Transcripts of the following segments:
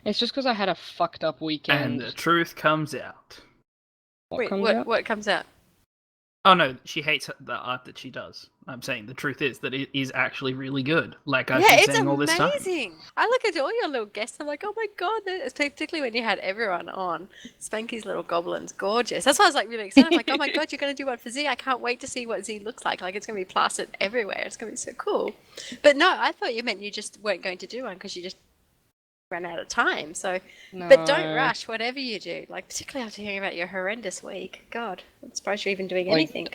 It's just because I had a fucked up weekend. And the truth comes out. What comes out? Oh no, she hates the art that she does. I'm saying the truth is that it is actually really good. Like I've been saying all this time. It's amazing. I look at all your little guests. I'm like, oh my god, particularly when you had everyone on. Spanky's little goblin's gorgeous. That's why I was like really excited. I'm like, oh my god, you're gonna do one for Z. I can't wait to see what Z looks like. Like it's gonna be plastered everywhere. It's gonna be so cool. But no, I thought you meant you just weren't going to do one because you just ran out of time. So, No. But don't rush. Whatever you do, like particularly after hearing about your horrendous week. God, I'm surprised you're even doing anything.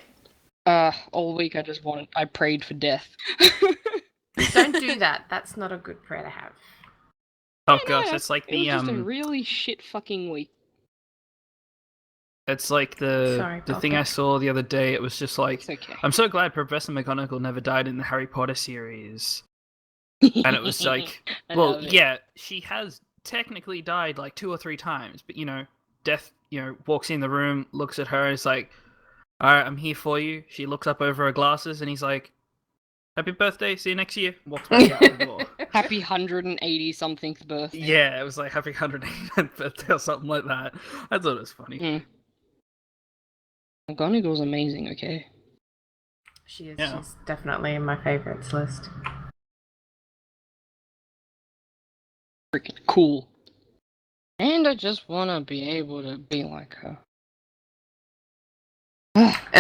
All week I prayed for death. Don't do that. That's not a good prayer to have. Oh gosh, it's like it was just a really shit fucking week. It's like the thing I saw the other day. It was just like, okay. I'm so glad Professor McGonagall never died in the Harry Potter series. And it was like, well, yeah, she has technically died like 2 or 3 times, but Death, walks in the room, looks at her, and is like, all right, I'm here for you. She looks up over her glasses, and he's like, happy birthday, see you next year. Walks back out the door. Happy 180-somethingth birthday. Yeah, it was like happy 180th birthday or something like that. I thought it was funny. McGonagall's amazing, okay? She is. Yeah. She's definitely in my favourites list. Freaking cool. And I just want to be able to be like her.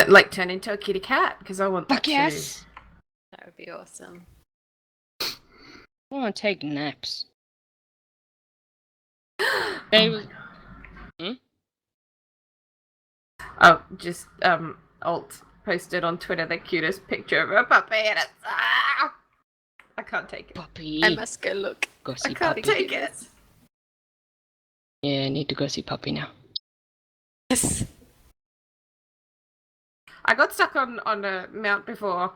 Like turn into a kitty cat, because I want that too. Yes! That would be awesome. I want to take naps. Just Alt posted on Twitter the cutest picture of a puppy, and it's I can't take it. Puppy. I must go look. Go see I can't puppy. take it. Yeah, I need to go see puppy now. Yes. I got stuck on a mount before.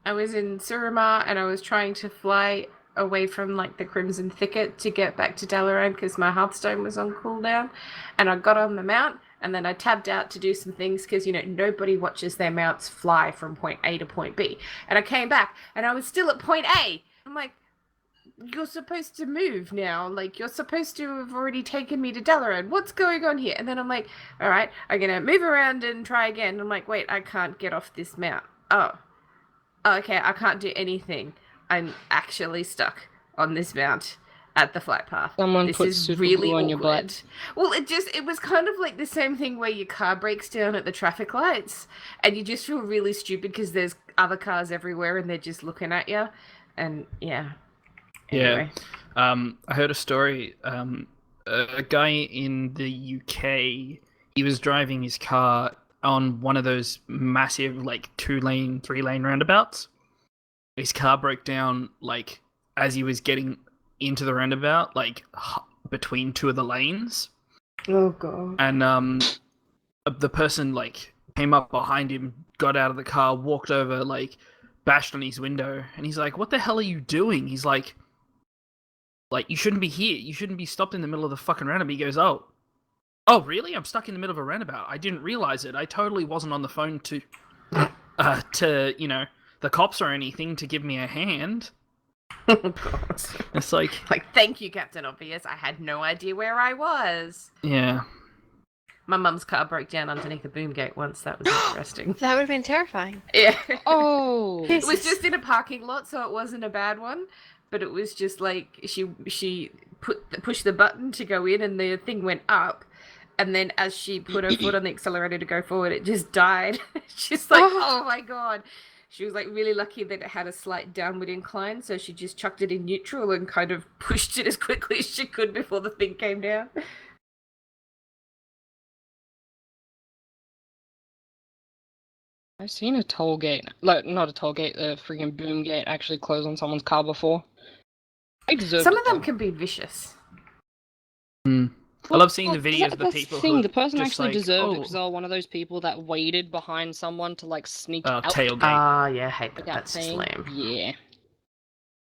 I was in Suramar and I was trying to fly away from like the Crimson Thicket to get back to Dalaran because my Hearthstone was on cooldown, and I got on the mount and then I tabbed out to do some things because nobody watches their mounts fly from point A to point B, and I came back and I was still at point A. I'm like, you're supposed to move now, like you're supposed to have already taken me to Dalaran. What's going on here? And then I'm like, all right, I'm gonna move around and try again. I'm like, wait, I can't get off this mount. Oh, okay, I can't do anything. I'm actually stuck on this mount at the flight path. This is really on your butt. Well, it was kind of like the same thing where your car breaks down at the traffic lights and you just feel really stupid because there's other cars everywhere and they're just looking at you. And yeah. Anyway. Yeah. I heard a story. A guy in the UK, he was driving his car on one of those massive, like 2-lane, 3-lane roundabouts. His car broke down, like, as he was getting into the roundabout, like, between 2 of the lanes. Oh, God. And, the person, like, came up behind him, got out of the car, walked over, like, bashed on his window, and he's like, what the hell are you doing? He's like, you shouldn't be here. You shouldn't be stopped in the middle of the fucking roundabout. He goes, oh, really? I'm stuck in the middle of a roundabout. I didn't realize it. I totally wasn't on the phone to the cops or anything to give me a hand. Oh, God. It's like, thank you, Captain Obvious. I had no idea where I was. Yeah. My mum's car broke down underneath a boom gate once. That was interesting. That would have been terrifying. Yeah. Oh. It was just in a parking lot, so it wasn't a bad one. But it was just like she pushed the button to go in, and the thing went up. And then as she put her foot on the accelerator to go forward, it just died. She's like, oh my God. She was like really lucky that it had a slight downward incline, so she just chucked it in neutral and kind of pushed it as quickly as she could before the thing came down. I've seen a toll gate, like not a toll gate, a freaking boom gate actually close on someone's car before. Some of them can be vicious. I love seeing the videos of the people who the person just actually like, deserved it because they were one of those people that waited behind someone to like sneak out. Tailgate. Yeah, I hate that. That's just lame. Yeah.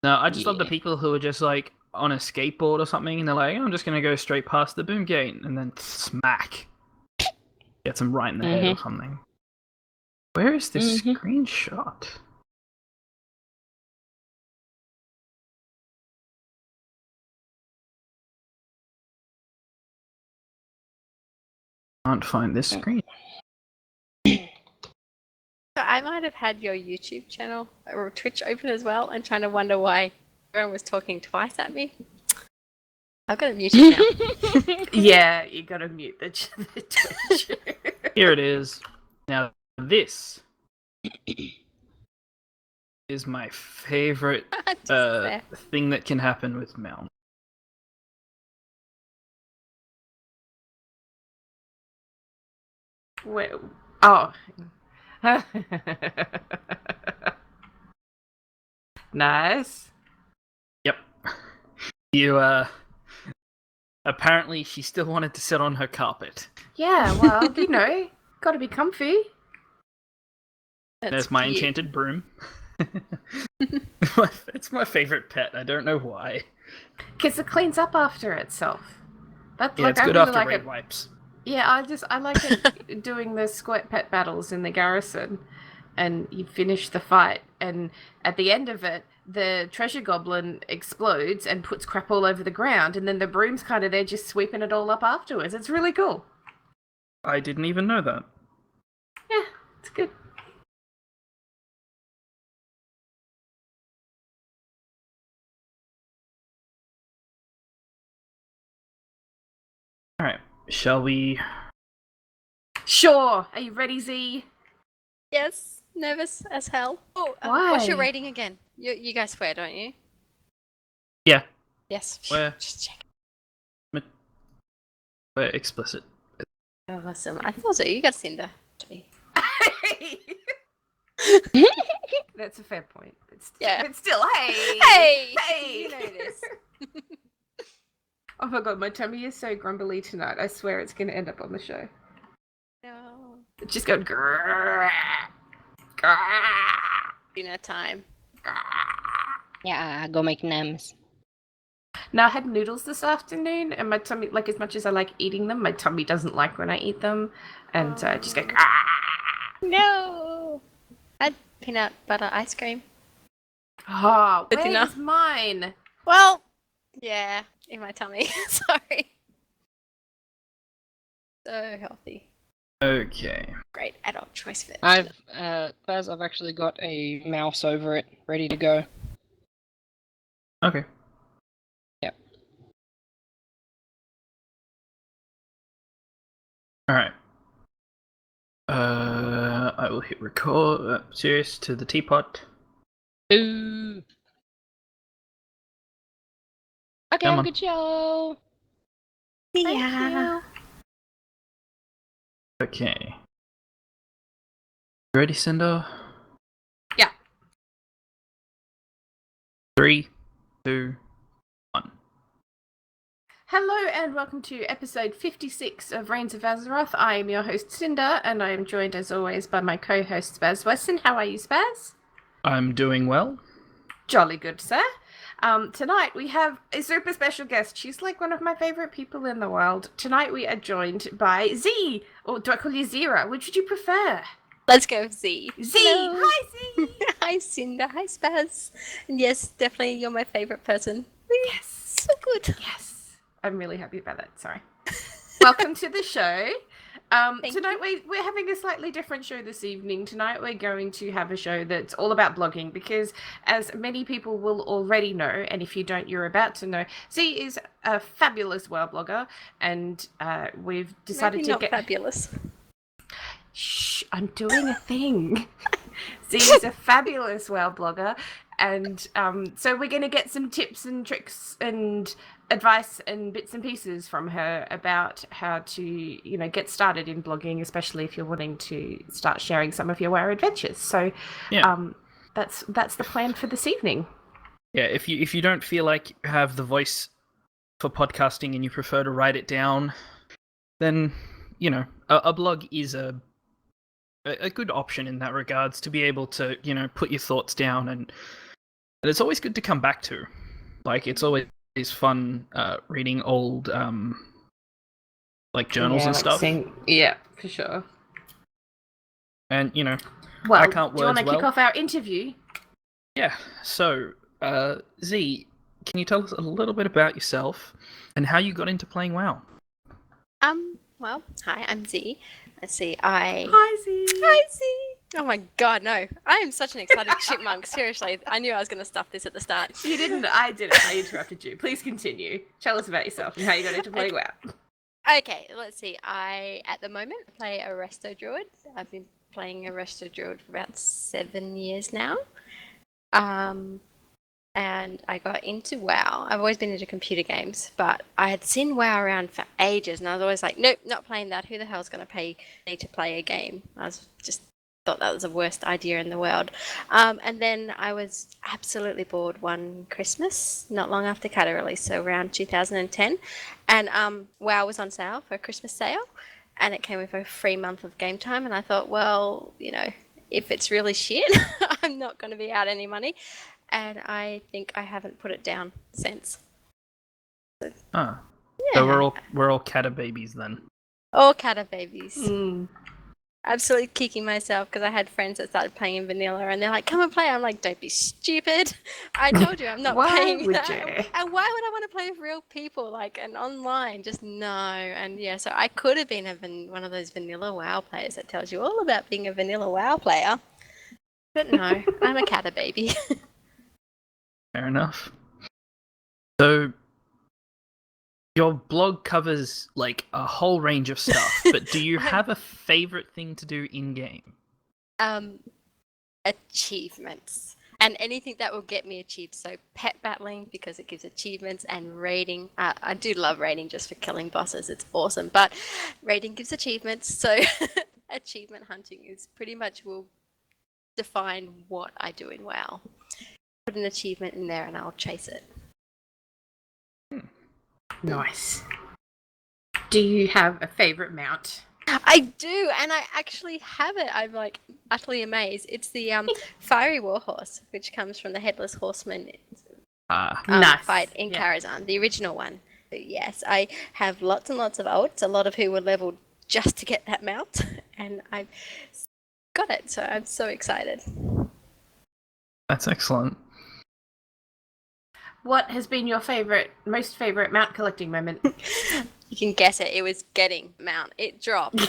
No, I just love the people who are just like on a skateboard or something, and they're like, I'm just gonna go straight past the boom gate, and then smack, gets them right in the head or something. Where is this screenshot? Can't find this screen. So I might have had your YouTube channel or Twitch open as well and trying to wonder why everyone was talking twice at me. I've got to mute it now. Yeah, you gotta mute the Twitch. Here it is. Now this is my favorite thing that can happen with Mel. Wait, oh. Nice. Yep. You, apparently she still wanted to sit on her carpet. Yeah, well, you know, gotta be comfy. There's my enchanted broom. It's my favorite pet. I don't know why. Because it cleans up after itself. That's Yeah, like, it's I good really after like raid it. wipes. Yeah, I like it doing the squirt pet battles in the garrison, and you finish the fight, and at the end of it, the treasure goblin explodes and puts crap all over the ground, and then the broom's kind of there just sweeping it all up afterwards. It's really cool. I didn't even know that. Yeah, it's good. Alright, shall we... Sure. Are you ready, Z? Yes, nervous as hell. Oh, what's your rating again? You guys swear, don't you? Yeah, Yes. Where? Just check. we're explicit. Oh, awesome. I thought so. You got Cinder. That's a fair point. Yeah. But still, hey! Hey! Hey! You know this. Oh my god, my tummy is so grumbly tonight. I swear it's going to end up on the show. No. It's just going grrr, grrr, Dinner time. grrr. Yeah, go make names. Now, I had noodles this afternoon, and my tummy, like, as much as I like eating them, my tummy doesn't like when I eat them. And I just go, grrr. No! I had peanut butter ice cream. Oh, Good to know. where's mine? Well, yeah, in my tummy. Sorry. So healthy. Okay. Great adult choice fit. I've actually got a mouse over it, ready to go. Okay. Yep. Alright. I will hit record. Serious to the teapot. Boo! Okay, Come have a on. good show! Yeah. Okay. You ready, Cinder? Yeah. 3, 2, 1. Hello and welcome to episode 56 of Reins of Azeroth. I am your host Cinder, and I am joined as always by my co-host Spaz Weston. How are you, Spaz? I'm doing well. Jolly good, sir. Tonight we have a super special guest. She's like one of my favorite people in the world. Tonight we are joined by Z, or do I call you Zira? Which would you prefer? Let's go, Z. Z! Hello. Hi, Z! Hi, Cinder. Hi, Spaz. And yes, definitely you're my favourite person. Yes. So good. Yes. I'm really happy about that. Sorry. Welcome to the show. Tonight we're having a slightly different show this evening. Tonight we're going to have a show that's all about blogging because, as many people will already know, and if you don't, you're about to know, Z is a fabulous WoW blogger, and we've decided Maybe to not get... fabulous. Shh, I'm doing a thing. Z is a fabulous WoW blogger, and so we're going to get some tips and tricks and advice and bits and pieces from her about how to, you know, get started in blogging, especially if you're wanting to start sharing some of your WoW adventures. So, Yeah. that's the plan for this evening. Yeah, if you don't feel like you have the voice for podcasting and you prefer to write it down, then, you know, a blog is a good option in that regards, to be able to, you know, put your thoughts down, and it's always good to come back to. Like, it's always fun reading old like journals and stuff. Yeah, for sure. And, you know, Well, I can't do you want to words kick well. off our interview? Yeah, so, Z, can you tell us a little bit about yourself and how you got into playing WoW? Well, hi, I'm Z. Let's see, Hi, Z. Hi, Z! Oh my god, no. I am such an excited chipmunk. Seriously, I knew I was going to stuff this at the start. You didn't. I did it. I interrupted you. Please continue. Tell us about yourself and how you got into playing WoW. Okay, let's see. I, at the moment, play a Resto Druid. I've been playing a Resto Druid for about 7 years now. And I got into WoW. I've always been into computer games, but I had seen WoW around for ages, and I was always like, nope, not playing that. Who the hell's going to pay me to play a game? I was just thought that was the worst idea in the world. And then I was absolutely bored one Christmas, not long after Kata release, so around 2010, and WoW was on sale for a Christmas sale, and it came with a free month of game time, and I thought, well, if it's really shit, I'm not going to be out any money. And I think I haven't put it down since. Ah. Yeah. So we're all Kata babies then. All Kata babies. Absolutely kicking myself because I had friends that started playing in vanilla and they're like, come and play. I'm like, don't be stupid. I told you I'm not playing would that. you? And why would I want to play with real people, and online? Just no. And yeah, so I could have been one of those vanilla WoW players that tells you all about being a vanilla WoW player. But no, I'm a Kata baby. Fair enough. So your blog covers a whole range of stuff, but do you have a favorite thing to do in game? Achievements. And anything that will get me achieved. So pet battling because it gives achievements, and raiding. I do love raiding just for killing bosses. It's awesome. But raiding gives achievements. So achievement hunting is pretty much will define what I do in WoW. Put an achievement in there and I'll chase it. Nice. Do you have a favorite mount? I do, and I actually have it. I'm utterly amazed. It's the Fiery Warhorse, which comes from the Headless Horseman Nice. fight in Karazhan, the original one. But yes, I have lots and lots of ults, a lot of who were leveled just to get that mount, and I've got it, so I'm so excited. That's excellent. What has been your most favorite mount collecting moment? You can guess it. It was getting mount. It dropped.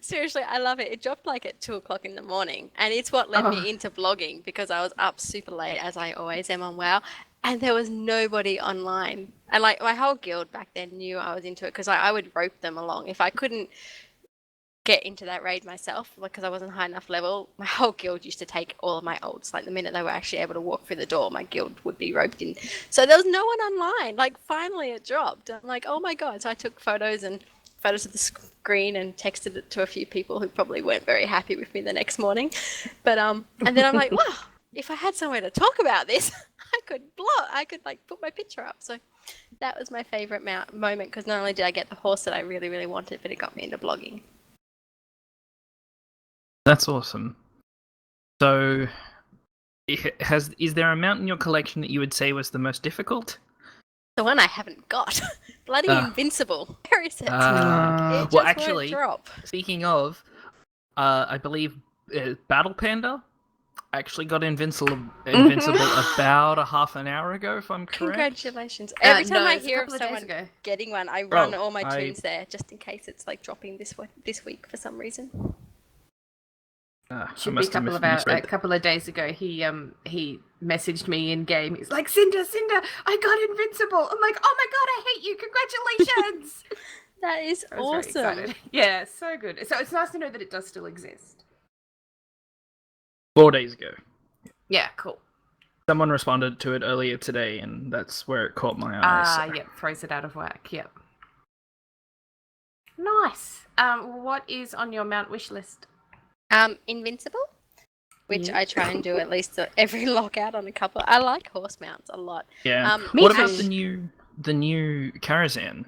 Seriously, I love it. It dropped at 2:00 in the morning, and it's what led me into blogging because I was up super late, as I always am on WoW, and there was nobody online. And my whole guild back then knew I was into it because I would rope them along. If I couldn't get into that raid myself because I wasn't high enough level, my whole guild used to take all of my ults. The minute they were actually able to walk through the door, my guild would be roped in. So there was no one online. Finally it dropped. I'm like, oh my god. So I took photos of the screen and texted it to a few people who probably weren't very happy with me the next morning. But and then I'm like, wow, if I had somewhere to talk about this, I could put my picture up. So that was my favorite moment because not only did I get the horse that I really, really wanted, but it got me into blogging. That's awesome. So, is there a mount in your collection that you would say was the most difficult? The one I haven't got. Bloody Invincible. Very sensitive. Well, actually, drop. Speaking of, I believe Battle Panda actually got invincible about a half an hour ago, if I'm correct. Congratulations. Every time I hear of someone ago. getting one, I run all my tunes there just in case it's dropping this week for some reason. Should be a couple of days ago. He messaged me in game. He's like, Cinder, I got invincible. I'm like, oh my god, I hate you. Congratulations. That is awesome. Yeah, so good. So it's nice to know that it does still exist. 4 days ago. Yeah, cool. Someone responded to it earlier today, and that's where it caught my eyes. Yep, throws it out of whack. Yep. Nice. What is on your mount wish list? Invincible, which I try and do at least every lockout on a couple. I like horse mounts a lot. Yeah. What about the new Karazhan?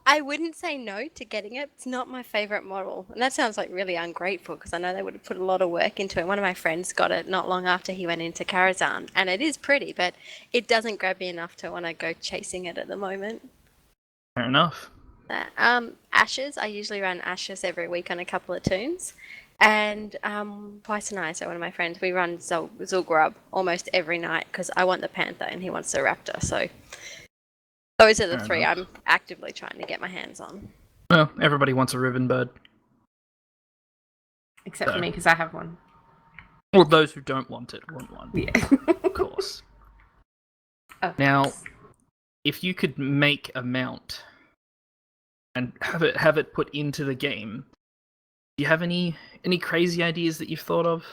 I wouldn't say no to getting it. It's not my favorite model, and that sounds really ungrateful because I know they would have put a lot of work into it. One of my friends got it not long after he went into Karazhan, and it is pretty, but it doesn't grab me enough to want to go chasing it at the moment. Fair enough. Ashes. I usually run Ashes every week on a couple of tunes. And Twice and I, so one of my friends, we run Zulgrub almost every night because I want the Panther and he wants the Raptor. So Those are the Fair 3 enough. I'm actively trying to get my hands on. Well, everybody wants a ribbon bird. Except for So. me, because I have one. Well, those who don't want it want one. Yeah. Of course. Oh, Now, thanks. if you could make a mount and have it put into the game, do you have any crazy ideas that you've thought of?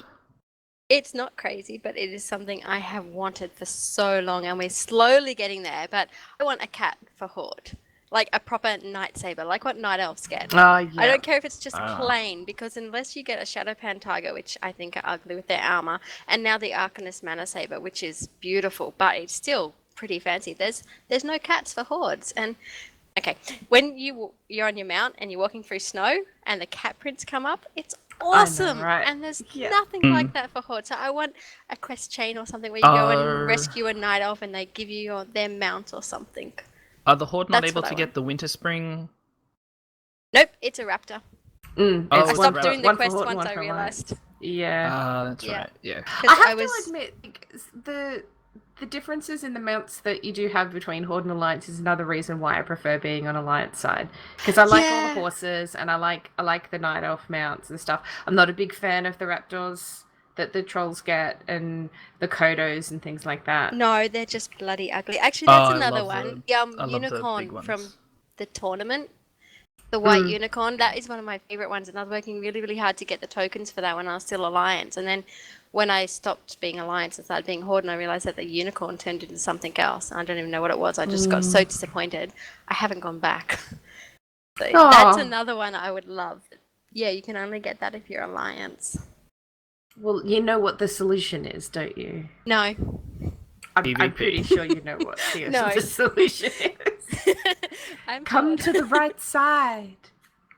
It's not crazy, but it is something I have wanted for so long, and we're slowly getting there. But I want a cat for Horde. Like a proper night saber, like what night elves get. Oh, yeah. I don't care if it's just Ah. plain, because unless you get a Shadowpan Tiger, which I think are ugly with their armor, and now the Arcanist Mana Saber, which is beautiful, but it's still pretty fancy. There's no cats for Hordes. And okay, when you're on your mount and you're walking through snow and the cat prints come up, it's awesome. right? And there's Yeah. nothing like that for Horde. So I want a quest chain or something where you go and rescue a night elf and they give you their mount or something. Are the Horde not That's able what I to get the Winter Spring? Nope, it's a raptor. Mm, Oh, I it's it's stopped one- doing the one for quest Horde and once one I for realized. Alliance. Yeah. That's Yeah. right. Yeah. I 'Cause have was... to admit, the differences in the mounts that you do have between Horde and Alliance is another reason why I prefer being on Alliance side. Because I like all Yeah. the horses and I like the Night Elf mounts and stuff. I'm not a big fan of the Raptors that the trolls get and the Kodos and things like that. No, they're just bloody ugly. Actually, that's I another love one. the- The I love the unicorn big from ones. the tournament. The white Mm. unicorn, that is one of my favorite ones, and I was working really, really hard to get the tokens for that when I was still Alliance. And then when I stopped being Alliance and started being Horde, and I realized that the unicorn turned into something else. I don't even know what it was. I just got so disappointed. I haven't gone back. So that's Aw. another one I would love. Yeah, you can only get that if you're Alliance. Well, you know what the solution is, don't you? No. I'm PvP. pretty sure you know what the, No. the solution is. I'm Come bored. to the right side.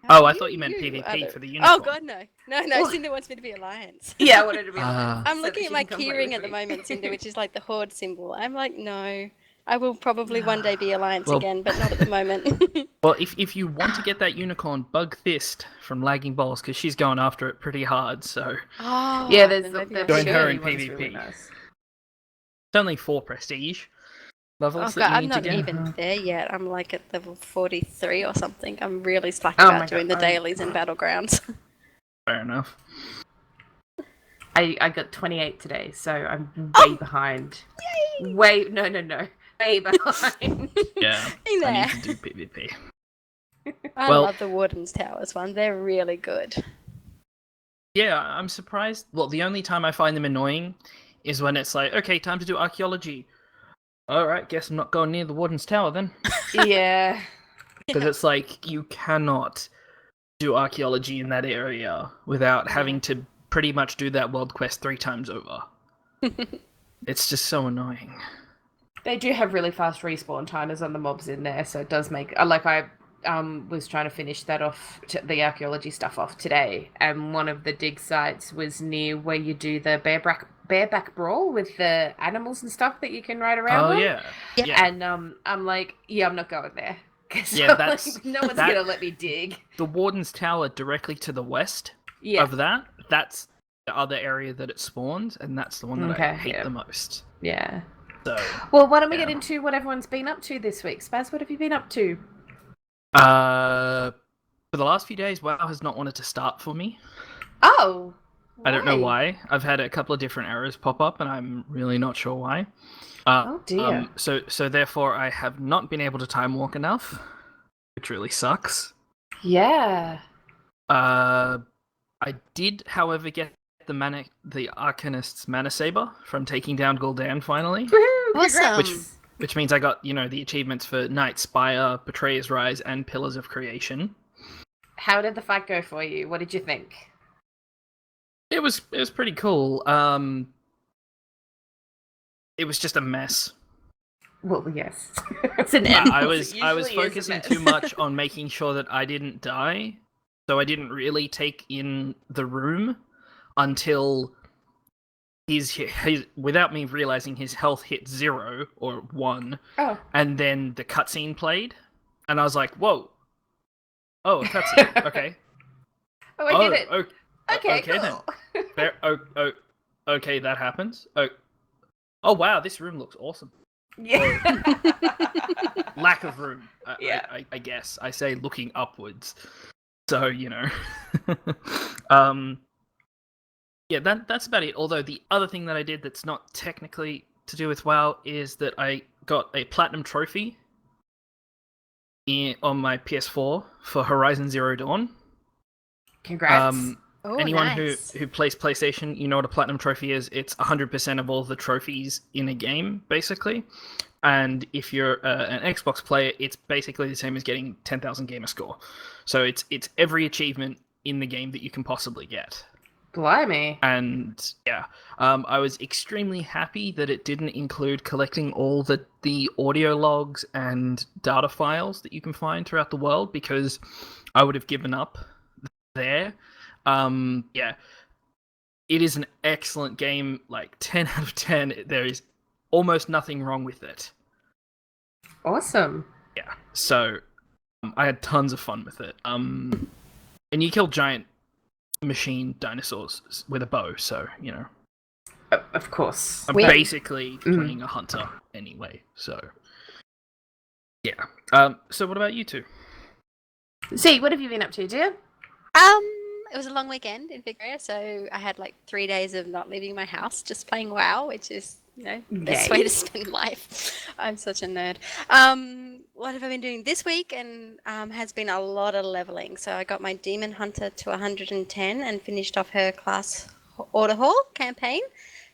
Oh, I thought you meant I PvP don't- for the unicorn. Oh god, no. No, Cinder wants me to be Alliance. Yeah, I wanted to be Ah. Alliance. I'm so looking that at my she can come play keyring with at the me. moment, Cinder, which is like the Horde symbol. I'm like, no. I will probably one day be Alliance Well- again, but not at the moment. Well, if you want to get that unicorn, bug Fist from Lagging Balls, because she's going after it pretty hard, so... Oh, Yeah, there's then the, maybe the I Join should. her in PvP one's really PvP. nice. It's only 4 prestige levels Oh that god, you I'm need not to get. even there yet. I'm like at level 43 or something. I'm really slack about doing the dailies and battlegrounds. Fair enough. I got 28 today, so I'm way behind. Yay! Way way behind. Yeah, In I there. need to do PvP. I Well- love the Warden's Towers one. They're really good. Yeah, I'm surprised. Well, the only time I find them annoying is when it's like, okay, time to do archaeology. Alright, guess I'm not going near the Warden's Tower then. Yeah. Because it's like, you cannot do archaeology in that area without having to pretty much do that world quest 3 times over. It's just so annoying. They do have really fast respawn timers on the mobs in there, so it does make... I was trying to finish that off, the archaeology stuff off today, and one of the dig sites was near where you do the bareback brawl with the animals and stuff that you can ride around Oh, on. yeah. Yep. Yeah. And I'm like, yeah, I'm not going there. 'Cause Yeah, I'm that's- like, no one's that- gonna let me dig. The Warden's Tower directly to the west Yeah. of that's the other area that it spawns, and that's the one that I Okay, hate yeah. the most. Yeah. So, Well, why don't we Yeah. get into what everyone's been up to this week? Spaz, what have you been up to? for the last few days, WoW has not wanted to start for me. Oh. I don't know why. I've had a couple of different errors pop up, and I'm really not sure why. Oh dear. So therefore, I have not been able to time walk enough, which really sucks. Yeah. I did, however, get the Arcanist's Mana Saber from taking down Gul'dan finally, Woohoo! Awesome. Congrats. which means I got, the achievements for Night Spire, Betrayer's Rise, and Pillars of Creation. How did the fight go for you? What did you think? It was pretty cool. It was just a mess. Well, yes. It's an I endless- was it I was usually is a focusing mess. too much on making sure that I didn't die, so I didn't really take in the room until his without me realizing his health hit 0 or 1, Oh. and then the cutscene played, and I was like, "Whoa! Oh, a cutscene. Okay. Oh, I did it. Okay, Okay, then. cool. Fair, okay, that happens. Oh, wow, this room looks awesome." Yeah. lack of room. Yeah. I guess I say looking upwards. So yeah, that's about it. Although the other thing that I did that's not technically to do with WoW is that I got a platinum trophy on my PS4 for Horizon Zero Dawn. Congrats. Anyone nice. who plays PlayStation, you know what a platinum trophy is. It's 100% of all the trophies in a game, basically. And if you're an Xbox player, it's basically the same as getting 10,000 gamer score. So it's every achievement in the game that you can possibly get. Blimey. And yeah, I was extremely happy that it didn't include collecting all the audio logs and data files that you can find throughout the world, because I would have given up there. Yeah, it is an excellent game, like 10 out of 10. There is almost nothing wrong with it. Awesome. Yeah, so I had tons of fun with it. And you kill giant machine dinosaurs with a bow, so Of course. I'm basically playing a hunter anyway, so yeah. So what about you two? See, what have you been up to, dear? It was a long weekend in Victoria, so I had like 3 days of not leaving my house, just playing WoW, which is, best way to spend life. I'm such a nerd. What have I been doing this week? And has been a lot of leveling. So I got my Demon Hunter to 110 and finished off her class Order Hall campaign,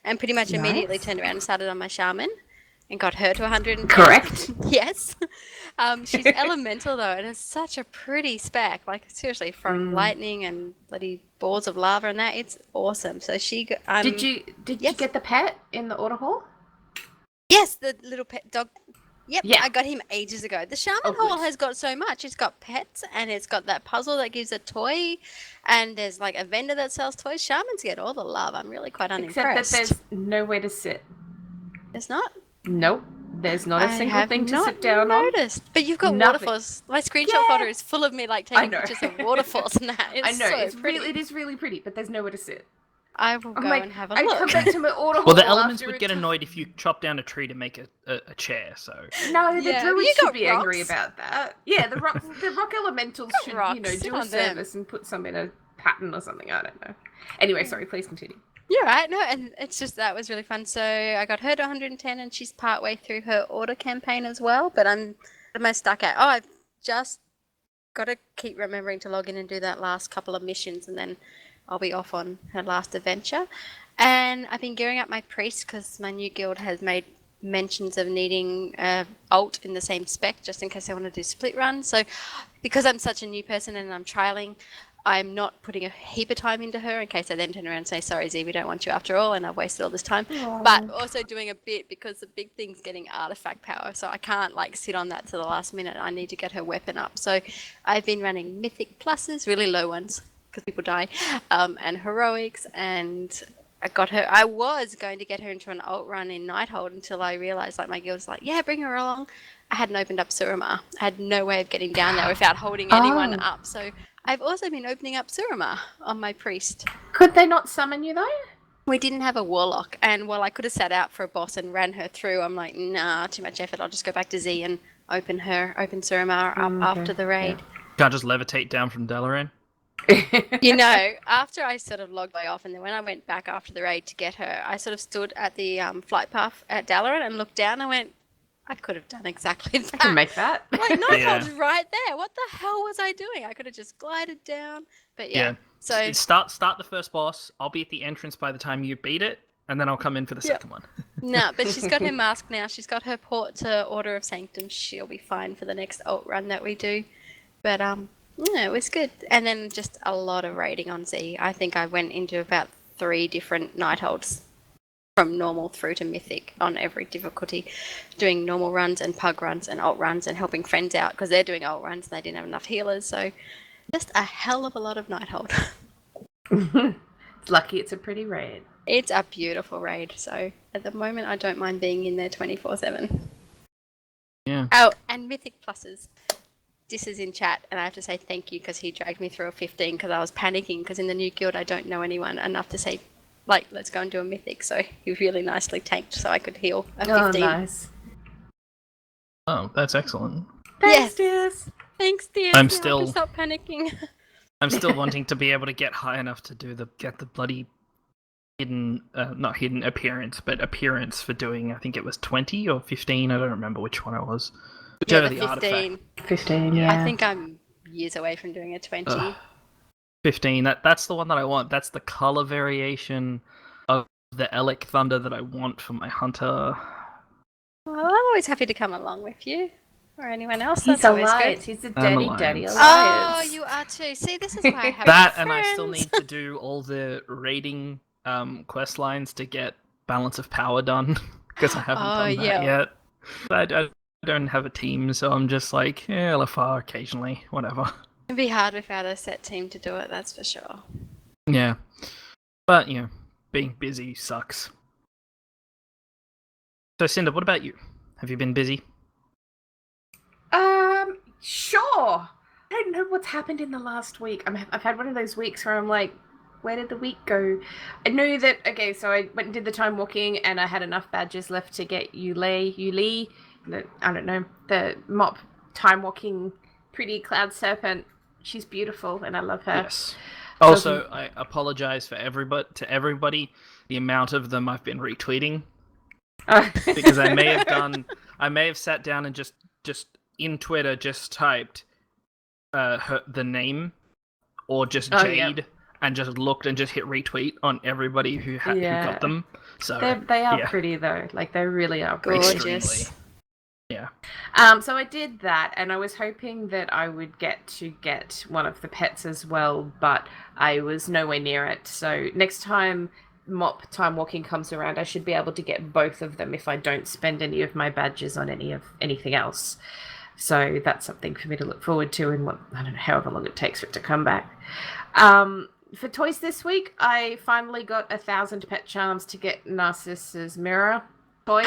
and pretty much immediately turned around and started on my Shaman and got her to 110. Correct. Yes. She's elemental though, and it's such a pretty spec. Like seriously, from lightning and bloody balls of lava and that, it's awesome. So she. Did you get the pet in the Order Hall? Yes, the little pet dog. Yep, Yeah. I got him ages ago. The Shaman Hall has got so much. It's got pets, and it's got that puzzle that gives a toy, and there's like a vendor that sells toys. Shamans get all the love. I'm really quite unimpressed. Except that there's nowhere to sit. There's not? Nope. There's not a single thing to sit down noticed. But you've got waterfalls. My screenshot folder is full of me like taking pictures of waterfalls and that. It's I know. So it's pretty. it is really pretty, but there's nowhere to sit. I will go and have a I look. come back to my Order Hall. Well, the elements after would get annoyed if you chop down a tree to make a chair. So no, the druids You should got be rocks. angry about that. Yeah, the rock elementals should rocks. Sit do a on them. service and put some in a pattern or something. I don't know. Anyway, sorry. Please continue. You're right. No, and it's just that was really fun. So I got her to 110, and she's partway through her order campaign as well. But I'm most stuck at. Oh, I've just got to keep remembering to log in and do that last couple of missions, and then I'll be off on her last adventure. And I've been gearing up my priest because my new guild has made mentions of needing alt in the same spec, just in case I want to do split run. So because I'm such a new person and I'm trialing, I'm not putting a heap of time into her in case I then turn around and say, sorry, Z, we don't want you after all, and I've wasted all this time. Aww. But also doing a bit because the big thing's getting artifact power, so I can't like sit on that to the last minute. I need to get her weapon up. So I've been running mythic pluses, really low ones, because people die, and heroics, and I was going to get her into an alt run in Nighthold until I realized, like, my guild's like, yeah, bring her along. I hadn't opened up Suramar. I had no way of getting down there without holding anyone up. So I've also been opening up Suramar on my priest. Could they not summon you though? We didn't have a warlock, and while I could have sat out for a boss and ran her through, I'm like, nah, too much effort. I'll just go back to Z and open Suramar up after the raid. Can't just levitate down from Dalaran. After I sort of logged way off, and then when I went back after the raid to get her, I sort of stood at the flight path at Dalaran and looked down and went, I could have done exactly that. I can make that. Like, Nighthold's right there. What the hell was I doing? I could have just glided down. But yeah. So start the first boss. I'll be at the entrance by the time you beat it, and then I'll come in for the second one. No, but she's got her mask now. She's got her port to Order of Sanctum. She'll be fine for the next alt run that we do. But it was good. And then just a lot of raiding on Z. I think I went into about 3 different Nightholds from normal through to mythic on every difficulty, doing normal runs and pug runs and alt runs and helping friends out because they're doing alt runs and they didn't have enough healers. So just a hell of a lot of Nighthold. It's lucky it's a pretty raid. It's a beautiful raid. So at the moment, I don't mind being in there 24/7. Yeah. Oh, and mythic pluses. This is in chat, and I have to say thank you because he dragged me through a 15 because I was panicking because in the new guild I don't know anyone enough to say, like, let's go and do a mythic. So he really nicely tanked so I could heal a 15. Oh, nice. Oh, that's excellent. Thanks, dears. Thanks, dear. I'm Now I still- can stop panicking. I'm still wanting to be able to get high enough to get the bloody not hidden appearance, but appearance for doing, I think it was 20 or 15, I don't remember which one it was. Yeah, Whichever the the artifact. 15. 15, Yeah. I think I'm years away from doing a 20. Ugh. 15, that's the one that I want. That's the color variation of the Elec Thunder that I want for my hunter. Well, I'm always happy to come along with you. Or anyone else. He's That's always alliance. good. He's a I'm daddy alliance. Oh, alliance. you are too. See, this is why I have That, friends. and I still need to do all the raiding quest lines to get Balance of Power done, because I haven't done that yet. But I don't have a team, so I'm just like, LFR occasionally, whatever. It'd be hard without a set team to do it, that's for sure. Yeah. But, being busy sucks. So, Cinder, what about you? Have you been busy? Sure. I don't know what's happened in the last week. I've had one of those weeks where I'm like, where did the week go? I knew that, okay, so I went and did the time walking and I had enough badges left to get Yuli, I don't know, the mop time walking pretty cloud serpent. She's beautiful and I love her. Yes. Also, I apologize to everybody, the amount of them I've been retweeting. Because I may have sat down and just in Twitter just typed the name or just Jade and just looked and just hit retweet on everybody who got them. So they are pretty though. Like they really are gorgeous. Extremely. Yeah. So I did that, and I was hoping that I would get one of the pets as well, but I was nowhere near it. So next time Mop Time Walking comes around, I should be able to get both of them if I don't spend any of my badges on anything else. So that's something for me to look forward to, and I don't know, however long it takes for it to come back. For toys this week, I finally got 1,000 pet charms to get Narcissus mirror toy.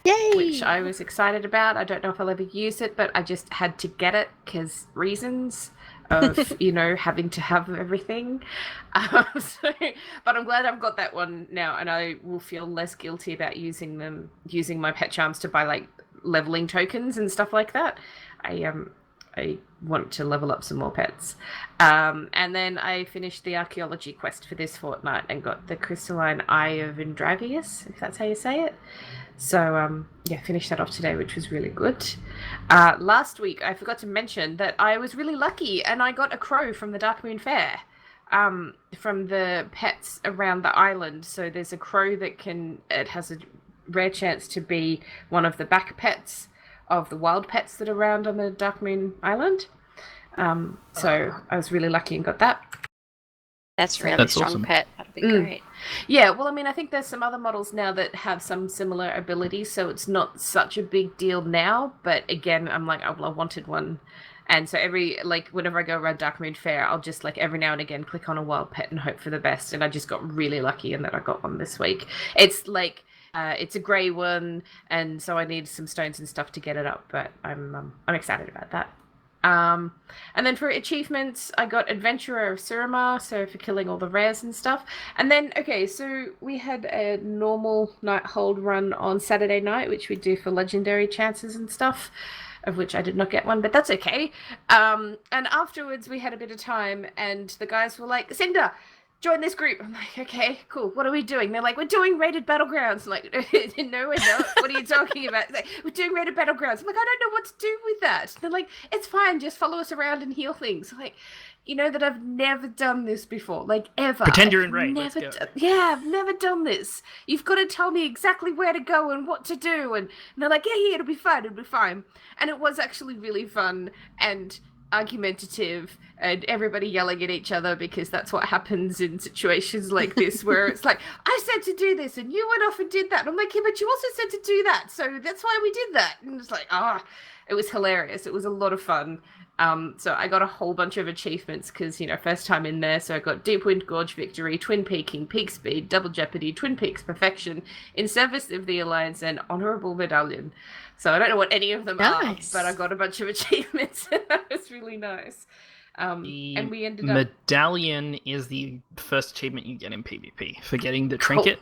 Yay! Which I was excited about. I don't know if I'll ever use it, but I just had to get it because reasons of, having to have everything. But I'm glad I've got that one now, and I will feel less guilty about using my pet charms to buy like leveling tokens and stuff like that. I want to level up some more pets. And then I finished the archaeology quest for this fortnight and got the crystalline eye of Indravius, if that's how you say it. So, finished that off today, which was really good. Last week, I forgot to mention that I was really lucky and I got a crow from the Dark Moon Fair, from the pets around the island. So there's a crow it has a rare chance to be one of the back pets of the wild pets that are around on the Dark Moon Island. So I was really lucky and got that. That's really strong awesome. pet. That'd be great. Yeah, well, I mean, I think there's some other models now that have some similar abilities, so it's not such a big deal now. But again, I'm like, I wanted one. And so whenever I go around Dark Moon Fair, I'll just every now and again click on a wild pet and hope for the best. And I just got really lucky in that I got one this week. It's it's a grey one, and so I need some stones and stuff to get it up. But I'm excited about that. And then for achievements, I got Adventurer of Suramar, so for killing all the rares and stuff. And then, so we had a normal night hold run on Saturday night, which we do for legendary chances and stuff, of which I did not get one, but that's okay. And afterwards, we had a bit of time, and the guys were like, Cinder, join this group. I'm like, okay, cool. What are we doing? They're like, we're doing raided battlegrounds. I'm like, no, we're not. What are you talking about? Like, we're doing raided battlegrounds. I'm like, I don't know what to do with that. They're like, it's fine. Just follow us around and heal things. I'm like, you know that I've never done this before, like ever. Pretend you're in raid. Let's go. I've never done this. You've got to tell me exactly where to go and what to do. And they're like, yeah, it'll be fine. And it was actually really fun and argumentative, and everybody yelling at each other, because that's what happens in situations like this, where it's like, I said to do this and you went off and did that, and I'm like, yeah, but you also said to do that, so that's why we did that. And it's like, it was hilarious. It was a lot of fun. So I got a whole bunch of achievements because, first time in there. So I got Deep Wind Gorge Victory, Twin Peaking, Peak Speed, Double Jeopardy, Twin Peaks Perfection, In Service of the Alliance, and Honorable Medallion. So I don't know what any of them are, but I got a bunch of achievements, and that was really nice. And we ended up... Medallion is the first achievement you get in PvP for getting the trinket.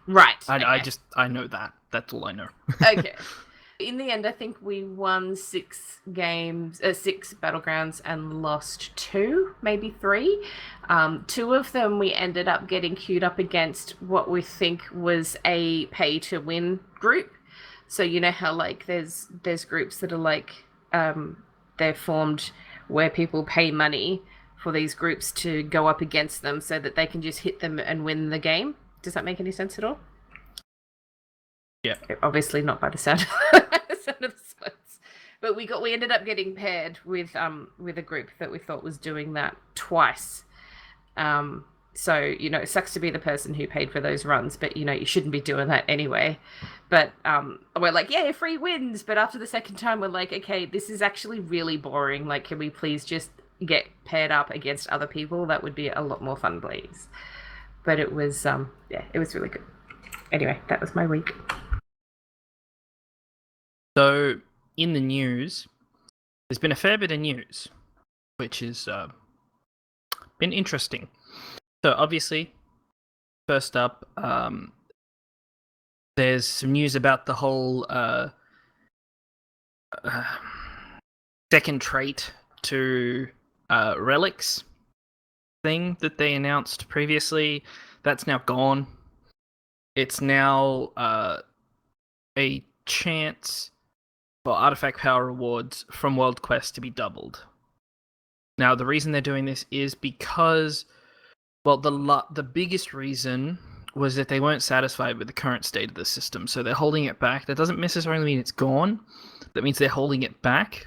Right. I know that. That's all I know. Okay. In the end, I think we won 6 games, 6 battlegrounds, and lost 2, maybe 3. 2 of them we ended up getting queued up against what we think was a pay-to-win group. So you know how like there's groups that are like they're formed where people pay money for these groups to go up against them so that they can just hit them and win the game. Does that make any sense at all? Yeah. Obviously not by the sound of the words. But we ended up getting paired with a group that we thought was doing that twice. So, you know, it sucks to be the person who paid for those runs, but, you know, you shouldn't be doing that anyway. But we're like, yeah, free wins. But after the second time, we're like, okay, this is actually really boring. Like, can we please just get paired up against other people? That would be a lot more fun, please. But it was, it was really good. Anyway, that was my week. So, in the news, there's been a fair bit of news, which has been interesting. So, obviously, first up, there's some news about the whole second trait to relics thing that they announced previously. That's now gone. It's now a chance for artifact power rewards from World Quest to be doubled. Now, the reason they're doing this is because, well, the biggest reason was that they weren't satisfied with the current state of the system, so they're holding it back. That doesn't necessarily mean it's gone. That means they're holding it back.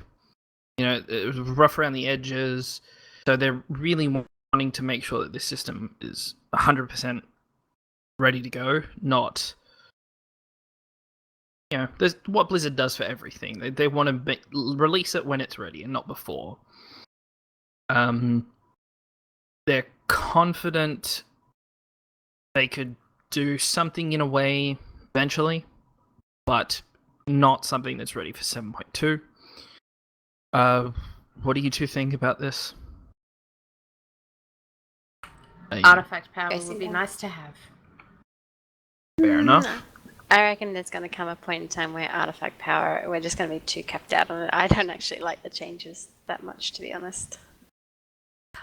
You know, it was rough around the edges, so they're really wanting to make sure that this system is 100% ready to go, not... You know, there's what Blizzard does for everything. They want to release it when it's ready and not before. They're confident they could do something in a way eventually, but not something that's ready for 7.2. What do you two think about this? Artifact power would be nice to have. Fair enough. No. I reckon there's going to come a point in time where artifact power, we're just going to be too capped out on it. I don't actually like the changes that much, to be honest.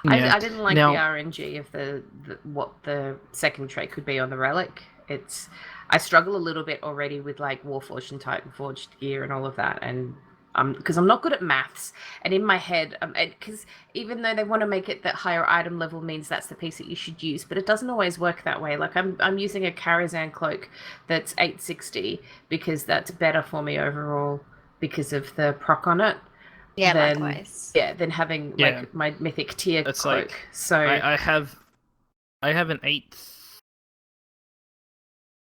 Yeah. I didn't like the RNG of the what the second trait could be on the relic. I struggle a little bit already with like Warforged and Titanforged gear and all of that, and because I'm not good at maths, and in my head, because even though they want to make it that higher item level means that's the piece that you should use, but it doesn't always work that way. Like I'm using a Karazhan cloak that's 860 because that's better for me overall because of the proc on it. Yeah, likewise. Yeah, than having like my mythic tier it's cloak. Like, so I have an 8.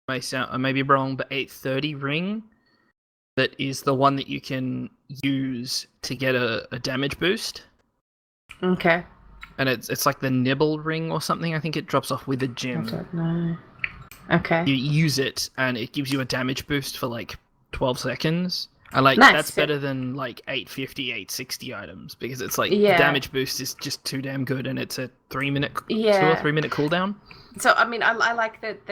I may be wrong, but 830 ring. That is the one that you can use to get a damage boost. Okay. And it's like the nibble ring or something. I think it drops off with a gem. I don't know. Okay. You use it and it gives you a damage boost for like 12 seconds. And like nice. That's better than like 850, 860 items because it's like the damage boost is just too damn good and it's a 3-minute, 2 or 3 minute cooldown. So I mean, I like that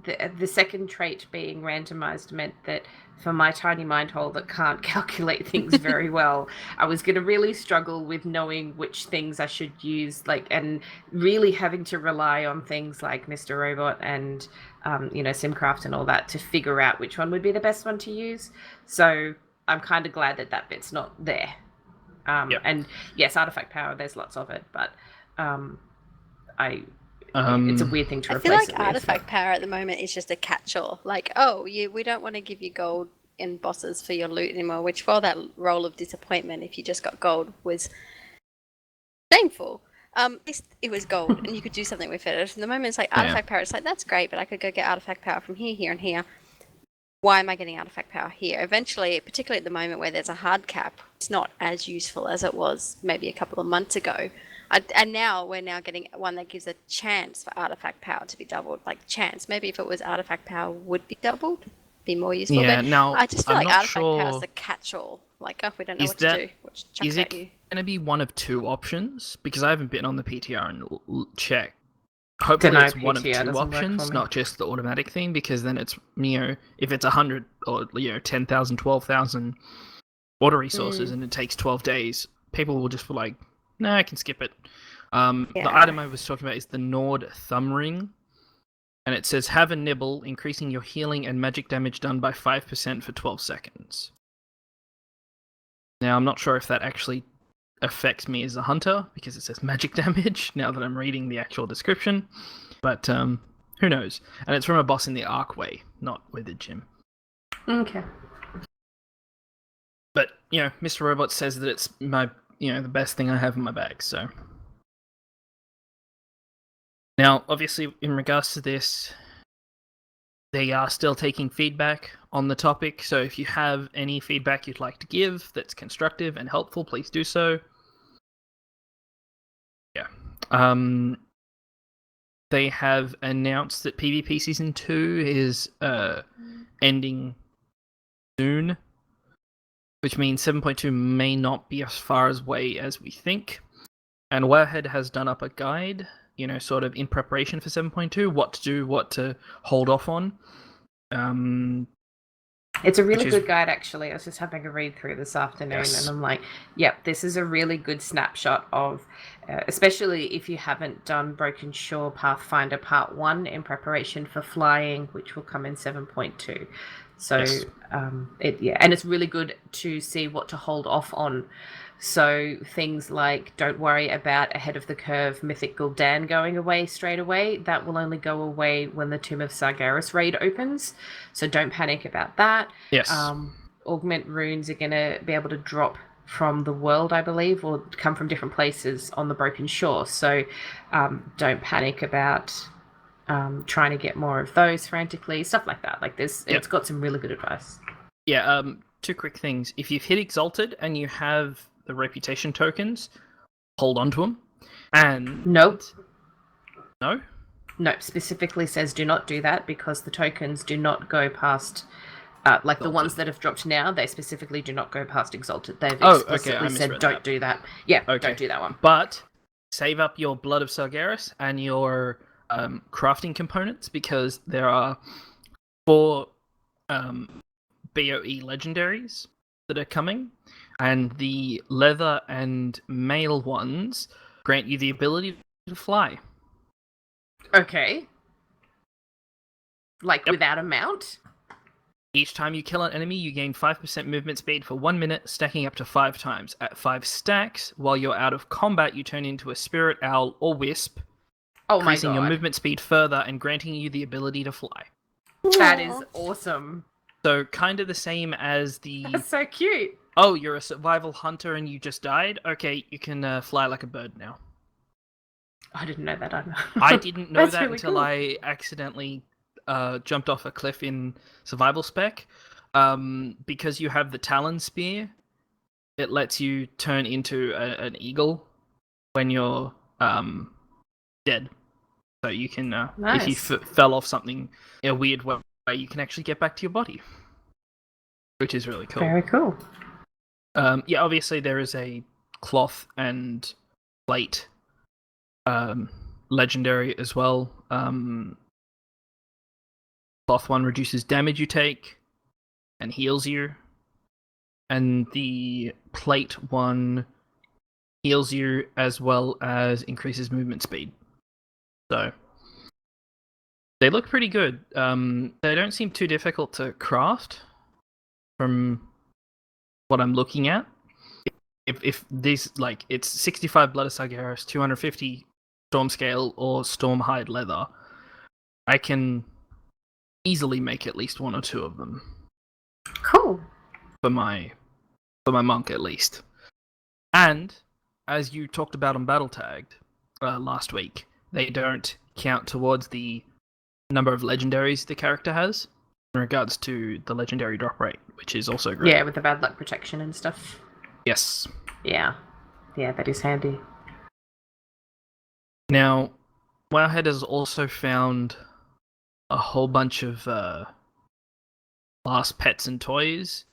the second trait being randomized meant that for my tiny mind hole that can't calculate things very well, I was going to really struggle with knowing which things I should use, like, and really having to rely on things like Mr. Robot and Simcraft and all that to figure out which one would be the best one to use. So I'm kind of glad that bit's not there. And yes, artifact power, there's lots of it, but it's a weird thing to replace. I feel like artifact power at the moment is just a catch-all. Like, we don't want to give you gold in bosses for your loot anymore, which for that role of disappointment, if you just got gold, was shameful. It was gold, and you could do something with it. At the moment, it's like artifact power. It's like, that's great, but I could go get artifact power from here, here, and here. Why am I getting artifact power here? Eventually, particularly at the moment where there's a hard cap, it's not as useful as it was maybe a couple of months ago. And now we're getting one that gives a chance for artifact power to be doubled. Like chance. Maybe if it was artifact power would be doubled, be more useful. Yeah, but now, I just feel I'm like not artifact sure... power is a catch-all. Like, we don't know is what that, to do. Is it going to be one of two options? Because I haven't been on the PTR and checked. Hopefully Dunno, it's one of PTR two doesn't work for options, me. not just the automatic thing, because then it's, if it's 100 or 10,000, 12,000 water resources and it takes 12 days, people will just be like, no, I can skip it. The item I was talking about is the Nord Thumb Ring, and it says have a nibble, increasing your healing and magic damage done by 5% for 12 seconds. Now, I'm not sure if that actually affects me as a hunter, because it says magic damage, now that I'm reading the actual description. But, who knows? And it's from a boss in the Arcway, not Withered Gym. Okay. But, Mr. Robot says that it's my, the best thing I have in my bag, so... Now, obviously, in regards to this, they are still taking feedback on the topic, so if you have any feedback you'd like to give that's constructive and helpful, please do so. Yeah. They have announced that PvP Season 2 is ending soon, which means 7.2 may not be as far away as we think. And Wirehead has done up a guide, sort of in preparation for 7.2, what to do, what to hold off on. It's a really good guide, actually. I was just having a read through this afternoon, and I'm like, yep, this is a really good snapshot of, especially if you haven't done Broken Shore Pathfinder Part 1 in preparation for flying, which will come in 7.2. So, and it's really good to see what to hold off on. So things like, don't worry about ahead of the curve Mythic Gul'dan going away straight away. That will only go away when the Tomb of Sargeras raid opens. So don't panic about that. Yes. Augment runes are going to be able to drop from the world, I believe, or come from different places on the Broken Shore. So don't panic about trying to get more of those frantically, stuff like that. Like this, it's got some really good advice. Yeah, two quick things. If you've hit Exalted and you have the reputation tokens, hold on to them. And Nope. No? Nope, specifically says do not do that because the tokens do not go past, like the ones that have dropped now, they specifically do not go past Exalted. They've explicitly said don't do that. Yeah, don't do that one. But save up your Blood of Sargeras and your crafting components, because there are 4 BOE legendaries that are coming, and the leather and mail ones grant you the ability to fly. Okay. Like without a mount? Each time you kill an enemy, you gain 5% movement speed for 1 minute, stacking up to 5 times. At 5 stacks, while you're out of combat, you turn into a spirit owl or wisp, increasing your movement speed further and granting you the ability to fly. That is awesome. So kind of the same as the... That's so cute. Oh, you're a survival hunter and you just died? Okay, you can fly like a bird now. I didn't know that either. I didn't know that really until cool. I accidentally jumped off a cliff in survival spec. Because you have the Talon Spear, it lets you turn into an eagle when you're dead. So you can, if you fell off something in a weird way, you can actually get back to your body. Which is really cool. Very cool. Yeah, obviously there is a cloth and plate legendary as well. Cloth one reduces damage you take and heals you, and the plate one heals you as well as increases movement speed. So they look pretty good. They don't seem too difficult to craft from what I'm looking at. If these, like, it's 65 Blood of Sargeras, 250 Storm Scale or Storm Hide Leather, I can easily make at least 1 or 2 of them. Cool. For my monk, at least. And, as you talked about on Battle Tagged last week, they don't count towards the number of legendaries the character has in regards to the legendary drop rate, which is also great. Yeah, with the bad luck protection and stuff. Yes. Yeah. Yeah, that is handy. Now, Wowhead has also found a whole bunch of last pets and toys.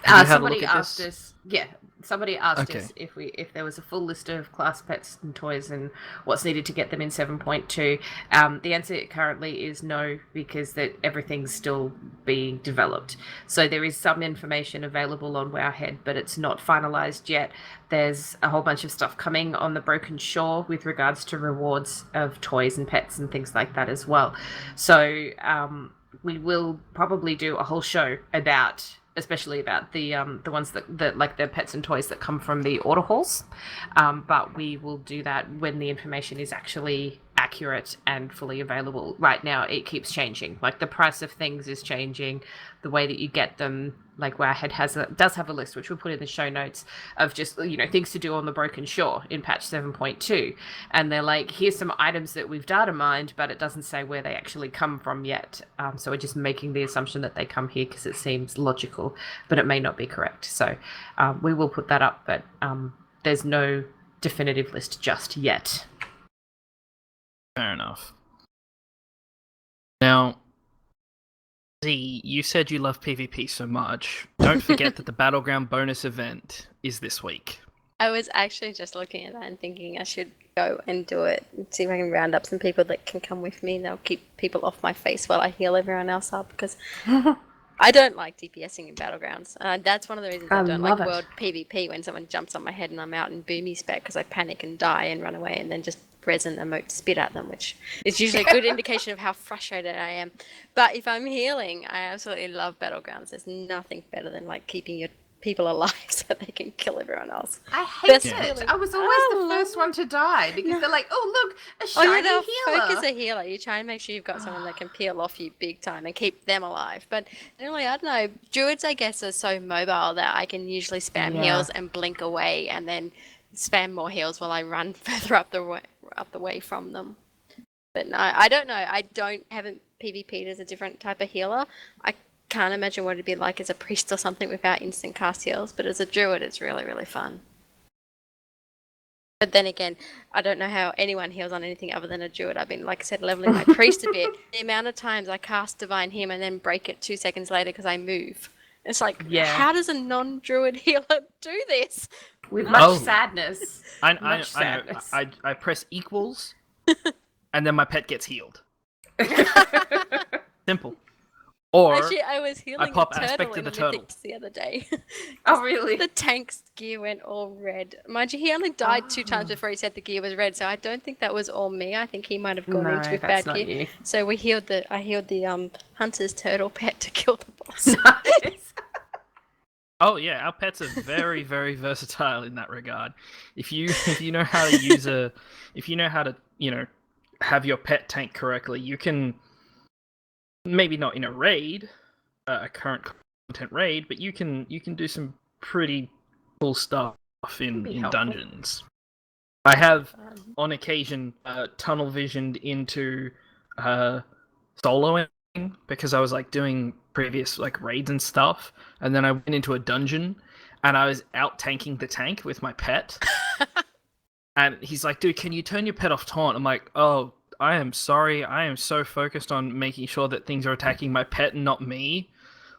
Have you had a Somebody look at asked this? us. Yeah, somebody asked Okay. us if there was a full list of class pets and toys and what's needed to get them in 7.2. The answer currently is no, because that everything's still being developed. So there is some information available on Wowhead, but it's not finalized yet. There's a whole bunch of stuff coming on the Broken Shore with regards to rewards of toys and pets and things like that as well. So we will probably do a whole show about, especially about the ones that like the pets and toys that come from the order halls. But we will do that when the information is actually accurate and fully available. Right now, it keeps changing. Like the price of things is changing, the way that you get them. Like Wowhead does have a list, which we'll put in the show notes, of just things to do on the Broken Shore in patch 7.2, and they're like, here's some items that we've data mined, but it doesn't say where they actually come from yet. So we're just making the assumption that they come here because it seems logical, but it may not be correct. So we will put that up, but there's no definitive list just yet. Fair enough. Now, Z, you said you love PvP so much. Don't forget that the Battleground bonus event is this week. I was actually just looking at that and thinking I should go and do it and see if I can round up some people that can come with me, and they'll keep people off my face while I heal everyone else up, because I don't like DPSing in Battlegrounds. That's one of the reasons I don't like World PvP, when someone jumps on my head and I'm out in boomy spec, because I panic and die and run away and then just resin emote spit at them, which is usually a good indication of how frustrated I am. But if I'm healing, I absolutely love Battlegrounds. There's nothing better than like keeping your people alive so they can kill everyone else. I hate it. Feeling. I was always the first one to die because they're like, oh look, a shiny healer. Focus a healer. You try and make sure you've got someone that can peel off you big time and keep them alive. But generally, I don't know. Druids, I guess, are so mobile that I can usually spam heals and blink away, and then spam more heals while I run further up the way from them. But no, I don't know. I haven't PvP'd as a different type of healer. I can't imagine what it'd be like as a priest or something without instant cast heals, but as a druid it's really, really fun. But then again, I don't know how anyone heals on anything other than a druid. I've been, like I said, leveling my priest a bit. The amount of times I cast Divine Hymn and then break it 2 seconds later because I move. It's like, how does a non-druid healer do this? With much sadness. I press equals, and then my pet gets healed. Simple. Or actually, I was healing I pop a turtle aspect in of the the turtle the other day. Oh, really? The tank's gear went all red. Mind you, he only died 2 times before he said the gear was red, so I don't think that was all me. I think he might have gone into with bad gear. You. So I healed the hunter's turtle pet to kill the boss. Nice. Oh yeah, our pets are very, very versatile in that regard. If you know how to use if you know how to have your pet tank correctly, you can, maybe not in a raid, a current content raid, but you can do some pretty cool stuff in dungeons. I have on occasion tunnel visioned into soloing because I was like doing previous like raids and stuff, and then I went into a dungeon and I was out tanking the tank with my pet. And he's like, dude, can you turn your pet off taunt? I'm like, oh, I am sorry. I am so focused on making sure that things are attacking my pet and not me.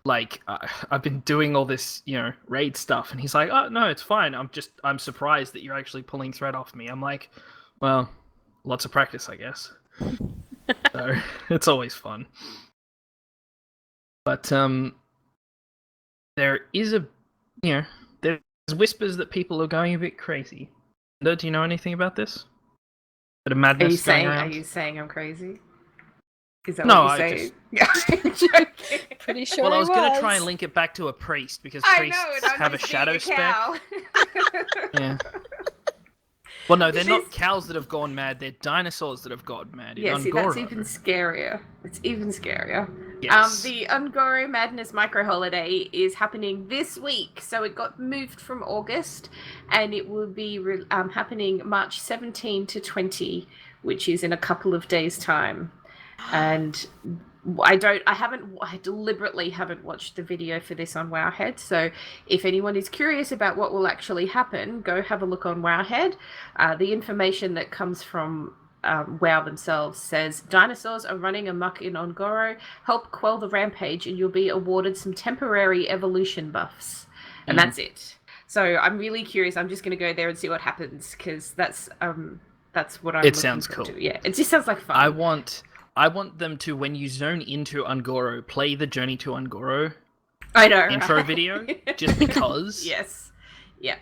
Like, I've been doing all this, raid stuff. And he's like, oh, no, it's fine. I'm surprised that you're actually pulling thread off me. I'm like, well, lots of practice, I guess. So, it's always fun. But, there is there's whispers that people are going a bit crazy. Do you know anything about this? Bit of madness going around? Are you saying I'm crazy? Is that what you're saying? I'm joking. Pretty sure. Well, I was going to try and link it back to a priest because priests have a shadow spec. Yeah. Well, no, they're not cows that have gone mad. They're dinosaurs that have gone mad. Yeah, see, that's even scarier. It's even scarier. Yes. The Ungoro Madness micro holiday is happening this week, so it got moved from August, and it will be happening March 17 to 20, which is in a couple of days' time. And I deliberately haven't watched the video for this on Wowhead, so if anyone is curious about what will actually happen, go have a look on Wowhead. The information that comes from WoW themselves says, dinosaurs are running amok in Ongoro, help quell the rampage and you'll be awarded some temporary evolution buffs. and that's it. So I'm really curious. I'm just going to go there and see what happens because that's what I'm. It sounds cool. To. Yeah, it just sounds like fun. I want them to, when you zone into Ungoro, play the Journey to Ungoro I know intro right? video just because. Yes, yeah.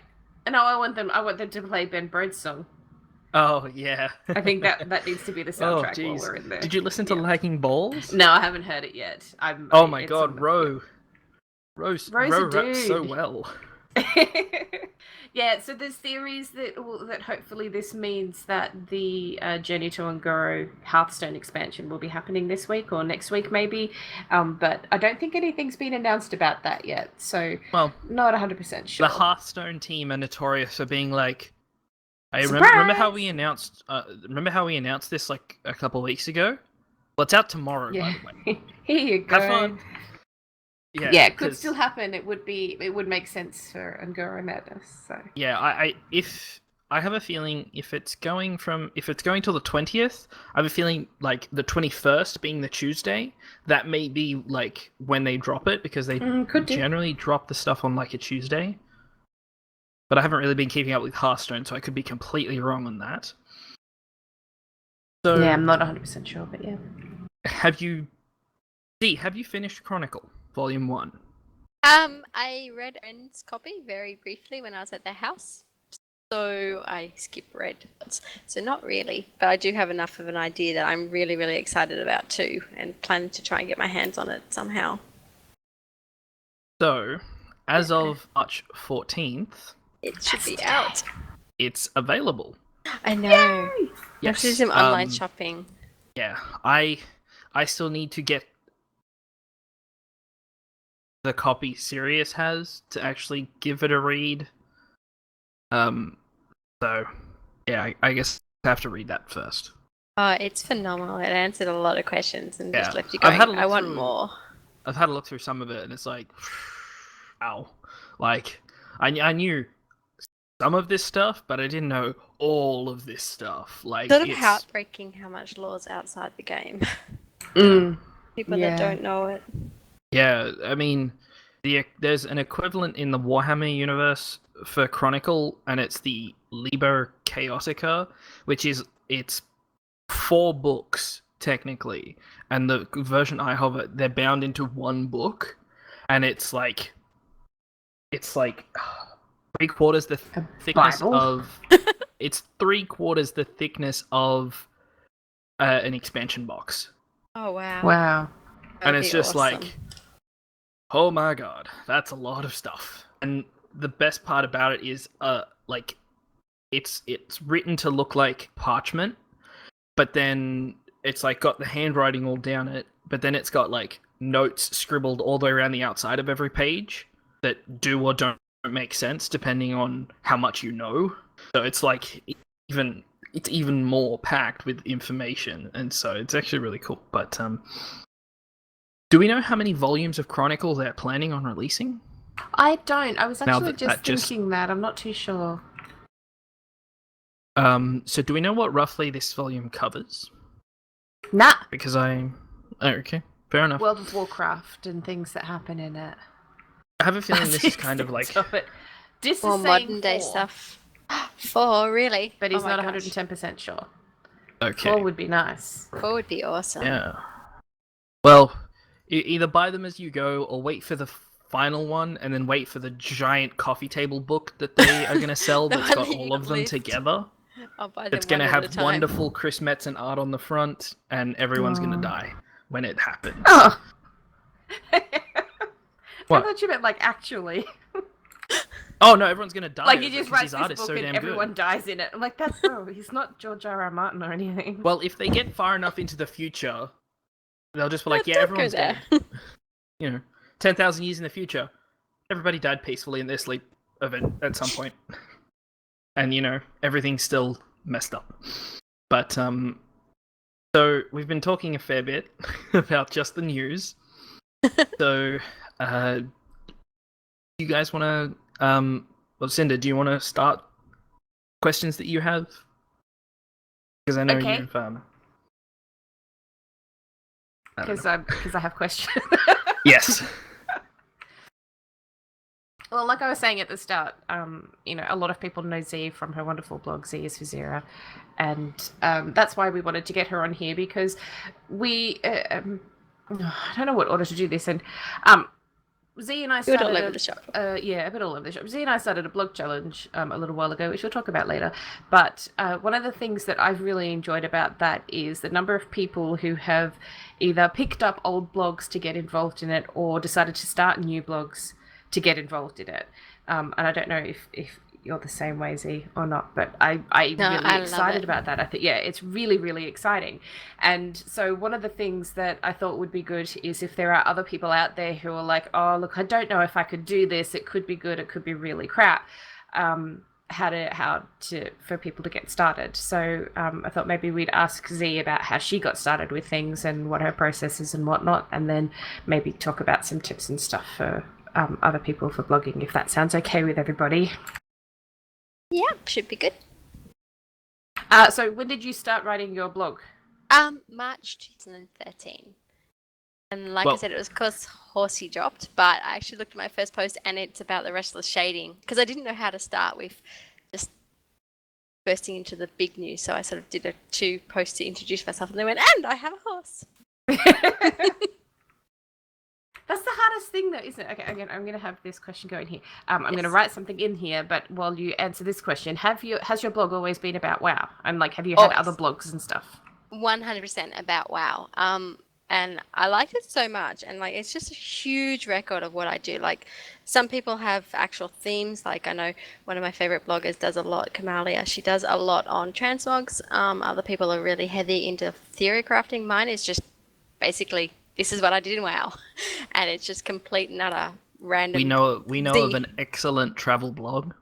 And I want them to play Ben Brode's song. Oh yeah. I think that needs to be the soundtrack while we're in there. Did you listen to Lagging Balls? No, I haven't heard it yet. Oh my god, Ro raps so well. Yeah, so there's theories that hopefully this means that the Journey to Ungoro Hearthstone expansion will be happening this week or next week maybe, but I don't think anything's been announced about that yet, so not 100% sure. The Hearthstone team are notorious for being like, remember how we announced this like a couple of weeks ago? Well, it's out tomorrow, by the way. Here you go. Have fun. Yeah, it could still happen. It would make sense for Ungoro Madness. So yeah, I have a feeling if it's going till the 20th, I have a feeling like the 21st being the Tuesday, that may be like when they drop it because they generally drop the stuff on like a Tuesday. But I haven't really been keeping up with Hearthstone, so I could be completely wrong on that. So yeah, I'm not 100% sure, but yeah. Have you finished Chronicle Volume 1? I read Ren's copy very briefly when I was at their house, so I skipped read. So not really, but I do have enough of an idea that I'm really, really excited about too, and planning to try and get my hands on it somehow. So, as of March 14th, it should be out. It's available. I know. Yay! Yes. Let's do some online shopping. Yeah, I still need to get the copy Sirius has to actually give it a read. So yeah, I guess I have to read that first. Oh, it's phenomenal. It answered a lot of questions and just left you I've going, I want more. I've had a look through some of it and it's like, ow. Like, I knew some of this stuff, but I didn't know all of this stuff. Like, Sort of heartbreaking how much lore's outside the game. People that don't know it. Yeah, I mean, there's an equivalent in the Warhammer universe for Chronicle, and it's the Liber Chaotica, which is, it's 4 books, technically, and the version I have it, they're bound into one book, and it's like 3/4 the thickness of... It's 3/4 the thickness of an expansion box. Oh, wow. Wow. And it's just like, oh my god, that's a lot of stuff. And the best part about it is, like, it's written to look like parchment, but then it's like got the handwriting all down it, but then it's got like notes scribbled all the way around the outside of every page that do or don't make sense depending on how much you know. So it's like it's even more packed with information, and so it's actually really cool. But do we know how many volumes of Chronicle they're planning on releasing? I don't. I was actually just thinking that. I'm not too sure. So do we know what roughly this volume covers? Nah. Because okay, fair enough. World of Warcraft and things that happen in it. I have a feeling this is kind of like... More modern day stuff. 4, really? But he's not 110% sure. Okay. 4 would be nice. 4 would be awesome. Yeah. Well, either buy them as you go, or wait for the final one, and then wait for the giant coffee table book that they are going to sell that's got all of them together. I'll buy them. It's going to have wonderful Chris Metzen art on the front, and everyone's going to die when it happens. Oh. What? I thought you meant like actually. Oh no, everyone's gonna die. Like he just writes his this book so and everyone dies in it. I'm like, that's he's not George R.R. Martin or anything. Well, if they get far enough into the future, they'll just be like, yeah, everyone's dead. 10,000 years in the future, everybody died peacefully in their sleep event at some point. And everything's still messed up. But so we've been talking a fair bit about just the news. So you guys want to Cinder, do you want to start questions that you have? Because I know you've because I have questions. Yes. Well, like I was saying at the start, a lot of people know Z from her wonderful blog, Z is for Zera. And that's why we wanted to get her on here, because we, I don't know what order to do this. And Z and I Good all started over the shop. a bit all over the shop. Z and I started a blog challenge a little while ago, which we'll talk about later. But one of the things that I've really enjoyed about that is the number of people who have either picked up old blogs to get involved in it or decided to start new blogs to get involved in it. And I don't know if you're the same way, Z, or not, but I'm really excited about that. I think, it's really, really exciting. And so one of the things that I thought would be good is if there are other people out there who are like, oh, look, I don't know if I could do this. It could be good. It could be really crap. How to for people to get started. So I thought maybe we'd ask Z about how she got started with things and what her process is and whatnot, and then maybe talk about some tips and stuff for other people for blogging, if that sounds okay with everybody. Yeah, should be good. So when did you start writing your blog? March 2013. And like I said, it was because Horsey dropped, but I actually looked at my first post and it's about the restless shading, because I didn't know how to start with just bursting into the big news. So I sort of did 2 posts to introduce myself, and they went, and I have a horse. That's the hardest thing, though, isn't it? Okay, again, I'm going to have this question going here. I'm going to write something in here, but while you answer this question, has your blog always been about WoW? And have you had other blogs and stuff? 100% about WoW. And I liked it so much, and it's just a huge record of what I do. Some people have actual themes. I know one of my favorite bloggers does a lot, Kamalia. She does a lot on transmogs. Other people are really heavy into theory crafting. Mine is just basically, this is what I did in WoW, and it's just complete and utter random. We know of an excellent travel blog.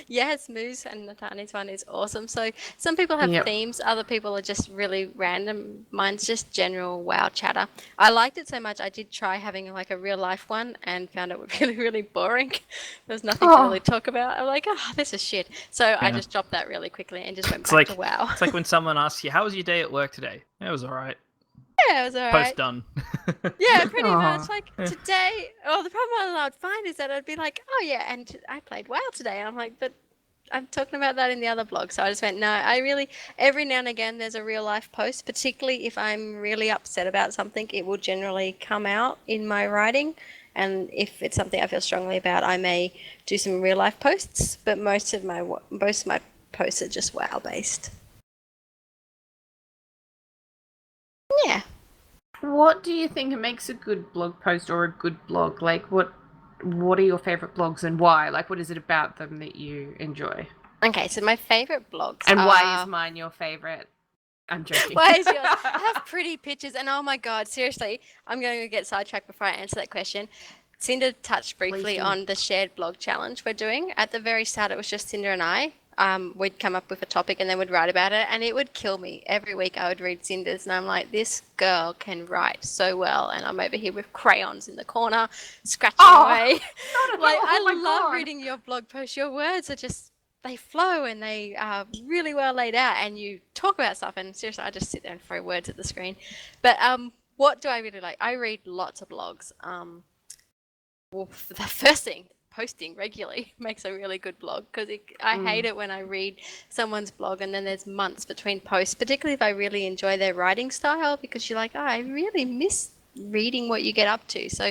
Yes, Moose and Natani's one is awesome. So some people have themes, other people are just really random. Mine's just general WoW chatter. I liked it so much, I did try having a real life one and found it really, really boring. There was nothing to really talk about. I'm like, this is shit. So I just dropped that really quickly and just went back to WoW. It's like when someone asks you, how was your day at work today? It was all right. Yeah, it was all right. Post done. Yeah, pretty much. Today, the problem I would find is that I'd be like, oh yeah, and I played WoW today. And I'm like, but I'm talking about that in the other blog. So I just went, no, every now and again there's a real life post, particularly if I'm really upset about something, it will generally come out in my writing. And if it's something I feel strongly about, I may do some real life posts, but most of my posts are just WoW based. Yeah. What do you think makes a good blog post or a good blog? What are your favorite blogs and why? What is it about them that you enjoy? Okay, so my favorite blogs and why is mine your favorite? I'm joking. Why is yours? I have pretty pictures, and oh my god, seriously, I'm going to get sidetracked before I answer that question. Cinder touched briefly on the shared blog challenge we're doing. At the very start, it was just Cinder and I. We'd come up with a topic and then we'd write about it, and it would kill me. Every week I would read Cinder's and I'm like, this girl can write so well, and I'm over here with crayons in the corner scratching away. I love reading your blog post. Your words are just, they flow and they are really well laid out, and you talk about stuff, and seriously I just sit there and throw words at the screen. But what do I really like? I read lots of blogs. Well, the first thing, posting regularly makes a really good blog, because I hate it when I read someone's blog and then there's months between posts, particularly if I really enjoy their writing style, because you're like, I really miss reading what you get up to. So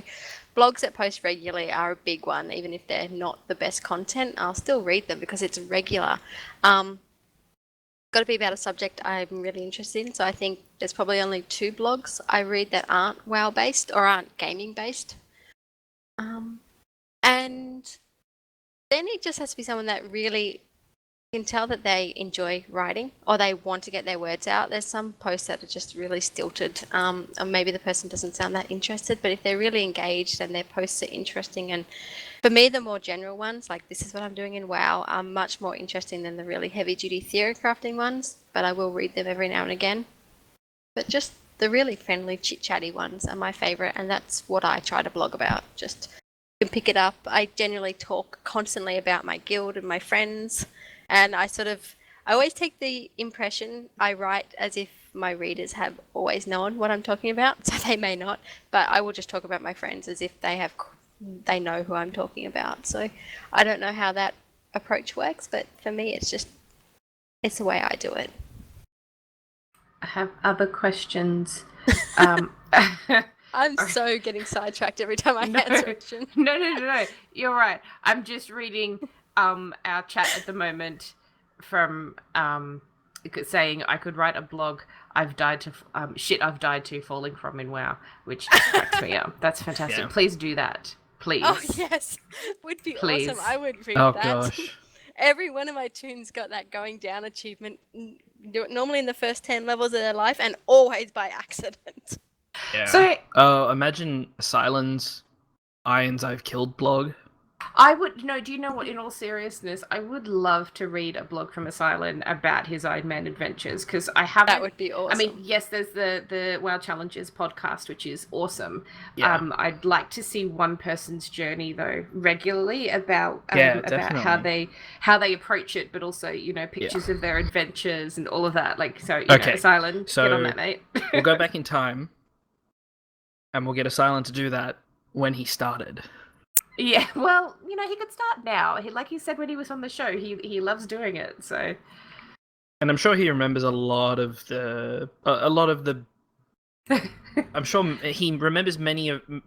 blogs that post regularly are a big one. Even if they're not the best content, I'll still read them because it's regular. Got to be about a subject I'm really interested in. So I think there's probably only 2 blogs I read that aren't WoW based or aren't gaming based. And then it just has to be someone that really can tell that they enjoy writing or they want to get their words out. There's some posts that are just really stilted, or maybe the person doesn't sound that interested, but if they're really engaged and their posts are interesting, and for me, the more general ones, like this is what I'm doing in WoW, are much more interesting than the really heavy-duty theory crafting ones, but I will read them every now and again. But just the really friendly, chit-chatty ones are my favourite, and that's what I try to blog about. Just can pick it up. I generally talk constantly about my guild and my friends, and I always take the impression I write as if my readers have always known what I'm talking about, so they may not, but I will just talk about my friends as if they have they know who I'm talking about. So I don't know how that approach works, but for me, it's the way I do it. I have other questions. I'm so getting sidetracked every time I answer a question. No. You're right. I'm just reading our chat at the moment from saying I could write a blog. I've died to falling from in WoW, which cracks me up. That's fantastic. Yeah. Please do that. Please. Oh yes, would be Please. awesome. I would read Oh that. gosh. Every one of my tunes got that going down achievement. Do it normally in the first 10 levels of their life, and always by accident. Yeah. So imagine Silence Irons I've Killed blog. I would no. Do you know what? In all seriousness, I would love to read a blog from Asylum about his Iron Man adventures because I haven't. That would be awesome. I mean, yes, there's the WoW Challenges podcast, which is awesome. Yeah. I'd like to see one person's journey though regularly about definitely. how they approach it, but also pictures of their adventures and all of that. Like so, you know, Asylum, so get on that, mate. We'll go back in time, and we'll get Asylum to do that when he started. Yeah, well, he could start now. Like he said when he was on the show, he loves doing it. So, and I'm sure he remembers a lot of the. I'm sure he remembers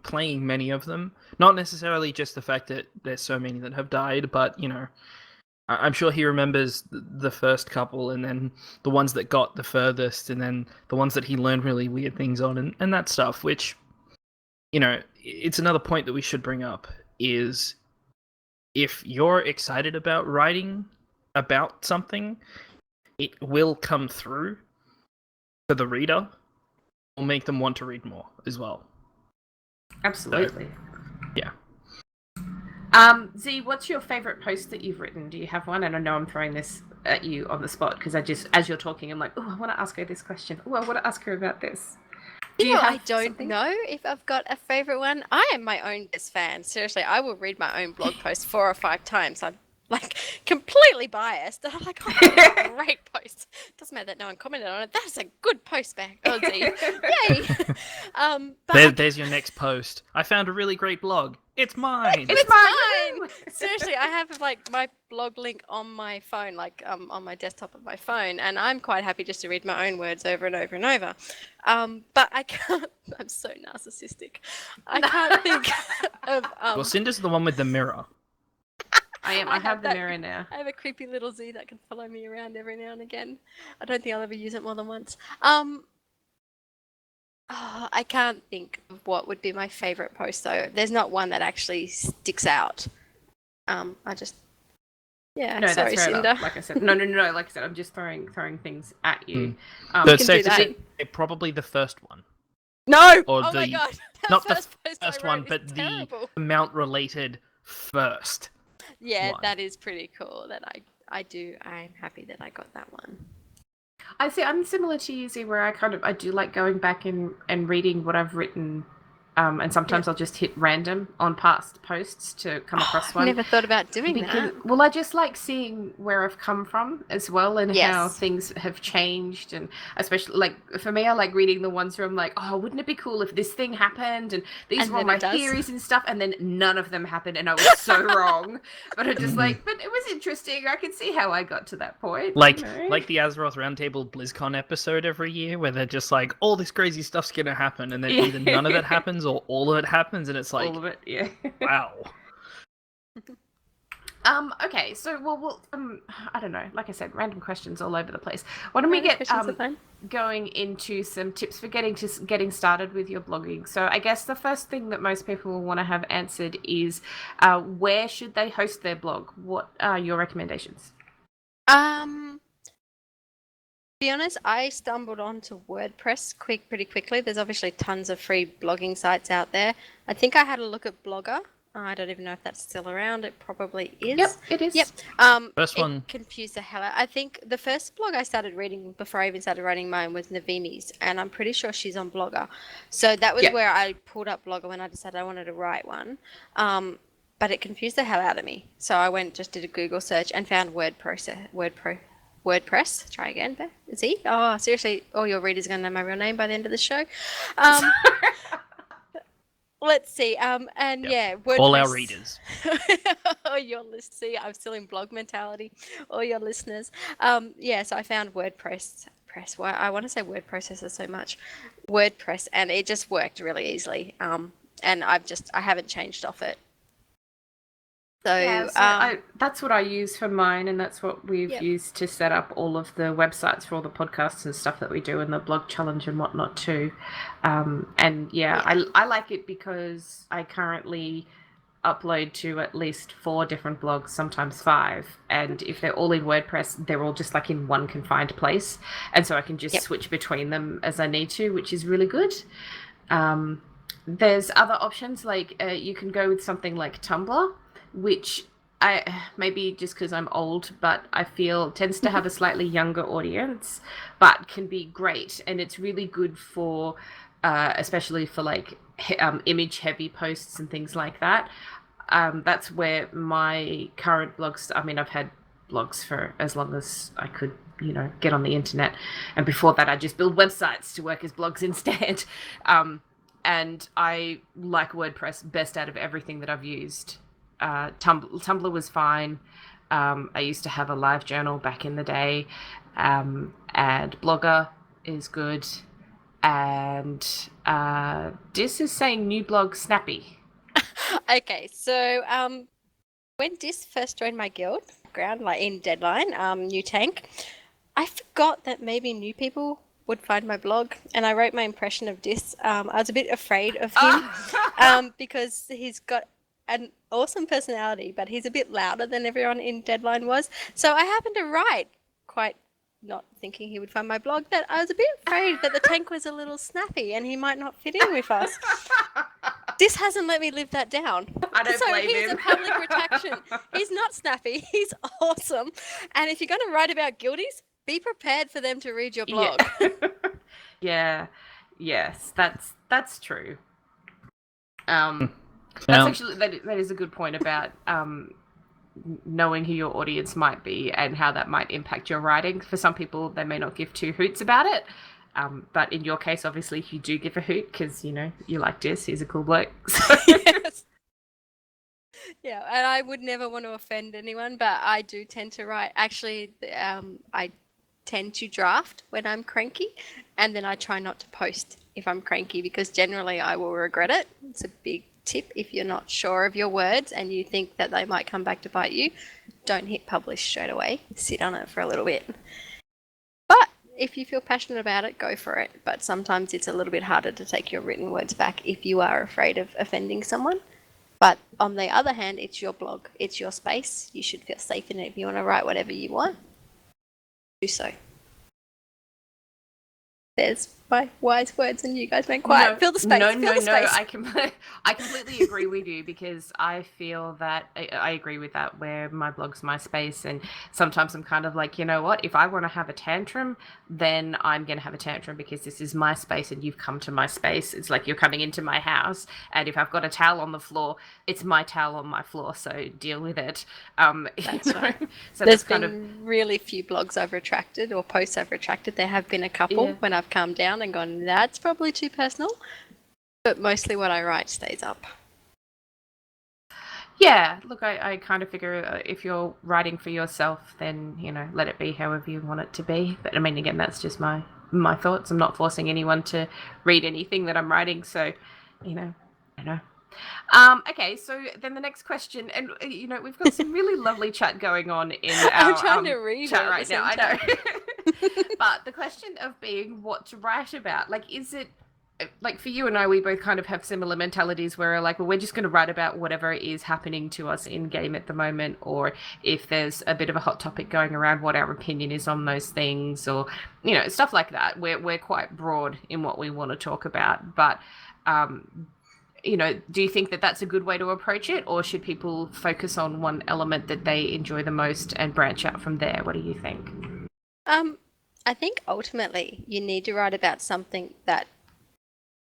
playing many of them. Not necessarily just the fact that there's so many that have died, but I'm sure he remembers the first couple, and then the ones that got the furthest, and then the ones that he learned really weird things on, and that stuff. Which, it's another point that we should bring up. Is if you're excited about writing about something, it will come through to the reader, will make them want to read more as well. Absolutely. So, yeah. Z, what's your favorite post that you've written? Do you have one? And I know I'm throwing this at you on the spot because as you're talking, I'm like, oh, I want to ask her this question. Oh, I want to ask her about this. I don't know if I've got a favorite one. I am my own best fan. Seriously, I will read my own blog post 4 or 5 times. I'm like completely biased. And I'm like, oh, that's a great post. Doesn't matter that no one commented on it. That's a good post back. Oh, Z. Yay. There's your next post. I found a really great blog. It's mine. It's mine. Seriously, I have like my blog link on my phone, like on my desktop of my phone, and I'm quite happy just to read my own words over and over and over. But I can't. I'm so narcissistic. I can't think of. Well, Cinder's the one with the mirror. I am. I have the mirror now. I have a creepy little Z that can follow me around every now and again. I don't think I'll ever use it more than once. I can't think of what would be my favorite post though. There's not one that actually sticks out. No, sorry, that's fair Cinder. enough. Like I said, no. Like I said, I'm just throwing things at you. But safe to say, probably the first one. No. Or oh my god. Not the first one, but the amount related first. Yeah, one. that is pretty cool. That I'm happy that I got that one. I see. I'm similar to you, Z, where I do like going back and reading what I've written, and sometimes I'll just hit random on past posts to come across one. I never thought about doing that. Well, I just like seeing where I've come from as well, and how things have changed, and especially like for me, I like reading the ones where I'm like, oh, wouldn't it be cool if this thing happened, and these were all my theories and stuff, and then none of them happened, and I was so wrong. But I'm just like, but it was interesting. I can see how I got to that point. Like the Azeroth Roundtable BlizzCon episode every year, where they're just like, all this crazy stuff's gonna happen, and then either none of it happens or all of it happens, and it's like, all of it, yeah. Wow. Okay, so we'll I don't know. Like I said, random questions all over the place. Why don't we get going into some tips for getting started with your blogging? So I guess the first thing that most people will want to have answered is where should they host their blog? What are your recommendations? To be honest, I stumbled onto WordPress pretty quickly. There's obviously tons of free blogging sites out there. I think I had a look at Blogger. I don't even know if that's still around. It probably is. Yep, it is. Yep. First one confused the hell out. I think the first blog I started reading before I even started writing mine was Navini's, and I'm pretty sure she's on Blogger. So that was where I pulled up Blogger when I decided I wanted to write one. But it confused the hell out of me. So I did a Google search and found WordPress. Try again, Z. Oh, seriously, all your readers are going to know my real name by the end of the show. Let's see. And Yep. yeah, WordPress. All our readers. Or your list. See, I'm still in blog mentality. Or your listeners. Yeah. So I found WordPress. Why I want to say word processor so much. WordPress, and it just worked really easily. And I haven't changed off it. So, Yeah, that's what I use for mine, and that's what we've used to set up all of the websites for all the podcasts and stuff that we do, and the blog challenge and whatnot too. And I like it because I currently upload to at least 4 different blogs, sometimes 5, and if they're all in WordPress, they're all just like in one confined place, and so I can just switch between them as I need to, which is really good. There's other options, like you can go with something like Tumblr, which I maybe just because I'm old, but I feel tends to have a slightly younger audience, but can be great, and it's really good for especially for like image heavy posts and things like that. That's where my current blogs, I mean, I've had blogs for as long as I could, get on the internet, and before that I just build websites to work as blogs instead. And I like WordPress best out of everything that I've used. Tumblr was fine. I used to have a live journal back in the day, and Blogger is good. And Dis is saying new blog Snappy. Okay, so when Dis first joined my guild, like in Deadline, new tank, I forgot that maybe new people would find my blog, and I wrote my impression of Dis. I was a bit afraid of him because he's got an awesome personality, but he's a bit louder than everyone in Deadline was. So I happened to write, quite not thinking he would find my blog, that I was a bit afraid that the tank was a little snappy and he might not fit in with us. This hasn't let me live that down. I don't blame him. So here's a public retraction. He's not snappy. He's awesome. And if you're going to write about guildies, be prepared for them to read your blog. Yeah. Yes, that's true. That's actually that is a good point about knowing who your audience might be and how that might impact your writing. For some people, they may not give 2 hoots about it. But in your case, obviously, you do give a hoot because, you like Dis. He's a cool bloke. So. Yes. Yeah, and I would never want to offend anyone, but I do tend to write. Actually, I tend to draft when I'm cranky, and then I try not to post if I'm cranky because generally I will regret it. It's a big tip if you're not sure of your words and you think that they might come back to bite you. Don't hit publish straight away. Sit on it for a little bit. But if you feel passionate about it, go for it. But sometimes it's a little bit harder to take your written words back if you are afraid of offending someone. But on the other hand, it's your blog. It's your space. You should feel safe in it. If you want to write whatever you want, do so. There's my wise words and you guys went quiet. No, fill the space. No, fill the space. I completely agree with you because I feel that I agree with that where my blog's my space, and sometimes I'm kind of like, you know what, if I want to have a tantrum, then I'm going to have a tantrum because this is my space and you've come to my space. It's like you're coming into my house, and if I've got a towel on the floor, it's my towel on my floor, so deal with it. That's right. So there's been really few blogs I've retracted or posts I've retracted. There have been a couple when I've calmed down and gone, that's probably too personal, but mostly what I write stays up. Yeah, look, I kind of figure if you're writing for yourself, then, let it be however you want it to be. But I mean, again, that's just my thoughts. I'm not forcing anyone to read anything that I'm writing, so, I know. Okay, so then the next question, and we've got some really lovely chat going on in our I'm trying to read chat right now. I know, but the question of being what to write about, like, is it like for you and I, we both kind of have similar mentalities where like, well, we're just going to write about whatever is happening to us in game at the moment, or if there's a bit of a hot topic going around, what our opinion is on those things, or stuff like that. We're quite broad in what we want to talk about, but do you think that that's a good way to approach it, or should people focus on one element that they enjoy the most and branch out from there? What do you think? I think ultimately you need to write about something that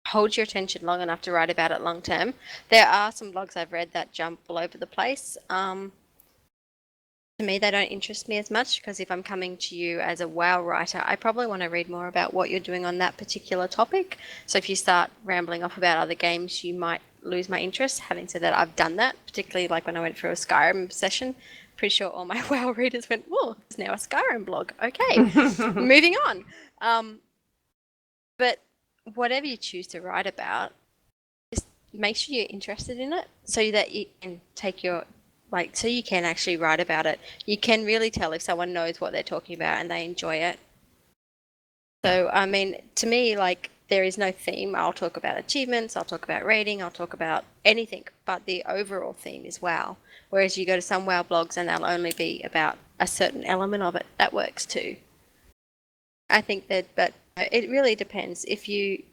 holds your attention long enough to write about it long term. There are some blogs I've read that jump all over the place. To me, they don't interest me as much because if I'm coming to you as a WoW writer, I probably want to read more about what you're doing on that particular topic. So if you start rambling off about other games, you might lose my interest. Having said that, I've done that, particularly like when I went for a Skyrim session. Pretty sure all my WoW readers went, "Whoa, there's now a Skyrim blog." Okay, moving on. But whatever you choose to write about, just make sure you're interested in it, so that you can so you can actually write about it. You can really tell if someone knows what they're talking about and they enjoy it. So, I mean, to me, like, there is no theme. I'll talk about achievements, I'll talk about rating, I'll talk about anything, but the overall theme is WoW. Whereas you go to some WoW blogs and they'll only be about a certain element of it. That works too. I think that, but it really depends. If you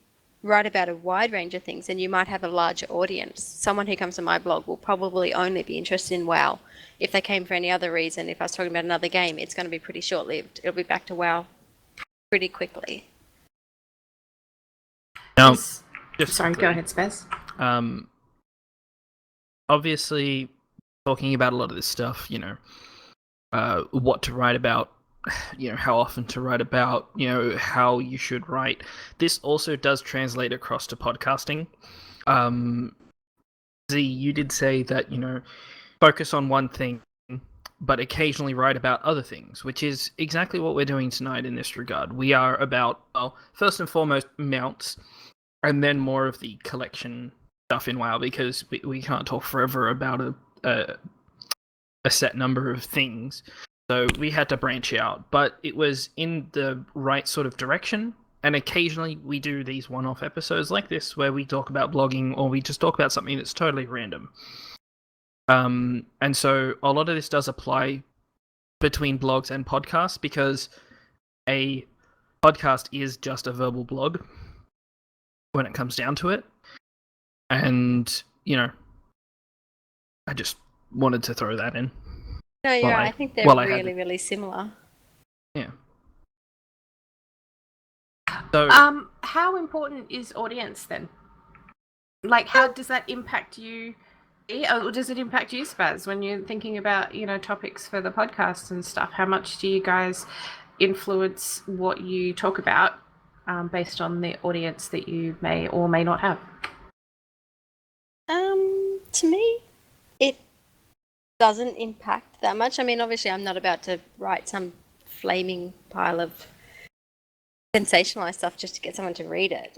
write about a wide range of things, then you might have a larger audience. Someone who comes to my blog will probably only be interested in WoW. If they came for any other reason, if I was talking about another game, it's going to be pretty short-lived. It'll be back to WoW pretty quickly. Now, Sorry, go ahead, Spaz. Obviously, talking about a lot of this stuff, you know, what to write about, you know, how often to write about, you know, how you should write. This also does translate across to podcasting. Z, you did say that, you know, focus on one thing, but occasionally write about other things, which is exactly what we're doing tonight in this regard. We are about, well, first and foremost, mounts, and then more of the collection stuff in WoW, because we can't talk forever about a set number of things. So we had to branch out, but it was in the right sort of direction. And occasionally we do these one-off episodes like this where we talk about blogging, or we just talk about something that's totally random. And so a lot of this does apply between blogs and podcasts, because a podcast is just a verbal blog when it comes down to it. And, you know, I just wanted to throw that in. No, you're right. I think they're really similar. Yeah. So, how important is audience then? Like, how does that impact you? Or does it impact you, Spaz, when you're thinking about, you know, topics for the podcast and stuff? How much do you guys influence what you talk about based on the audience that you may or may not have? To me, it doesn't impact that much. I mean, obviously, I'm not about to write some flaming pile of sensationalized stuff just to get someone to read it.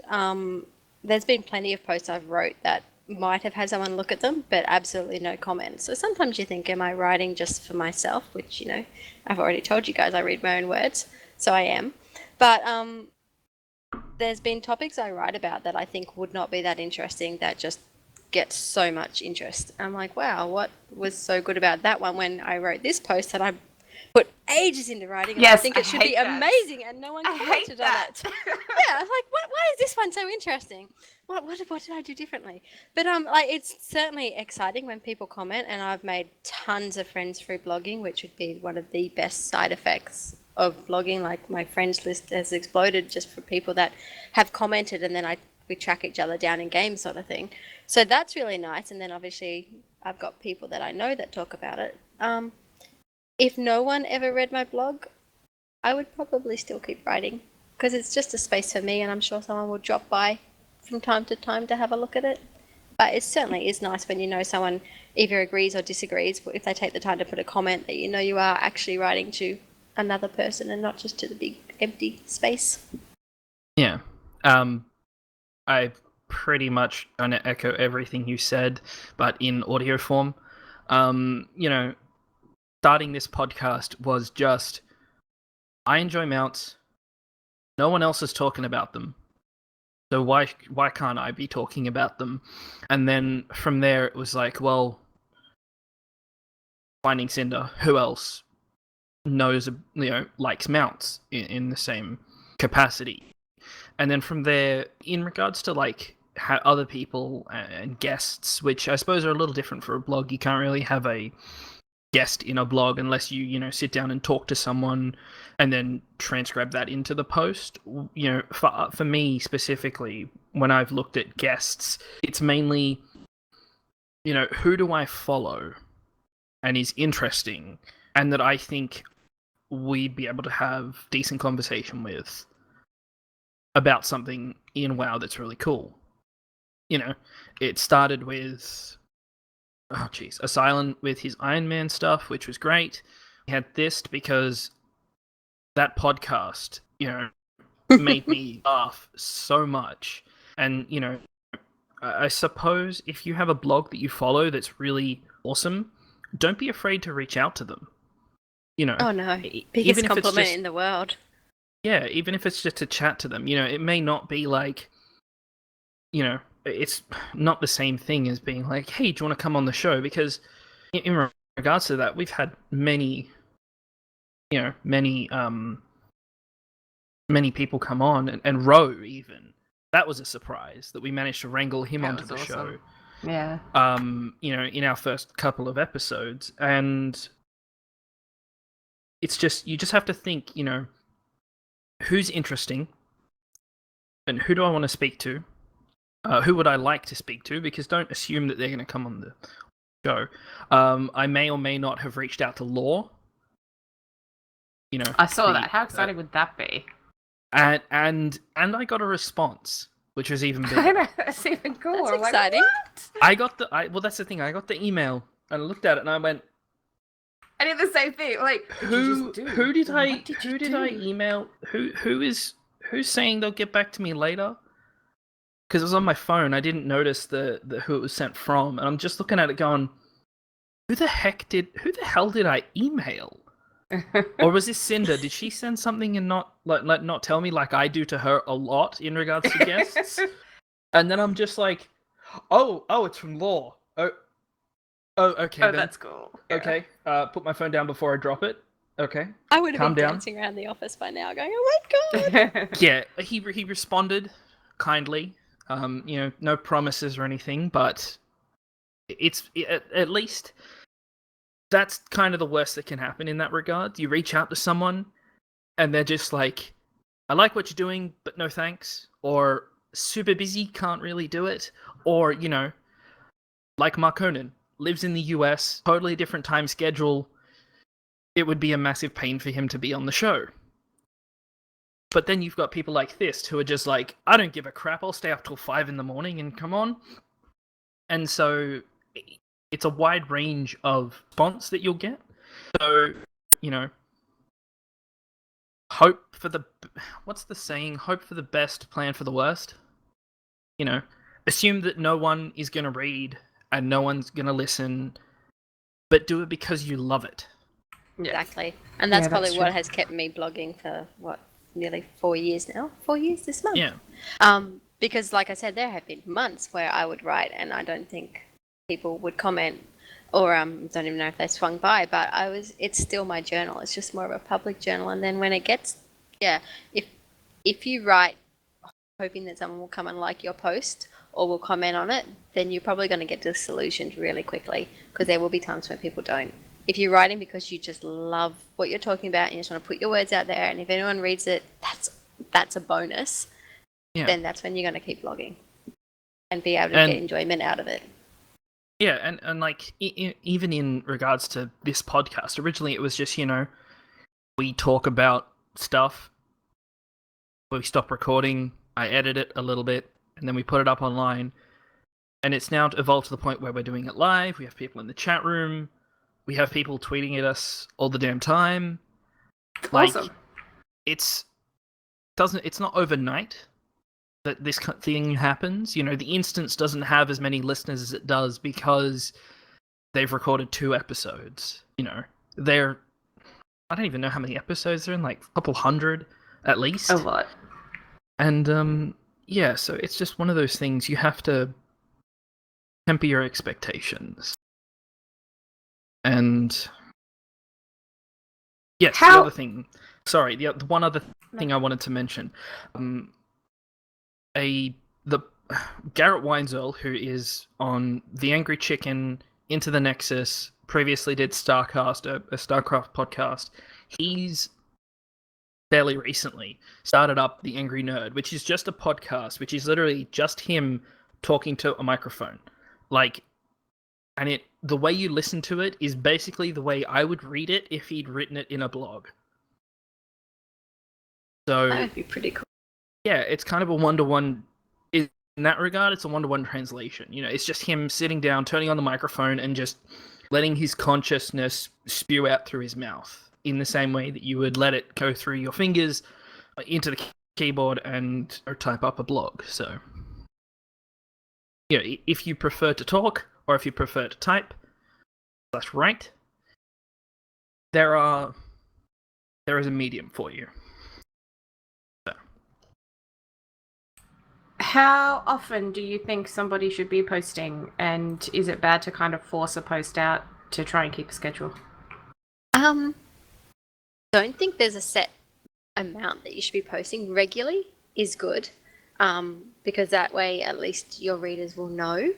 There's been plenty of posts I've wrote that might have had someone look at them, but absolutely no comments. So sometimes you think, am I writing just for myself? Which, you know, I've already told you guys I read my own words, so I am. But there's been topics I write about that I think would not be that interesting that just get so much interest. I'm like, wow, what was so good about that one when I wrote this post that I put ages into writing, and yes, I think it should be amazing, and no one commented on it. Yeah, like, why is this one so interesting? What did I do differently? But like, it's certainly exciting when people comment, and I've made tons of friends through blogging, which would be one of the best side effects of blogging. Like, my friends list has exploded just for people that have commented, and then we track each other down in games, sort of thing. So that's really nice. And then obviously I've got people that I know that talk about it. If no one ever read my blog, I would probably still keep writing, because it's just a space for me, and I'm sure someone will drop by from time to time to have a look at it. But it certainly is nice when you know someone either agrees or disagrees, but if they take the time to put a comment, that you know you are actually writing to another person and not just to the big empty space. Yeah. I've pretty much trying to echo everything you said, but in audio form. You know, starting this podcast was just, I enjoy mounts. No one else is talking about them. So why can't I be talking about them? And then from there it was like, well, Finding Cinder, who else knows, you know, likes mounts in the same capacity? And then from there, in regards to like other people and guests, which I suppose are a little different for a blog, you can't really have a guest in a blog unless you know, sit down and talk to someone and then transcribe that into the post. You know, for me specifically, when I've looked at guests, it's mainly, you know, who do I follow and is interesting and that I think we'd be able to have decent conversation with about something in WoW that's really cool. it started with Asylum with his Iron Man stuff, which was great. He had this because that podcast, made me laugh so much. And, I suppose if you have a blog that you follow that's really awesome, don't be afraid to reach out to them. Oh no, even biggest if it's compliment just, in the world. yeah, even if it's just to chat to them, it may not be like, it's not the same thing as being like, hey, do you want to come on the show? Because in regards to that, we've had many people come on, and Ro even. That was a surprise that we managed to wrangle him onto the show. Yeah. In our first couple of episodes, and it's just, you just have to think, who's interesting, and who do I want to speak to? Who would I like to speak to? Because don't assume that they're going to come on the show. I may or may not have reached out to Law. I saw that. How exciting would that be? And I got a response, which was even better. I know, that's even cooler. That's exciting. Like, well, that's the thing. I got the email and I looked at it and I went, I did the same thing. Like, who did I email? Who's saying they'll get back to me later? Because it was on my phone. I didn't notice the who it was sent from, and I'm just looking at it going, who the hell did I email? Or was this Cinder? Did she send something and not not tell me, like I do to her a lot in regards to guests? And then I'm just like, oh, it's from Law. Oh, okay. Oh, then. That's cool. Yeah. Okay, put my phone down before I drop it. Okay. I would have Calm been down. dancing around the office by now, going, "Oh my god!" Yeah, he responded kindly. No promises or anything, but at least that's kind of the worst that can happen in that regard. You reach out to someone, and they're just like, "I like what you're doing, but no thanks," or "super busy, can't really do it," or like Mark Conan, lives in the US, totally different time schedule. It would be a massive pain for him to be on the show. But then you've got people like this who are just like, I don't give a crap, I'll stay up till 5 a.m. and come on. And so it's a wide range of response that you'll get. So, what's the saying? Hope for the best, plan for the worst. Assume that no one is going to read and no one's going to listen, but do it because you love it. Exactly. And that's probably that's what true. has kept me blogging for, nearly 4 years now? 4 years this month. Yeah. Because, like I said, there have been months where I would write and I don't think people would comment or don't even know if they swung by, but it's still my journal. It's just more of a public journal. And then when it gets, if you write hoping that someone will come and like your post or will comment on it, then you're probably going to get disillusioned really quickly, because there will be times when people don't. If you're writing because you just love what you're talking about and you just want to put your words out there, and if anyone reads it, that's a bonus, then that's when you're going to keep blogging and be able to get enjoyment out of it. Yeah, and like, even in regards to this podcast, originally it was just, we talk about stuff, we stop recording, I edit it a little bit, and then we put it up online. And it's now evolved to the point where we're doing it live, we have people in the chat room, we have people tweeting at us all the damn time. Awesome. It's not overnight that this thing happens. The instance doesn't have as many listeners as it does because they've recorded 2 episodes. I don't even know how many episodes they're in, like a couple hundred at least. A lot. And so it's just one of those things you have to temper your expectations. And yes, the other thing. Sorry, the one other thing I wanted to mention. The Garrett Weinzierl, who is on The Angry Chicken, Into the Nexus, previously did Starcast, a StarCraft podcast. He's fairly recently started up The Angry Nerd, which is just a podcast, which is literally just him talking to a microphone. And the way you listen to it is basically the way I would read it if he'd written it in a blog. So That would be pretty cool. yeah, it's kind of a one-to-one. in that regard, it's a one-to-one translation. You know, it's just him sitting down, turning on the microphone, and just letting his consciousness spew out through his mouth in the same way that you would let it go through your fingers into the keyboard and or type up a blog. So, yeah, if you prefer to talk or if you prefer to type, that's right. There is a medium for you. So. How often do you think somebody should be posting, and is it bad to kind of force a post out to try and keep a schedule? Don't think there's a set amount that you should be posting. Regularly is good, because that way at least your readers will know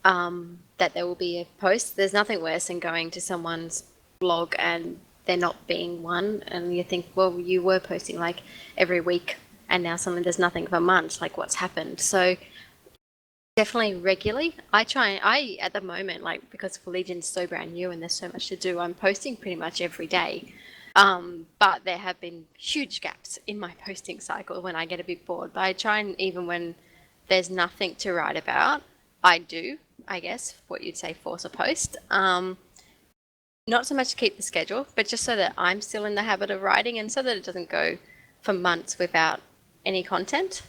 that there will be a post. There's nothing worse than going to someone's blog and there not being one, and you think, well, you were posting like every week and now suddenly there's nothing for months. Like, what's happened? So definitely regularly. I at the moment, like, because Legion's so brand new and there's so much to do, I'm posting pretty much every day. But there have been huge gaps in my posting cycle when I get a bit bored. But I try, and even when there's nothing to write about, I do, I guess, what you'd say, force a post. Not so much to keep the schedule, but just so that I'm still in the habit of writing and so that it doesn't go for months without any content.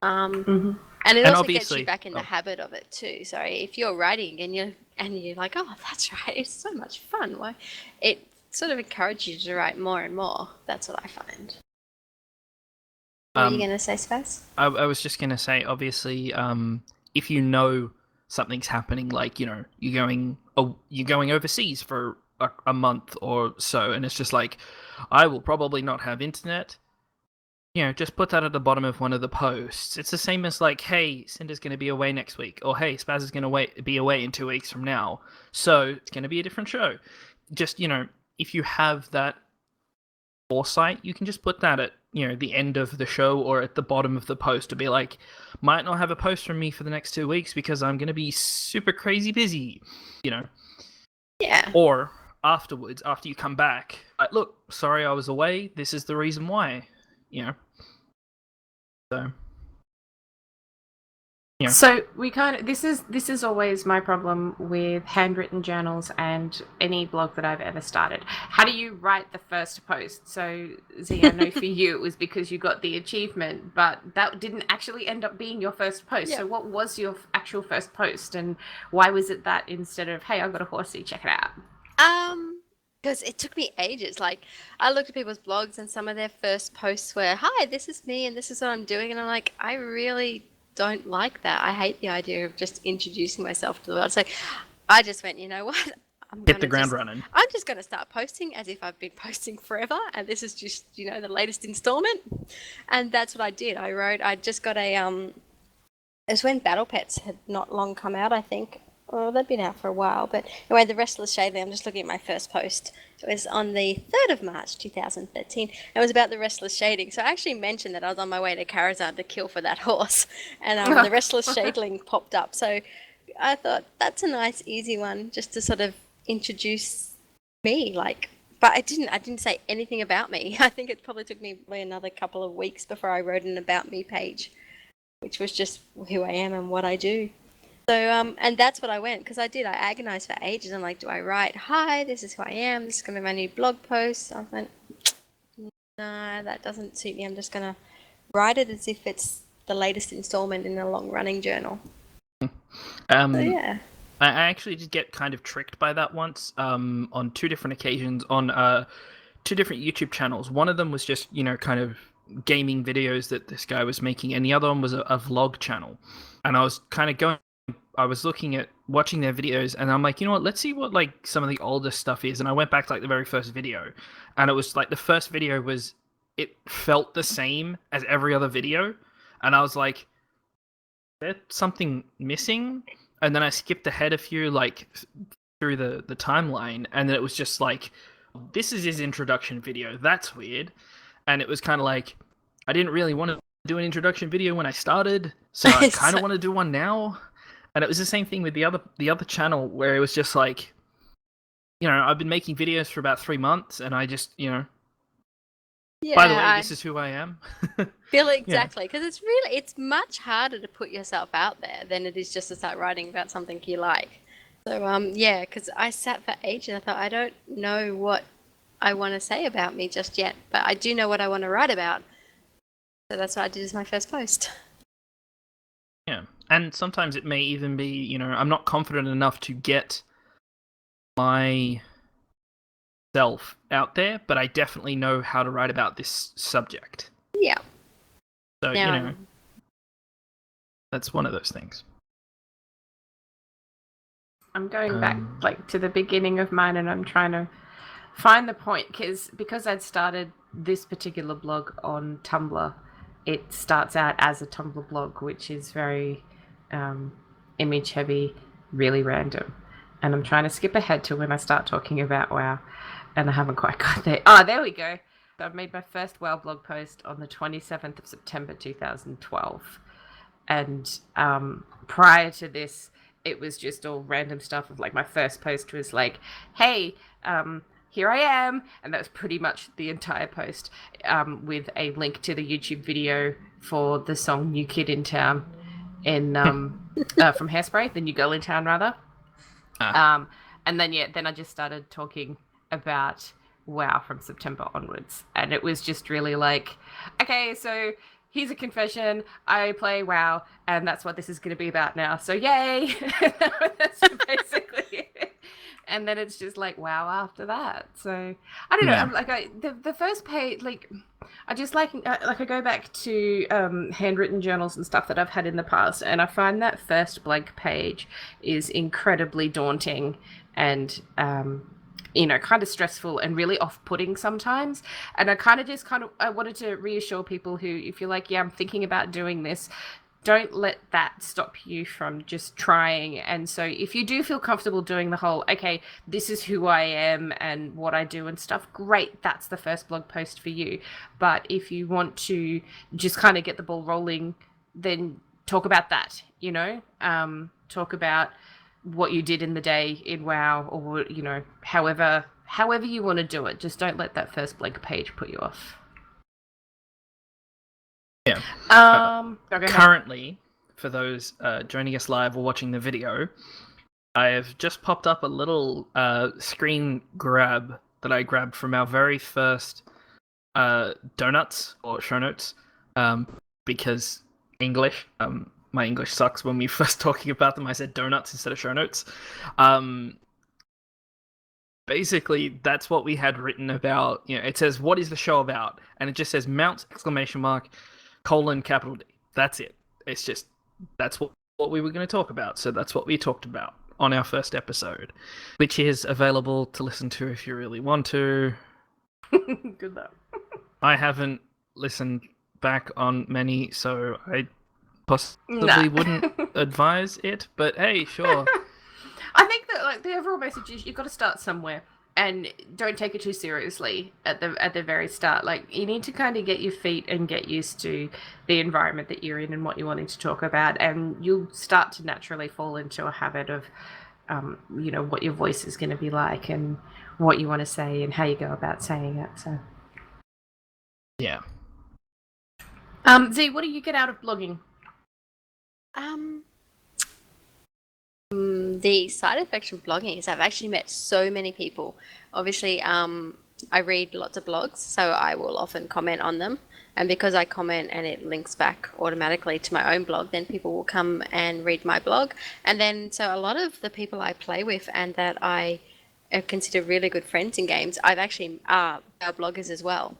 And it also gets you back in the habit of it too. So if you're writing and you're like, oh, that's right, it's so much fun. Why? It sort of encourages you to write more and more. That's what I find. What are you going to say, Spaz? I was just going to say, obviously, if you know something's happening, like, you know, you're going overseas for a month or so, and it's just like, I will probably not have internet. You know, just put that at the bottom of one of the posts. It's the same as like, hey, Cinder's going to be away next week, or hey, Spaz is going to be away in 2 weeks from now, so it's going to be a different show. Just, you know, if you have that foresight, you can just put that at, you know, the end of the show or at the bottom of the post to be like, might not have a post from me for the next 2 weeks because I'm going to be super crazy busy, you know. Yeah. Or afterwards, after you come back, like, look, sorry I was away, this is the reason why, you know. So, yeah. So we kind of this is always my problem with handwritten journals and any blog that I've ever started. How do you write the first post? So Z, I know for you it was because you got the achievement, but that didn't actually end up being your first post. Yeah. So what was your actual first post, and why was it that instead of, hey, I've got a horsey, check it out? Because it took me ages. Like, I looked at people's blogs and some of their first posts were, hi, this is me and this is what I'm doing, and I'm like, I really don't like that. I hate the idea of just introducing myself to the world. So I just went, you know what? Hit the ground running. I'm just going to start posting as if I've been posting forever, and this is just, you know, the latest installment. And that's what I did. I just got a it was when Battle Pets had not long come out, I think. Well, they'd been out for a while, but anyway, the Restless Shadling, I'm just looking at my first post. It was on the 3rd of March, 2013. It was about the Restless Shading. So I actually mentioned that I was on my way to Karazhan to kill for that horse, and the Restless Shadling popped up. So I thought, that's a nice, easy one, just to sort of introduce me, like, but I didn't say anything about me. I think it probably took me another couple of weeks before I wrote an About Me page, which was just who I am and what I do. So, and that's what I went, because I agonized for ages. I'm like, do I write, hi, this is who I am, this is going to be my new blog post? I went, no, that doesn't suit me. I'm just going to write it as if it's the latest installment in a long-running journal. So, yeah. I actually did get kind of tricked by that once, on 2 different occasions on 2 different YouTube channels. One of them was just, you know, kind of gaming videos that this guy was making, and the other one was a vlog channel. And I was kind of watching their videos, and I'm like, you know what, let's see what, like, some of the older stuff is. And I went back to, like, the very first video, and it was, like, the first video was, it felt the same as every other video, and I was like, there's something missing? And then I skipped ahead a few, like, through the timeline, and then it was just like, this is his introduction video, that's weird. And it was kind of like, I didn't really want to do an introduction video when I started, so I kind of want to do one now. And it was the same thing with the other channel, where it was just like, you know, I've been making videos for about 3 months, and I just, you know, Yeah, By the way, I this is who I am. feel exactly, because it's much harder to put yourself out there than it is just to start writing about something you like. So yeah, because I sat for ages and I thought I don't know what I want to say about me just yet, but I do know what I want to write about. So that's what I did as my first post. Yeah, and sometimes it may even be, I'm not confident enough to get myself out there, but I definitely know how to write about this subject. Yeah. So, Now, that's one of those things. I'm going back to the beginning of mine, and I'm trying to find the point because I'd started this particular blog on Tumblr. It starts out as a Tumblr blog, which is very image heavy, really random. And I'm trying to skip ahead to when I start talking about WoW, and I haven't quite got there. Oh, there we go. I've made my first WoW blog post on the 27th of September 2012. And prior to this, it was just all random stuff of like my first post was like, hey, here I am. And that was pretty much the entire post with a link to the YouTube video for the song New Kid in Town from Hairspray, the New Girl in Town, rather. And then I just started talking about WoW from September onwards. And it was just really like, okay, so here's a confession. I play WoW, and that's what this is going to be about now. So yay! That's basically it. And then it's just like WoW after that. So I don't know. I'm like the first page, like I just like I go back to handwritten journals and stuff that I've had in the past, and I find that first blank page is incredibly daunting and kind of stressful and really off-putting sometimes. And I wanted to reassure people who, if you're like, yeah, I'm thinking about doing this, don't let that stop you from just trying. And so if you do feel comfortable doing the whole, okay, this is who I am and what I do and stuff, great, that's the first blog post for you. But if you want to just kind of get the ball rolling, then talk about that, talk about what you did in the day in WoW, or however you want to do it. Just don't let that first blank page put you off. Yeah. Currently, for those joining us live or watching the video, I have just popped up a little screen grab that I grabbed from our very first donuts or show notes, because English. My English sucks. When we first talking about them, I said donuts instead of show notes. Basically, that's what we had written about. It says, what is the show about? And it just says Mount ! Capital D. That's it. It's just, that's what we were going to talk about. So that's what we talked about on our first episode, which is available to listen to if you really want to. Good luck. I haven't listened back on many, so I possibly wouldn't advise it, but hey, sure. I think that like the overall message is you've got to start somewhere, and don't take it too seriously at the very start. Like, you need to kind of get your feet and get used to the environment that you're in and what you're wanting to talk about, and you'll start to naturally fall into a habit of what your voice is going to be like and what you want to say and how you go about saying it. So yeah. Z, what do you get out of blogging? The side effects of blogging is I've actually met so many people. Obviously, I read lots of blogs, so I will often comment on them. And because I comment and it links back automatically to my own blog, then people will come and read my blog. And then, so a lot of the people I play with and that I consider really good friends in games, I've actually are bloggers as well.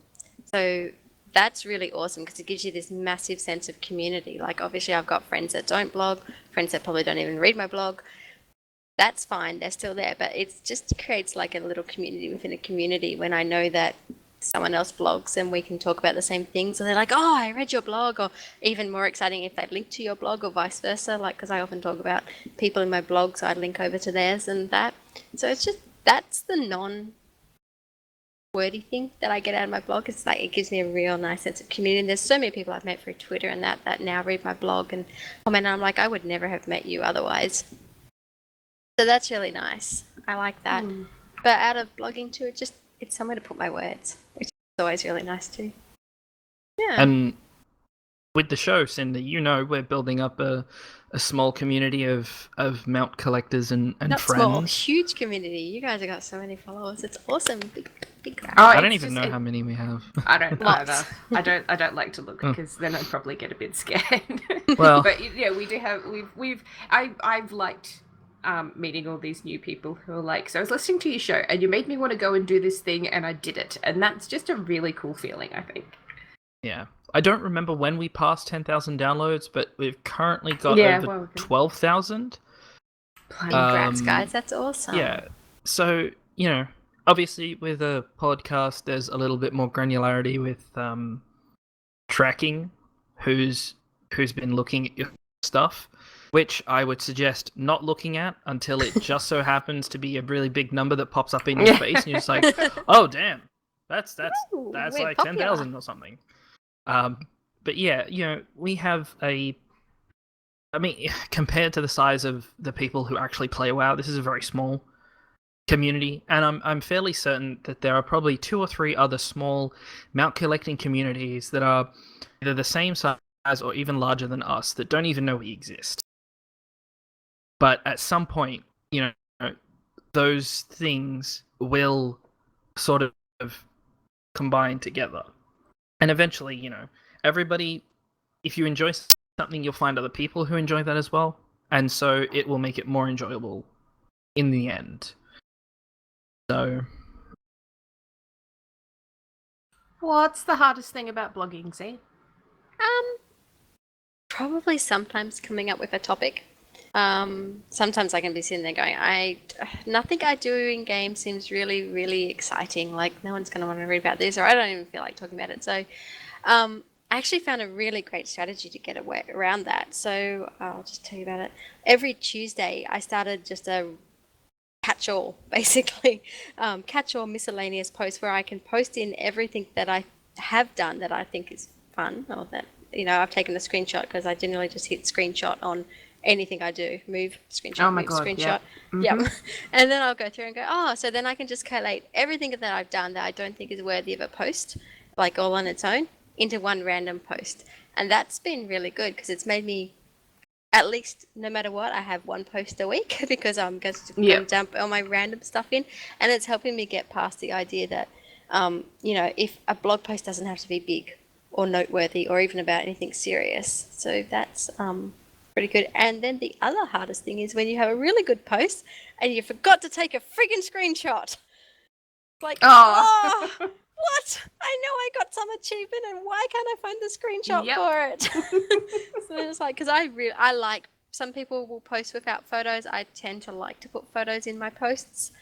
So that's really awesome because it gives you this massive sense of community. Like, obviously I've got friends that don't blog, friends that probably don't even read my blog. That's fine, they're still there, but it just creates like a little community within a community when I know that someone else blogs and we can talk about the same things. So they're like, oh, I read your blog, or even more exciting if they link to your blog or vice versa, like, because I often talk about people in my blog, so I link over to theirs and that. So it's just, that's the non-wordy thing that I get out of my blog. It's like, it gives me a real nice sense of community. And there's so many people I've met through Twitter and that now read my blog and comment, and I'm like, I would never have met you otherwise. So that's really nice. I like that. But out of blogging too, it's somewhere to put my words. always really nice too. Yeah. And with the show, Cindy, we're building up a small community of mount collectors and Not friends. small, huge community. You guys have got so many followers. It's awesome. Big crowd. I don't even know how many we have. I don't Lots. either. I don't like to look because then I'd probably get a bit scared. Well, but yeah, we do have. I've liked meeting all these new people who are like, so I was listening to your show and you made me want to go and do this thing and I did it, and that's just a really cool feeling, I think. Yeah. I don't remember when we passed 10,000 downloads, but we've currently got over 12,000. Congrats, guys. That's awesome. Yeah. So, obviously with a podcast, there's a little bit more granularity with tracking who's been looking at your stuff, which I would suggest not looking at until it just so happens to be a really big number that pops up in your face, and you're just like, oh, damn. That's Ooh, like popular. 10,000 or something. But yeah, we have compared to the size of the people who actually play WoW, this is a very small community, and I'm fairly certain that there are probably 2 or 3 other small mount collecting communities that are either the same size or even larger than us that don't even know we exist. But at some point, those things will sort of combine together. And eventually, everybody, if you enjoy something, you'll find other people who enjoy that as well. And so it will make it more enjoyable in the end. So. What's the hardest thing about blogging, Z? Probably sometimes coming up with a topic. Sometimes I can be sitting there going, nothing I do in game seems really, really exciting. Like, no one's going to want to read about this, or I don't even feel like talking about it. So, I actually found a really great strategy to get around that. So, I'll just tell you about it. Every Tuesday, I started just a catch-all, basically. Catch-all miscellaneous post where I can post in everything that I have done that I think is fun, or that, I've taken a screenshot, because I generally just hit screenshot on anything I do. Move, screenshot, move, screenshot. Yeah. Mm-hmm. Yep. And then I'll go through and go, so then I can just collate everything that I've done that I don't think is worthy of a post, like all on its own, into one random post. And that's been really good, because it's made me, at least no matter what, I have one post a week, because I'm going to dump all my random stuff in. And it's helping me get past the idea that, if a blog post doesn't have to be big or noteworthy or even about anything serious. So that's pretty good. And then the other hardest thing is when you have a really good post and you forgot to take a friggin' screenshot. Like, what? I know I got some achievement, and why can't I find the screenshot for it? So it's like, because I like, some people will post without photos. I tend to like to put photos in my posts.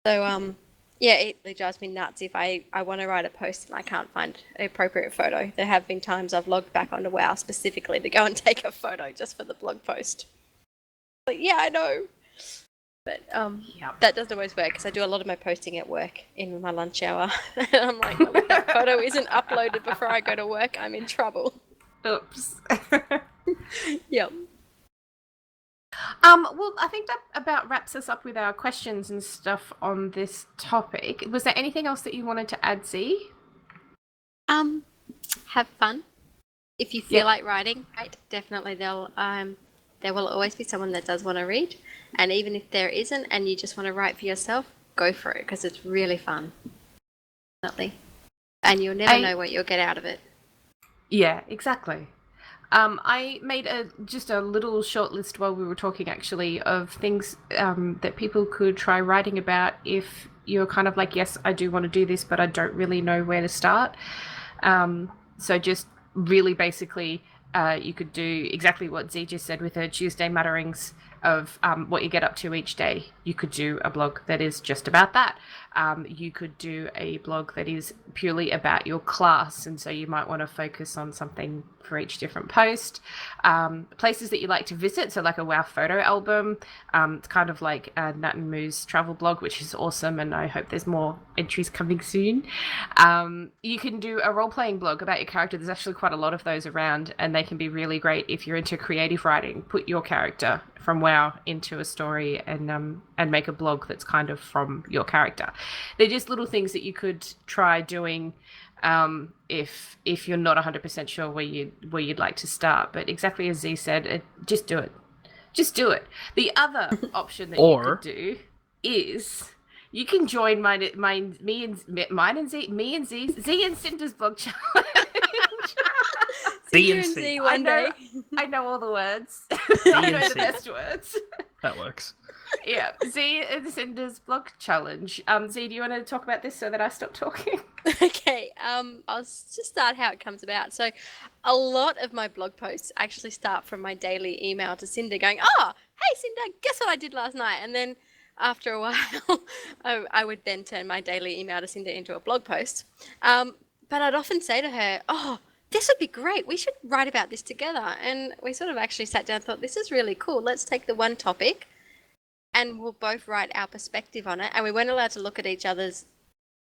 So, it really drives me nuts if I want to write a post and I can't find an appropriate photo. There have been times I've logged back onto WoW specifically to go and take a photo just for the blog post. Like, yeah, I know. But that doesn't always work, because I do a lot of my posting at work in my lunch hour. And I'm like, well, if that photo isn't uploaded before I go to work, I'm in trouble. Oops. Yep. Well, I think that about wraps us up with our questions and stuff on this topic. Was there anything else that you wanted to add, Z? Have fun. If you feel like writing, right, definitely there will always be someone that does want to read. And even if there isn't, and you just want to write for yourself, go for it, because it's really fun. Definitely. And you'll never know what you'll get out of it. Yeah, exactly. I made just a little short list while we were talking, actually, of things that people could try writing about if you're kind of like, yes, I do want to do this, but I don't really know where to start. So just really basically, you could do exactly what Z just said with her Tuesday mutterings of what you get up to each day. You could do a blog that is just about that. You could do a blog that is purely about your class, and so you might want to focus on something for each different post. Places that you like to visit, so like a WoW photo album. It's kind of like Nat and Moo's travel blog, which is awesome, and I hope there's more entries coming soon. You can do a role-playing blog about your character. There's actually quite a lot of those around, and they can be really great if you're into creative writing. Put your character from WoW into a story and make a blog that's kind of from your character. They're just little things that you could try doing if you're not 100% sure where you'd like to start. But exactly as Z said, just do it. Just do it. The other option that you could do is you can join me and Cinder's blog challenge. Z one day. I know all the words. I know the best words. That works. Yeah, Z and Cinder's blog challenge. Z, do you want to talk about this so that I stop talking? Okay, I'll just start how it comes about. So a lot of my blog posts actually start from my daily email to Cinder going, oh, hey Cinder, guess what I did last night? And then after a while, I would then turn my daily email to Cinder into a blog post. But I'd often say to her, oh, this would be great. We should write about this together. And we sort of actually sat down and thought, this is really cool. Let's take the one topic and we'll both write our perspective on it. And we weren't allowed to look at each other's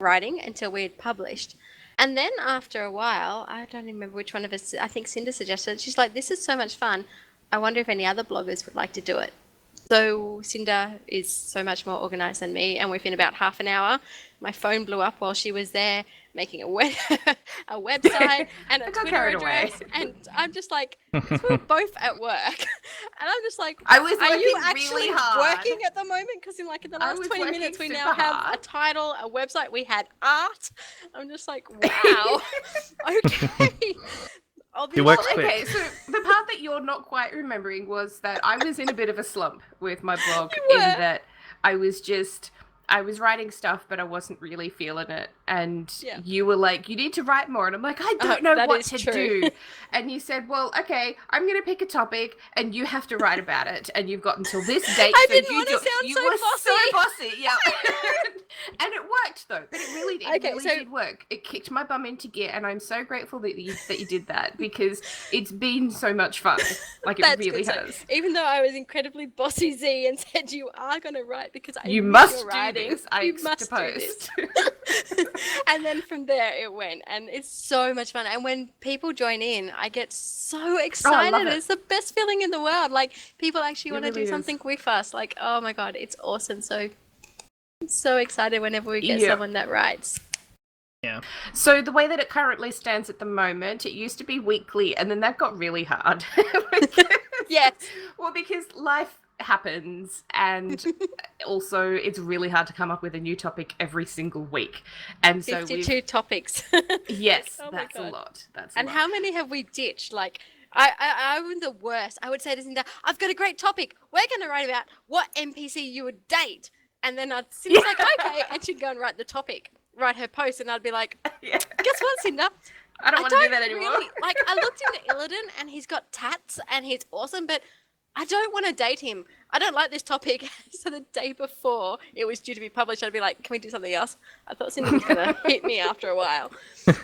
writing until we had published. And then after a while, I don't remember which one of us, I think Cinder suggested it. She's like, this is so much fun. I wonder if any other bloggers would like to do it. So Cinder is so much more organized than me, and within about half an hour, my phone blew up while she was there making a website and a Twitter address, and I'm just like, we were both at work, and I'm just like, I was are you working actually really hard. working at the moment? Because in the last 20 minutes, we now super have hard. a title, a website, we had art. I'm just like, wow, okay. It works quick. Okay, so the part that you're not quite remembering was that I was in a bit of a slump with my blog in that I was writing stuff, but I wasn't really feeling it. And you were like, you need to write more. And I'm like, I don't know what to do. And you said, well, okay, I'm going to pick a topic and you have to write about it. And you've got until this date. I didn't want to sound so were bossy. so bossy. Yeah. And it worked, though. But it really did work. It kicked my bum into gear. And I'm so grateful that you did that, because it's been so much fun. Like, it really has. So, even though I was incredibly bossy, Z, and said you are going to write because I you knew must you're do writing. this. I You must do post. this. And then from there it went, and it's so much fun. And when people join in, I get so excited. love it. It's the best feeling in the world. Like, people actually want to really do something with us. Like, oh my god, it's awesome. So I'm so excited whenever we get someone that writes. Yeah. So the way that it currently stands at the moment, it used to be weekly, and then that got really hard. Yes. Well, because life happens, and also it's really hard to come up with a new topic every single week. And so 52 topics. Yes, Like, oh my that's a God. lot. And how many have we ditched? Like, I'm the worst. I would say to Cinda, I've got a great topic. We're going to write about what NPC you would date. And then Cinda's like, okay. And she'd go and write the topic, write her post. And I'd be like, guess what, Cinda? I don't want to do that anymore. Really, like, I looked into Illidan and he's got tats and he's awesome, but I don't want to date him. I don't like this topic. So the day before it was due to be published, I'd be like, can we do something else? I thought Cindy was going to hit me after a while.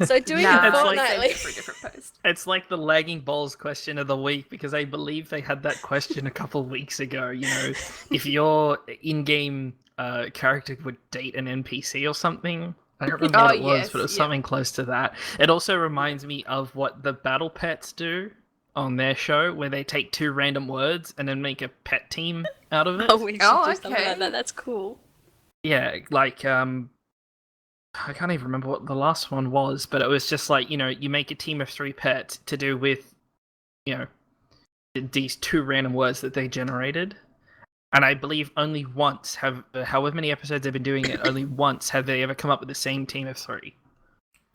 So doing it fortnightly. For a different post. It's like the lagging balls question of the week, because I believe they had that question a couple weeks ago. You know, if your in-game character would date an NPC or something. I don't remember what it was, but it was something close to that. It also reminds me of what the battle pets do on their show, where they take two random words and then make a pet team out of it. Oh, we should do something like that. That's cool. Yeah, like, I can't even remember what the last one was, but it was just like, you know, you make a team of 3 pets to do with, you know, these 2 random words that they generated. And I believe only once however many episodes they've been doing it, only once have they ever come up with the same team of 3.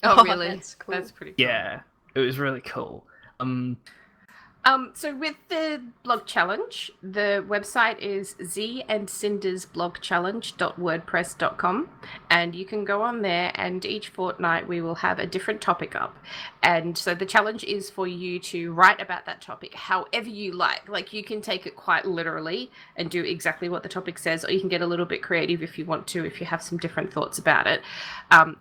Oh, really? That's cool. That's pretty cool. Yeah, it was really cool. So with the blog challenge, the website is zandcindersblogchallenge.wordpress.com, and you can go on there, and each fortnight we will have a different topic up. And so the challenge is for you to write about that topic however you like. Like, you can take it quite literally and do exactly what the topic says, or you can get a little bit creative if you want to, if you have some different thoughts about it.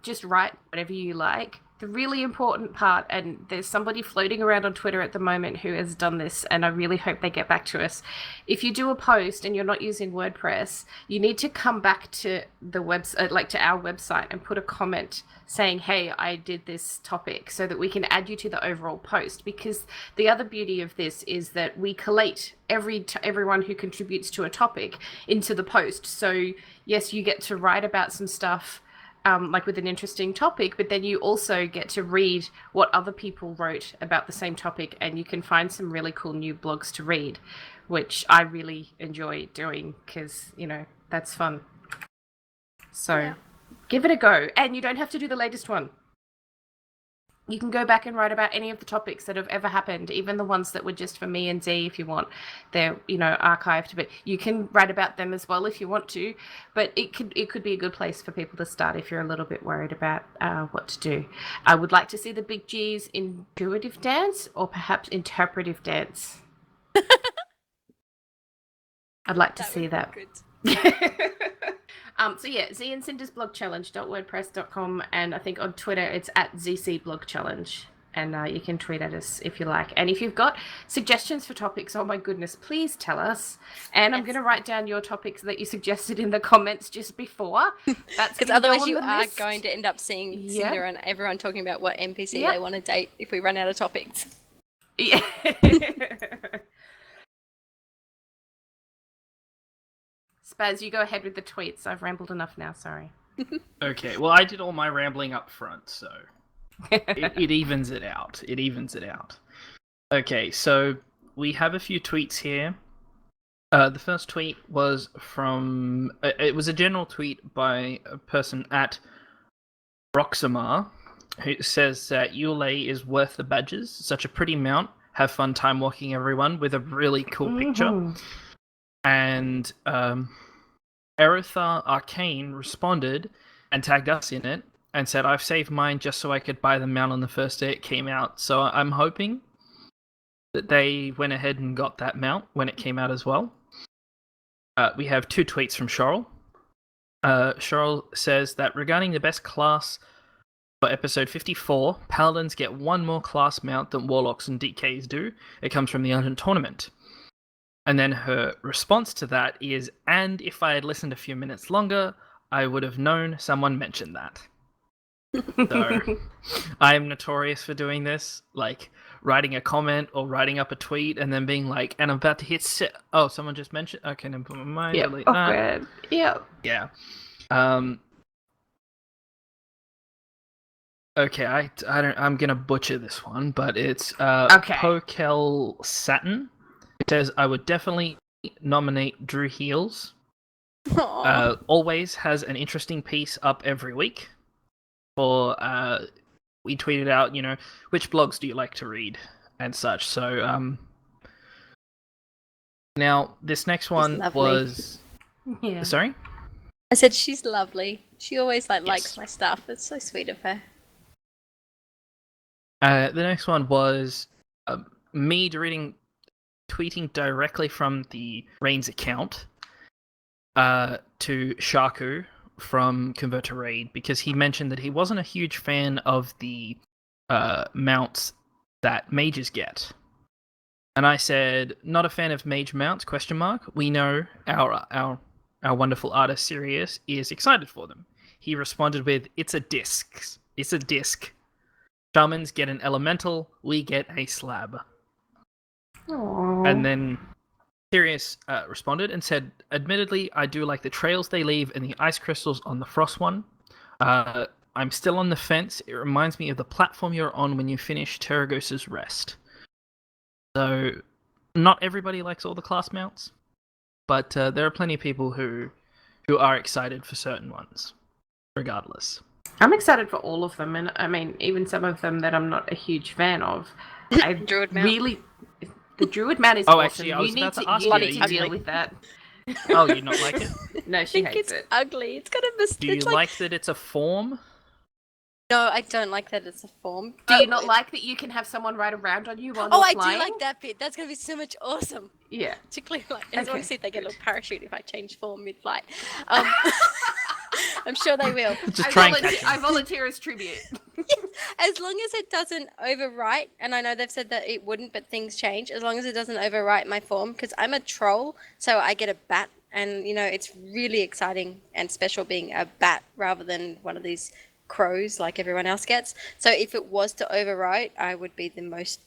Just write whatever you like. the really important part, and there's somebody floating around on Twitter at the moment who has done this, and I really hope they get back to us. If you do a post and you're not using WordPress, you need to come back to the website, like to our website, and put a comment saying, hey, I did this topic, so that we can add you to the overall post. Because the other beauty of this is that we collate everyone who contributes to a topic into the post. So yes, you get to write about some stuff like with an interesting topic, but then you also get to read what other people wrote about the same topic, and you can find some really cool new blogs to read, which I really enjoy doing because, you know, that's fun. So give it a go, and you don't have to do the latest one. You can go back and write about any of the topics that have ever happened, even the ones that were just for me and Z if you want. They're, you know, archived, but you can write about them as well if you want to. But it could be a good place for people to start if you're a little bit worried about what to do. I would like to see the big G's intuitive dance or perhaps interpretive dance. I'd like to see that. So yeah, Z and Cinder's blog challenge.wordpress.com, and I think on Twitter it's at ZC blog challenge, and you can tweet at us if you like. And if you've got suggestions for topics, oh my goodness, please tell us. And I'm going to write down your topics that you suggested in the comments just before. That's because otherwise you are going to end up seeing Cinder and everyone talking about what NPC they want to date if we run out of topics. Yeah. Spaz, you go ahead with the tweets. I've rambled enough now, sorry. Okay, well, I did all my rambling up front, so it evens it out. It evens it out. Okay, so we have a few tweets here. The first tweet was from... it was a general tweet by a person at Roxamar, who says that Yule is worth the badges. Such a pretty mount. Have fun time walking, everyone, with a really cool picture. And Aerithar Arcane responded and tagged us in it and said, I've saved mine just so I could buy the mount on the first day it came out. So I'm hoping that they went ahead and got that mount when it came out as well. We have two tweets from Cheryl. Cheryl says that regarding the best class for episode 54, Paladins get one more class mount than Warlocks and DKs do. It comes from the Undead Tournament. And then her response to that is, and if I had listened a few minutes longer, I would have known someone mentioned that. So, I am notorious for doing this, like writing a comment or writing up a tweet and then being like, and I'm about to hit oh, someone just mentioned, okay, then put my mind, delete that. Yeah. Yeah. Okay, I'm gonna butcher this one, but it's Pokel Satin. It says, I would definitely nominate Drew Heels. Always has an interesting piece up every week. Or we tweeted out, you know, which blogs do you like to read and such. So now this next one was sorry? I said she's lovely. She always likes my stuff. It's so sweet of her. The next one was me tweeting directly from the Reins account to Shaku from Convert to Raid, because he mentioned that he wasn't a huge fan of the mounts that mages get. And I said, not a fan of mage mounts, ? We know our wonderful artist Sirius is excited for them. He responded with, it's a disc. It's a disc. Shamans get an elemental, we get a slab. Aww. And then Sirius responded and said, admittedly, I do like the trails they leave and the ice crystals on the frost one. I'm still on the fence. It reminds me of the platform you're on when you finish Terragos's Rest. So, not everybody likes all the class mounts, but there are plenty of people who are excited for certain ones, regardless. I'm excited for all of them, and I mean, even some of them that I'm not a huge fan of. Druid mount. The Druid mount is awesome. Actually, I was you need to deal with that. Oh, you not like it? No, she hates it. It's ugly. It's got a mistake. Do you like that it's a form? No, I don't like that it's a form. Do you not like that you can have someone ride around on you while you're flying? Oh, I do like that bit. That's going to be so much awesome. Yeah. Particularly, obviously they get a little parachute if I change form mid-flight. I'm sure they will. Just try and catch I him. volunteer as tribute. As long as it doesn't overwrite, and I know they've said that it wouldn't, but things change. As long as it doesn't overwrite my form, because I'm a troll, so I get a bat, and it's really exciting and special being a bat rather than one of these crows like everyone else gets. So if it was to overwrite, I would be the most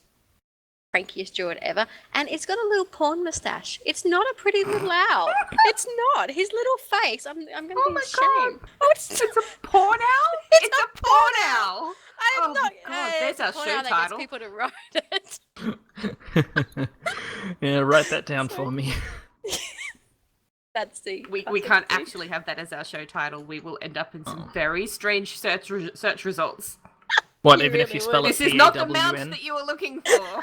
crankiest druid ever. And it's got a little porn mustache. It's not a pretty little owl. It's not. His little face. I'm going to be ashamed. Oh, It's a porn owl? It's a porn owl! I'm Oh not. my God, there's it's a our porn show owl that title. gets people to write it. Yeah, write that down for me. That's the. We can't actually have that as our show title. We will end up in some very strange search results. What, You even if really you spell would. it This is not the mount P-A-W-N? that you were looking for.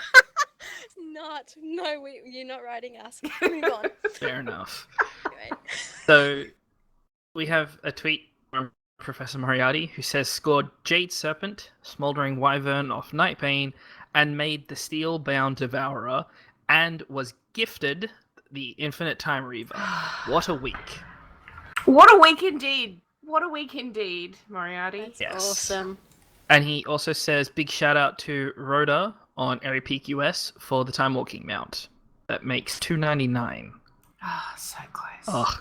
Not. No, you're not writing us. Move on. Fair enough. Anyway. So, we have a tweet from Professor Moriarty who says, scored Jade Serpent, Smouldering Wyvern off Nightbane, and made the Steel-bound Devourer, and was gifted the Infinite Time Reaver. What a week. What a week indeed. What a week indeed, Moriarty. That's Yes. awesome. And he also says, big shout out to Rhoda on Airy Peak US for the Time Walking mount. That makes $2.99. Ah, so close. Oh,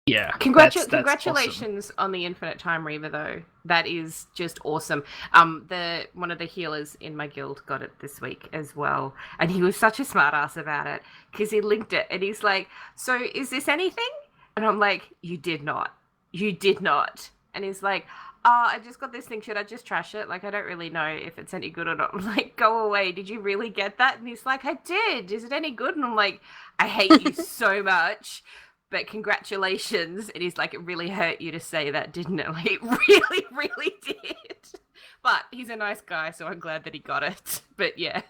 yeah. Congratulations on the Infinite Time Reaver, though. That is just awesome. One of the healers in my guild got it this week as well, and he was such a smartass about it because he linked it, and he's like, "So is this anything?" And I'm like, "You did not. And he's like, I just got this thing. Should I just trash it? Like, I don't really know if it's any good or not. I'm like, go away. Did you really get that? And he's like, I did. Is it any good? And I'm like, I hate you so much, but congratulations. And he's like, it really hurt you to say that, didn't it? Like, it really, really did. But he's a nice guy, so I'm glad that he got it. But yeah,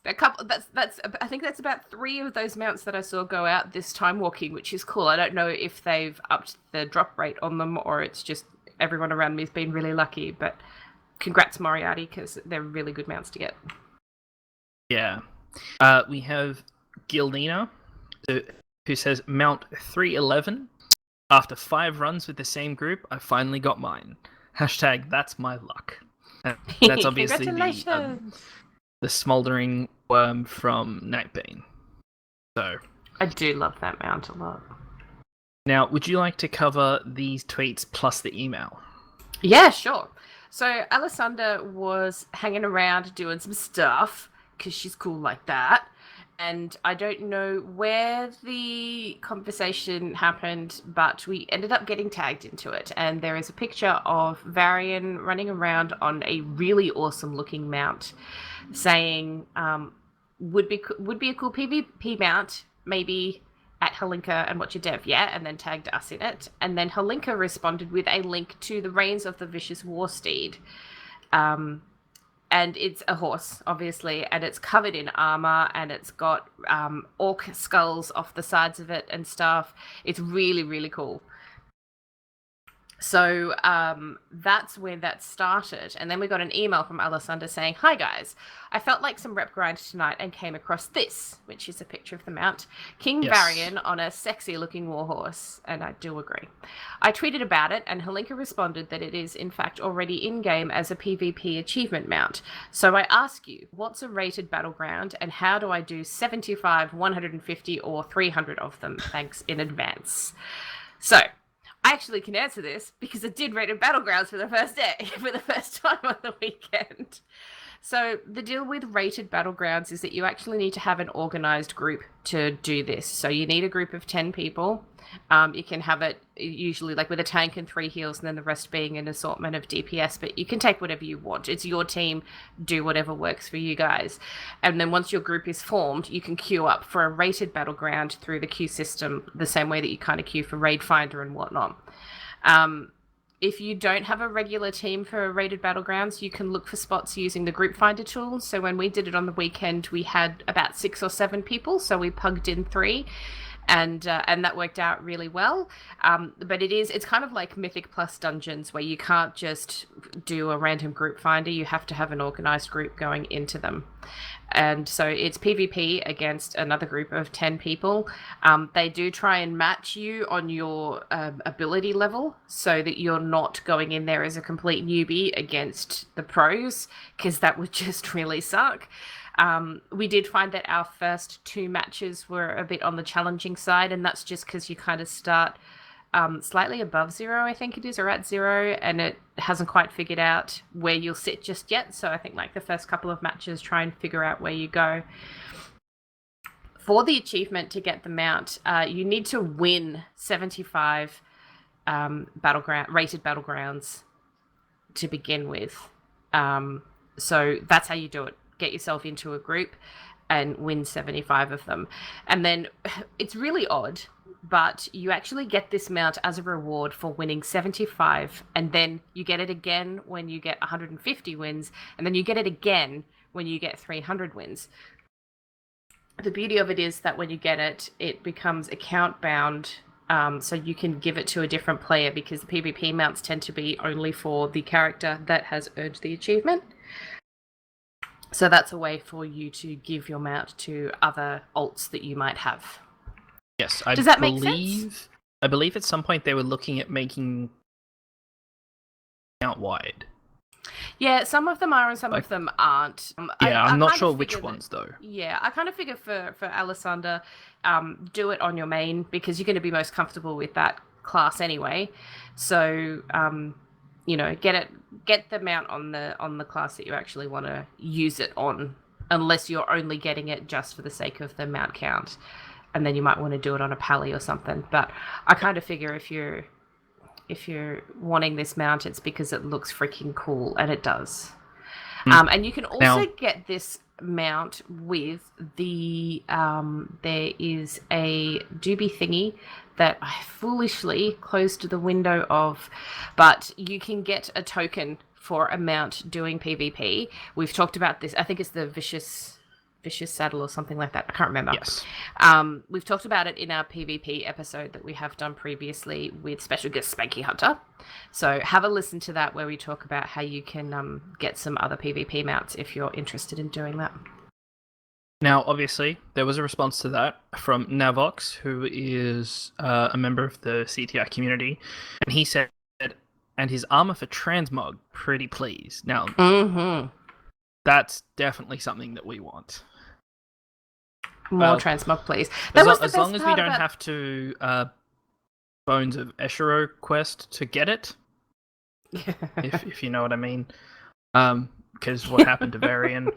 a couple. I think that's about 3 of those mounts that I saw go out this time walking, which is cool. I don't know if they've upped the drop rate on them or it's just everyone around me has been really lucky, but congrats Moriarty, because they're really good mounts to get. Yeah. We have Gildina, who says, Mount 311. After 5 runs with the same group, I finally got mine. Hashtag that's my luck. That's obviously the Smouldering Worm from Nightbane. So I do love that mount a lot. now, would you like to cover these tweets plus the email? Yeah, sure. So Alessandra was hanging around doing some stuff because she's cool like that. And I don't know where the conversation happened, but we ended up getting tagged into it. And there is a picture of Varian running around on a really awesome looking mount saying, would be a cool PvP mount, maybe at Halinka and watch your dev, yeah, and then tagged us in it. And then Halinka responded with a link to the Reins of the Vicious Warsteed. And it's a horse, obviously, and it's covered in armor, and it's got orc skulls off the sides of it and stuff. It's really, really cool. So that's where that started. And then we got an email from Alessandra saying, hi guys, I felt like some rep grind tonight and came across this, which is a picture of the mount. King Varian on a sexy looking warhorse. And I do agree. I tweeted about it and Halinka responded that it is in fact already in game as a PvP achievement mount. So I ask you, what's a rated battleground and how do I do 75, 150 or 300 of them? Thanks in advance. So I actually can answer this because I did rated battlegrounds for the first day, for the first time on the weekend. So the deal with rated battlegrounds is that you actually need to have an organized group to do this. So you need a group of 10 people. You can have it usually like with a tank and 3 heals and then the rest being an assortment of DPS, but you can take whatever you want. It's your team, do whatever works for you guys. And then once your group is formed, you can queue up for a rated battleground through the queue system, the same way that you kind of queue for Raid Finder and whatnot. If you don't have a regular team for rated battlegrounds, you can look for spots using the group finder tool. So when we did it on the weekend, we had about 6 or 7 people. So we plugged in 3 and that worked out really well. But it's kind of like Mythic Plus Dungeons, where you can't just do a random group finder. You have to have an organized group going into them. And so it's PvP against another group of 10 people. They do try and match you on your ability level, so that you're not going in there as a complete newbie against the pros, because that would just really suck. We did find that our first 2 matches were a bit on the challenging side, and that's just because you kind of start slightly above 0, I think it is, or at 0, and it hasn't quite figured out where you'll sit just yet. So I think like the first couple of matches, try and figure out where you go. For the achievement to get the mount, you need to win 75 rated battlegrounds to begin with. So that's how you do it. Get yourself into a group and win 75 of them. And then it's really odd, but you actually get this mount as a reward for winning 75, and then you get it again when you get 150 wins, and then you get it again when you get 300 wins. The beauty of it is that when you get it, it becomes account bound, so you can give it to a different player, because the PvP mounts tend to be only for the character that has earned the achievement. So that's a way for you to give your mount to other alts that you might have. Yes, Does that make sense? I believe at some point they were looking at making out wide. Yeah, some of them are and some of them aren't. I'm not sure which ones though. Yeah, I kind of figure for Alessander, do it on your main, because you're going to be most comfortable with that class anyway. So, get the mount on the class that you actually want to use it on, unless you're only getting it just for the sake of the mount count. And then you might want to do it on a pally or something. But I kind of figure if you're wanting this mount, it's because it looks freaking cool, and it does. And you can also get this mount with the there is a doobie thingy that I foolishly closed the window of, but you can get a token for a mount doing PvP. We've talked about this. I think it's the vicious saddle or something like that. I can't remember. Yes. We've talked about it in our PvP episode that we have done previously with special guest Spanky Hunter. So have a listen to that, where we talk about how you can get some other PvP mounts if you're interested in doing that. Now, obviously, there was a response to that from Navox, who is a member of the CTI community, and he said, and his armor for transmog, pretty please. Now, that's definitely something that we want. More transmog, please. As long as we don't have to Bones of Eshiro quest to get it, if you know what I mean. Because what happened to Varian,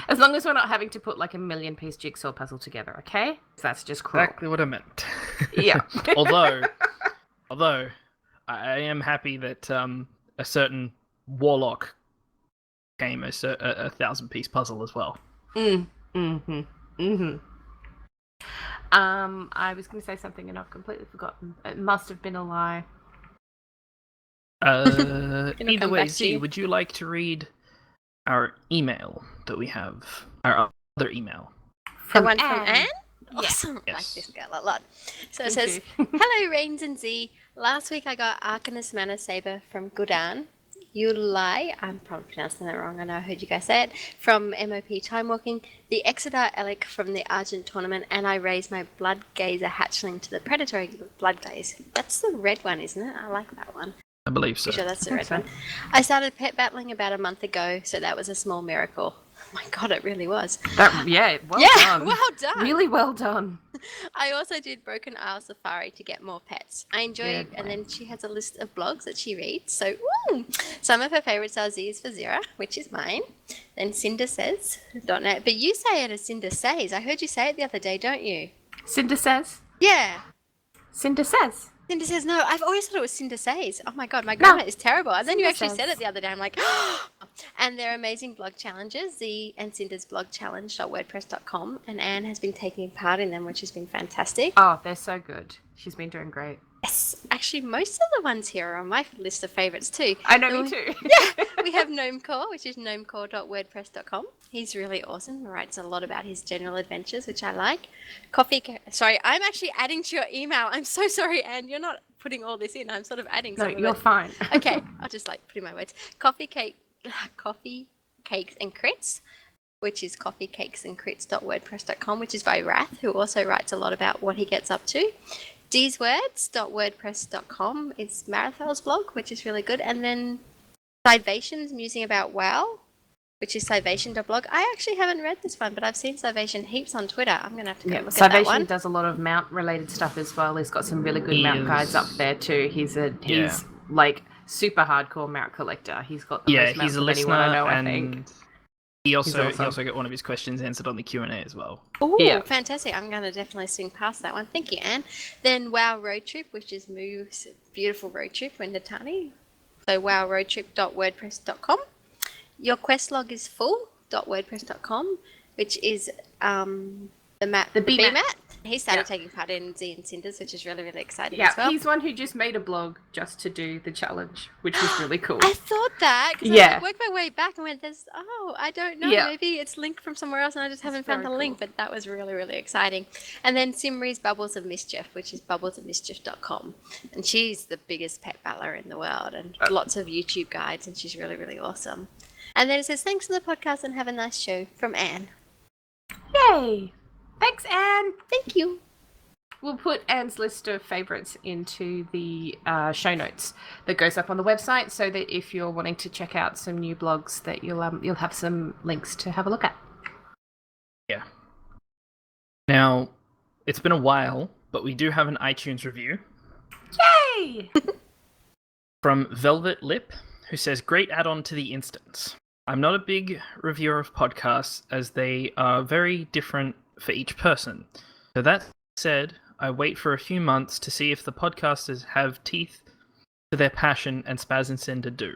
As long as we're not having to put like a 1,000,000-piece jigsaw puzzle together, okay? That's just cruel. Exactly what I meant. Yeah. although I am happy that a certain warlock became a 1,000-piece puzzle as well. I was going to say something and I've completely forgotten. It must have been a lie. Either way, Z, would you like to read our email that we have? Our other email. The one from Anne? Yes. Awesome. Yes. Like this girl a lot. So it Me says, too. Hello, Reins and Z. Last week I got Arcanist Mana Saber from Gudan. Yulai, I'm probably pronouncing that wrong, I know I heard you guys say it, from MOP Time Walking, the Exeter Elic from the Argent Tournament, and I raised my Blood Gazer hatchling to the Predatory Blood Gaze. That's the red one, isn't it? I like that one. I believe so. Pretty sure that's the red one. I started pet battling about a month ago, so that was a small miracle. Oh my god, it really was. Well done. Well done. Really well done. I also did Broken Isle Safari to get more pets. I enjoy, and then she has a list of blogs that she reads. So, some of her favorites are Z is for Zira, which is mine. Then Cinder Says, .net. But you say it as Cinder Says. I heard you say it the other day, don't you? Cinder Says? Yeah. Cinder Says. Cinder Says, no, I've always thought it was Cinder Says. Oh my god, my grammar is terrible. And then you Cinder actually Says. said it the other day. I'm like, and they're amazing blog challenges, Z and Cinder's blog challenge.wordpress.com. And Anne has been taking part in them, which has been fantastic. Oh, they're so good. She's been doing great. Yes, actually, most of the ones here are on my list of favourites too. I know, me too. Yeah, We have Gnomecore, which is gnomecore.wordpress.com. He's really awesome. He writes a lot about his general adventures, which I like. Sorry, I'm actually adding to your email. I'm so sorry, Anne. You're not putting all this in. I'm sort of adding No, some of you're it. fine. Okay, I'll just put in my words. Coffee Cakes and Crits, which is coffeecakesandcrits.wordpress.com, which is by Wrath, who also writes a lot about what he gets up to. Dswords.wordpress.com is Marathel's blog, which is really good. And then Cyvation's musing about WoW, which is Cyvation.blog. I actually haven't read this one, but I've seen Cyvation heaps on Twitter. I'm going to have to go look at that one. Cyvation does a lot of mount-related stuff as well. He's got some really good mount guides up there too. He's like super hardcore mount collector. He's got the most mounts he's a of listener, anyone I know, and I think. he also awesome. got one of his questions answered on the Q&A as well. Oh, Yeah. fantastic. I'm going to definitely swing past that one. Thank you, Anne. Then WoW Road Trip, which is Moo's beautiful road trip, Wendatani. So wowroadtrip.wordpress.com. Your quest log is full.wordpress.com, which is the BMAT. He started taking part in Z and Cinders, which is really, really exciting as well. He's one who just made a blog just to do the challenge, which was really cool. I thought that, because I worked my way back and went, I don't know, maybe it's linked from somewhere else and I just haven't found the link, but that was really, really exciting. And then Simri's Bubbles of Mischief, which is bubblesofmischief.com. And she's the biggest pet battler in the world and lots of YouTube guides, and she's really, really awesome. And then it says, thanks for the podcast and have a nice show, from Anne. Yay! Thanks, Anne! Thank you. We'll put Anne's list of favourites into the show notes that goes up on the website, so that if you're wanting to check out some new blogs, that you'll have some links to have a look at. Yeah. Now, it's been a while, but we do have an iTunes review. Yay! From Velvet Lip, who says, great add-on to the instance. I'm not a big reviewer of podcasts, as they are very different for each person. So that said, I wait for a few months to see if the podcasters have teeth to their passion, and Spaz and Cinder do.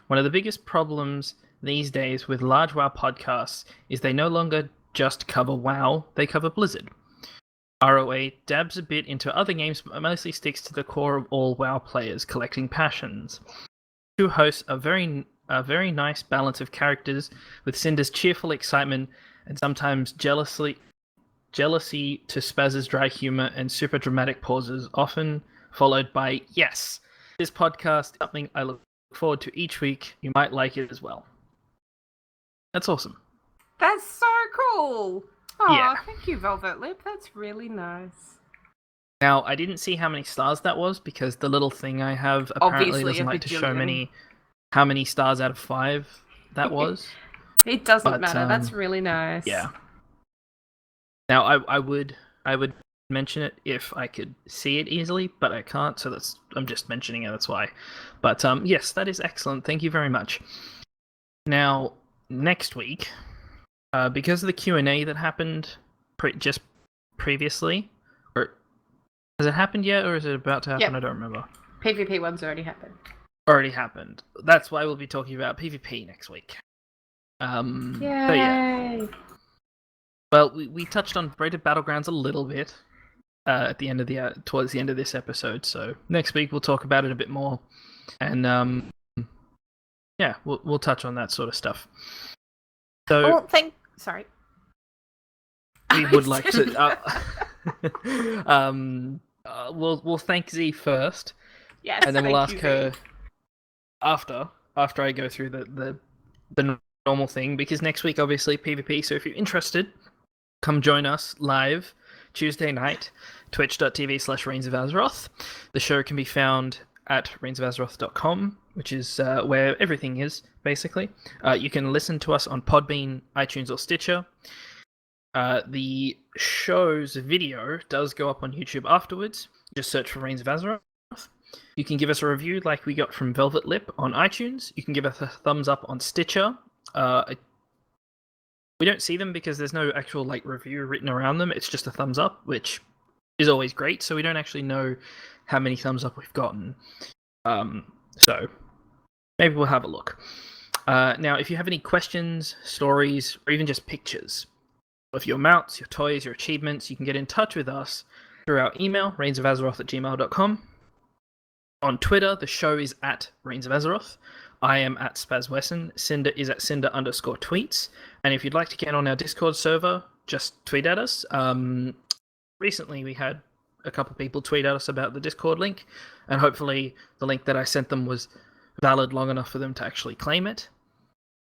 One of the biggest problems these days with large WoW podcasts is they no longer just cover WoW, they cover Blizzard. ROA dabs a bit into other games, but mostly sticks to the core of all WoW players, collecting passions. Two hosts a very nice balance of characters, with Cinder's cheerful excitement and sometimes jealousy to Spaz's dry humor and super dramatic pauses, often followed by, yes, this podcast is something I look forward to each week. You might like it as well. That's awesome. That's so cool! Oh, Yeah. Thank you, Velvet Lip. That's really nice. Now, I didn't see how many stars that was, because the little thing I have apparently Obviously doesn't a like to show bajillion. how many stars out of 5 that was. It doesn't But, matter. That's really nice. Yeah. Now, I would mention it if I could see it easily, but I can't, so I'm just mentioning it, that's why. But yes, that is excellent. Thank you very much. Now, next week, because of the Q&A that happened just previously, or has it happened yet, or is it about to happen? Yep. I don't remember. PvP one's already happened. Already happened. That's why we'll be talking about PvP next week. Yay! So yeah. Well, we touched on Braided Battlegrounds a little bit at the end of towards the end of this episode. So next week we'll talk about it a bit more, and yeah, we'll touch on that sort of stuff. So Sorry. we would like to. We'll thank Z first, Yes, and then we'll ask thank her you, after I go through the normal thing, because next week obviously PvP. So if you're interested, come join us live Tuesday night, twitch.tv/Reins of Azeroth. The show can be found at reinsofAzeroth.com, which is where everything is, basically. You can listen to us on Podbean, iTunes, or Stitcher. The show's video does go up on YouTube afterwards. Just search for Reins of Azeroth. You can give us a review like we got from Velvet Lip on iTunes. You can give us a thumbs up on Stitcher. We don't see them because there's no actual review written around them. It's just a thumbs up, which is always great. So we don't actually know how many thumbs up we've gotten. So maybe we'll have a look. Now, if you have any questions, stories, or even just pictures of your mounts, your toys, your achievements, you can get in touch with us through our email, reinsofAzeroth@gmail.com. On Twitter, the show is at Reins of Azeroth. I am at SpazWesson. Cinder is at Cinder_tweets. And if you'd like to get on our Discord server, just tweet at us. Recently, we had a couple people tweet at us about the Discord link, and hopefully the link that I sent them was valid long enough for them to actually claim it.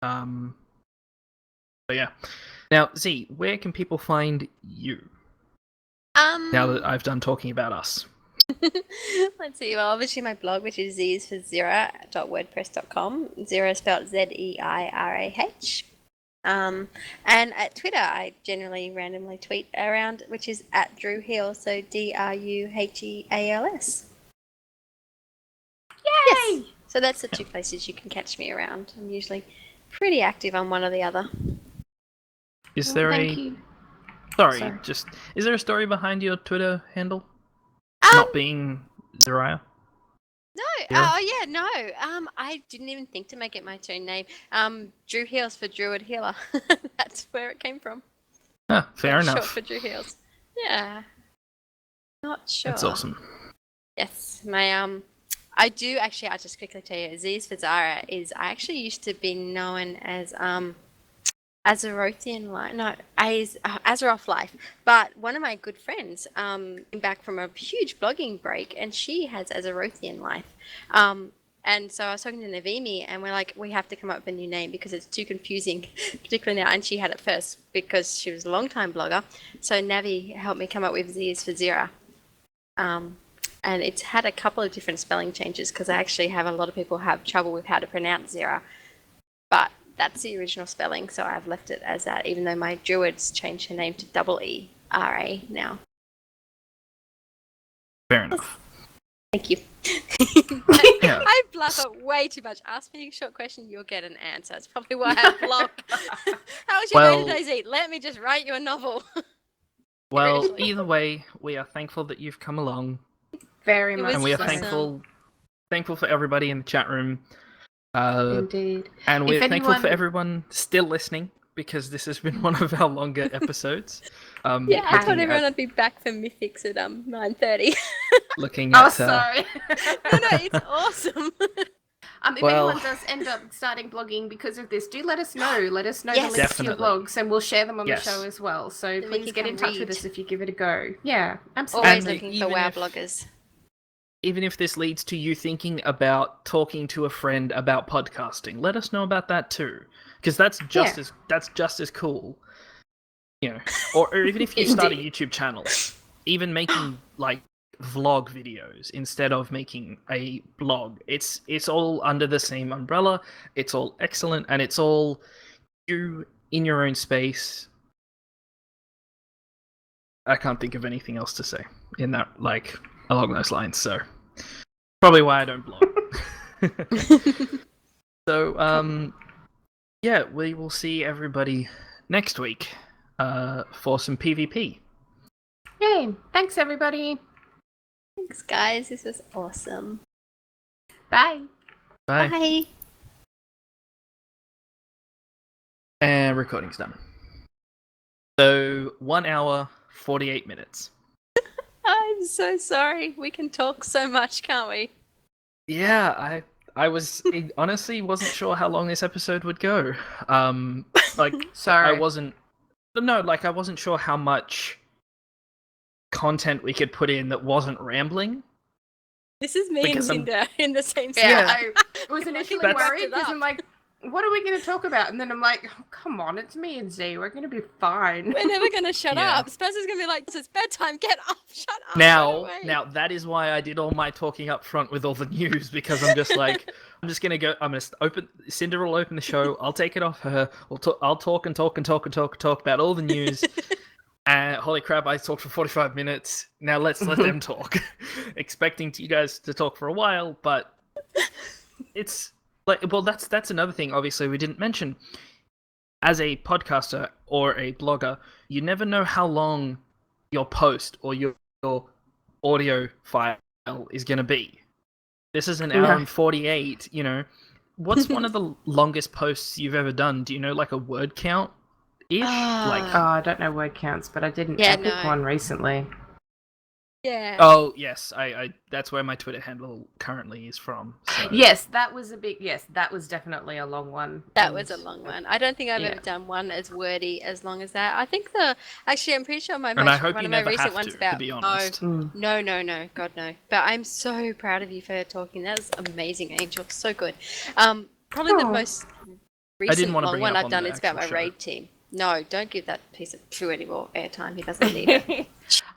So yeah. Now, Z, where can people find you? Now that I've done talking about us. Let's see. Well, obviously my blog, which is zeisforzera.wordpress.com. Zera spelled Zeirah. And at Twitter, I generally randomly tweet around, which is at Drew Heal, so DRUHEALS. Yay! Yes. So that's the 2 places you can catch me around. I'm usually pretty active on one or the other. Is there Thank a... you. Sorry, Sorry. just... Is there a story behind your Twitter handle? Um, Not being Zariah? No. Yeah. Oh, yeah, no. I didn't even think to make it my own name. Drew Heals for Druid Healer. That's where it came from. Ah, fair Short enough. for Drew Heals. Yeah. Not sure. That's awesome. Yes, my I do actually. I'll just quickly tell you, Aziz Fazara is. I actually used to be known as Azerothian Life. No, as Azeroth Life. But one of my good friends came back from a huge blogging break, and she has Azerothian Life. And so I was talking to Navimi, and we're like, we have to come up with a new name because it's too confusing, particularly now. And she had it first because she was a long-time blogger. So Navi helped me come up with Z is for Zera. And it's had a couple of different spelling changes because I actually have a lot of people have trouble with how to pronounce Zera. But that's the original spelling, so I've left it as that, even though my druid's changed her name to EERA now. Fair enough. Thank you. Yeah. I blabber way too much. Ask me a short question, you'll get an answer. That's probably why I blog. How was your day today, Z? Let me just write you a novel. Well, Seriously. either way, we are thankful that you've come along, Very It much. was and we are awesome. thankful for everybody in the chat room. Indeed. And we're If thankful for anyone- everyone still listening, because this has been one of our longer episodes. Yeah, I told looking everyone at, I'd be back for Mythics at 9:30. looking Oh, at sorry. No, it's awesome. If Well- anyone does end up starting blogging because of this, do let us know. Let us know Yes. the links to your Definitely. blogs, and we'll share them on Yes. the show as well. So we please can get in come touch with read. us if you give it a go. Yeah, absolutely. Always And looking for even WoW if- bloggers. even if this leads to you thinking about talking to a friend about podcasting, let us know about that too, because that's just as cool, you know. Or even if you start a YouTube channel, even making like vlog videos instead of making a blog, it's all under the same umbrella. It's all excellent, and it's all you in your own space. I can't think of anything else to say in that, like, along those lines. So probably why I don't blog. So yeah, we will see everybody next week for some PvP. Yay! Thanks, everybody. Thanks, guys. This was awesome. Bye. Bye. Bye. And recording's done. So 1 hour 48 minutes. I'm so sorry. We can talk so much, can't we? Yeah, I was honestly wasn't sure how long this episode would go. Like Sorry. I wasn't sure how much content we could put in that wasn't rambling. This is me Because I'm- and Cinder in the same Yeah, spot. I was initially That's- worried because I'm like, what are we going to talk about? And then I'm like, oh, come on, it's me and Z. We're going to be fine. We're never gonna shut Yeah. up. Spencer's gonna be like, "It's bedtime. Get up. Shut up." Now, go away." that is why I did all my talking up front with all the news, because I'm just like, I'm just gonna go. I'm gonna open. Cinder will open the show. I'll take it off her. I'll talk about all the news. And holy crap, I talked for 45 minutes. Now let's let them talk. Expecting you guys to talk for a while, but it's like, well, that's another thing. Obviously, we didn't mention. As a podcaster or a blogger, you never know how long your post or your audio file is going to be. This is an hour and 48, you know. What's one of the longest posts you've ever done? Do you know, like, a word count? Ish? Ah. Like, Oh, I don't know word counts, but I didn't Yeah, epic no. one recently. Yeah. Oh yes, I that's where my Twitter handle currently is from. So. Yes, that was definitely a long one. That was a long one. I don't think I've Yeah. ever done one as wordy as long as that. I think actually I'm pretty sure And I hope one you of my never recent have ones to about be honest. no, God no. But I'm so proud of you for talking. That was amazing, Angel. So good. Probably the most I didn't recent want to long bring one it up I've on done the is about actual my show. raid team. No, don't give that piece of poo any more airtime. He doesn't need it.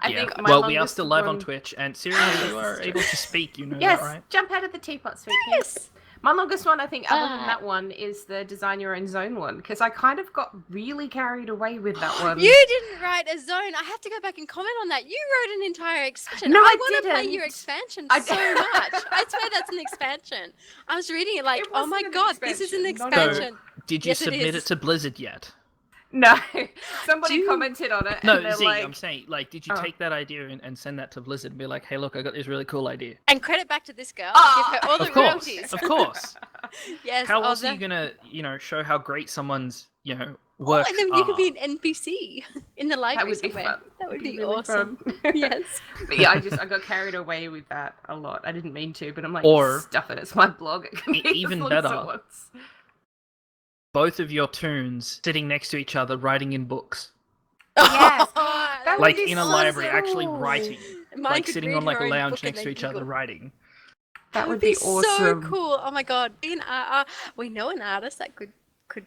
I Yeah. think my Well, we are longest still live on one- Twitch, and Siri, you are Yes, able to speak. You know Yes, that, right? jump out of the teapot, sweet pea. Yes. My longest one, I think, other than that one, is the design your own zone one, because I kind of got really carried away with that one. You didn't write a zone. I have to go back and comment on that. You wrote an entire expansion. No, I want to play your didn't. expansion I so much. I swear that's an expansion. I was reading it like, It oh my wasn't an god, this is an expansion, not at all. expansion. Did you Yes, it submit is. it to Blizzard yet? No, somebody Dude. commented on it. No, and they're Z, like, I'm saying, like, did you Oh. take that idea and send that to Blizzard and be like, hey, look, I got this really cool idea? And credit back to this girl. Ah, Give her all the Of course, royalties. of course. Yes. How oh, else are the- you gonna, show how great someone's, Oh, work and then you could be an NPC in the that library would be somewhere. fun. That would It'd be really awesome. fun. Yes. But yeah, I got carried away with that a lot. I didn't mean to, but I'm like, Or- stuff it. It's my blog. It can be even as long as it better. wants. Both of your toons sitting next to each other writing in books. Yes. that That would Like be in a so library, actually cool. writing. Mine Like could sitting read on like her a own lounge book and next to then each other giggle. writing. That would be awesome. so cool. Oh my god, we know an artist that could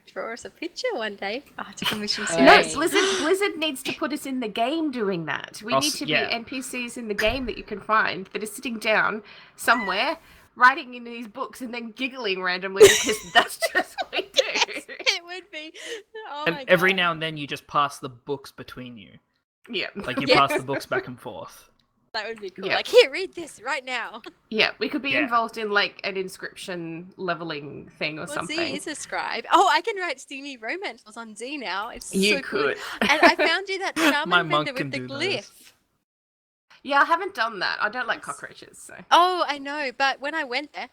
draw us a picture one day. Oh, to commission Hey. No, series. Blizzard needs to put us in the game doing that. We need to be NPCs in the game that you can find that are sitting down somewhere, writing in these books and then giggling randomly because that's just what we do. Yes, it would be. Oh And my every god. now and then you just pass the books between you. Yeah. Like you Yes. pass the books back and forth. That would be cool. Yeah. Like, here, read this right now. Yeah, we could be Yeah. involved in like an inscription leveling thing or Well, something. Z is a scribe. Oh, I can write steamy romance on Z now. It's You so good. could. And I found you that shaman My monk vendor can with the do those. glyph. Yeah, I haven't done that. I don't like cockroaches, so. Oh, I know. But when I went there,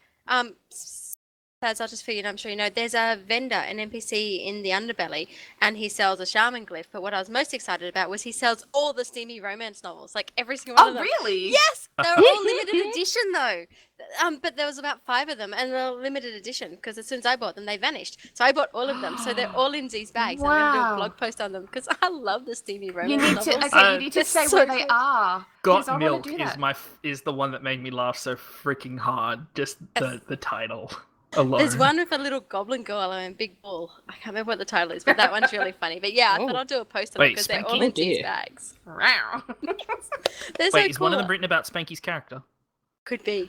as I'll just for you, I'm sure you know, there's a vendor, an NPC in the underbelly, and he sells a shaman glyph. But what I was most excited about was he sells all the steamy romance novels, like every single one Oh, of them. really? Yes, they're all limited edition though. But there was about 5 of them, and they're limited edition because as soon as I bought them, they vanished. So I bought all of them. So they're all in Z's bags. And I'm gonna do a Wow. blog post on them because I love the steamy romance You need novels. to. Okay, you need to They're say so where they cool. are. 'cause Got I wanna Milk do is that. is the one that made me laugh so freaking hard. Just the title alone. There's one with a little goblin girl and a big bull. I can't remember what the title is, but that one's really funny. But yeah, I thought Oh. I'll do a post on Wait, it because they're all Spanky? in Oh, dear. these bags. Wow. They're Wait, so is cool. one of them written about Spanky's character? Could be.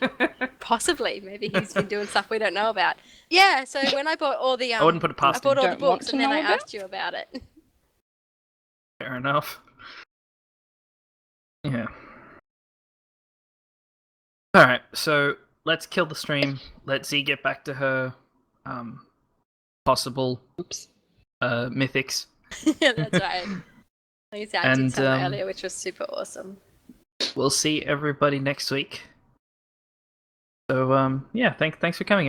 Possibly. Maybe he's been doing stuff we don't know about. Yeah, so when I bought all the I wouldn't put it I past bought him. all the Don't want books to and then know I about? asked you about it. Fair enough. Yeah. Alright, so let's kill the stream. Let Z get back to her possible Oops. Yeah, mythics. that's right. Like I said, I did And, some um, earlier, which was super awesome. We'll see everybody next week. So yeah, thanks for coming, everybody.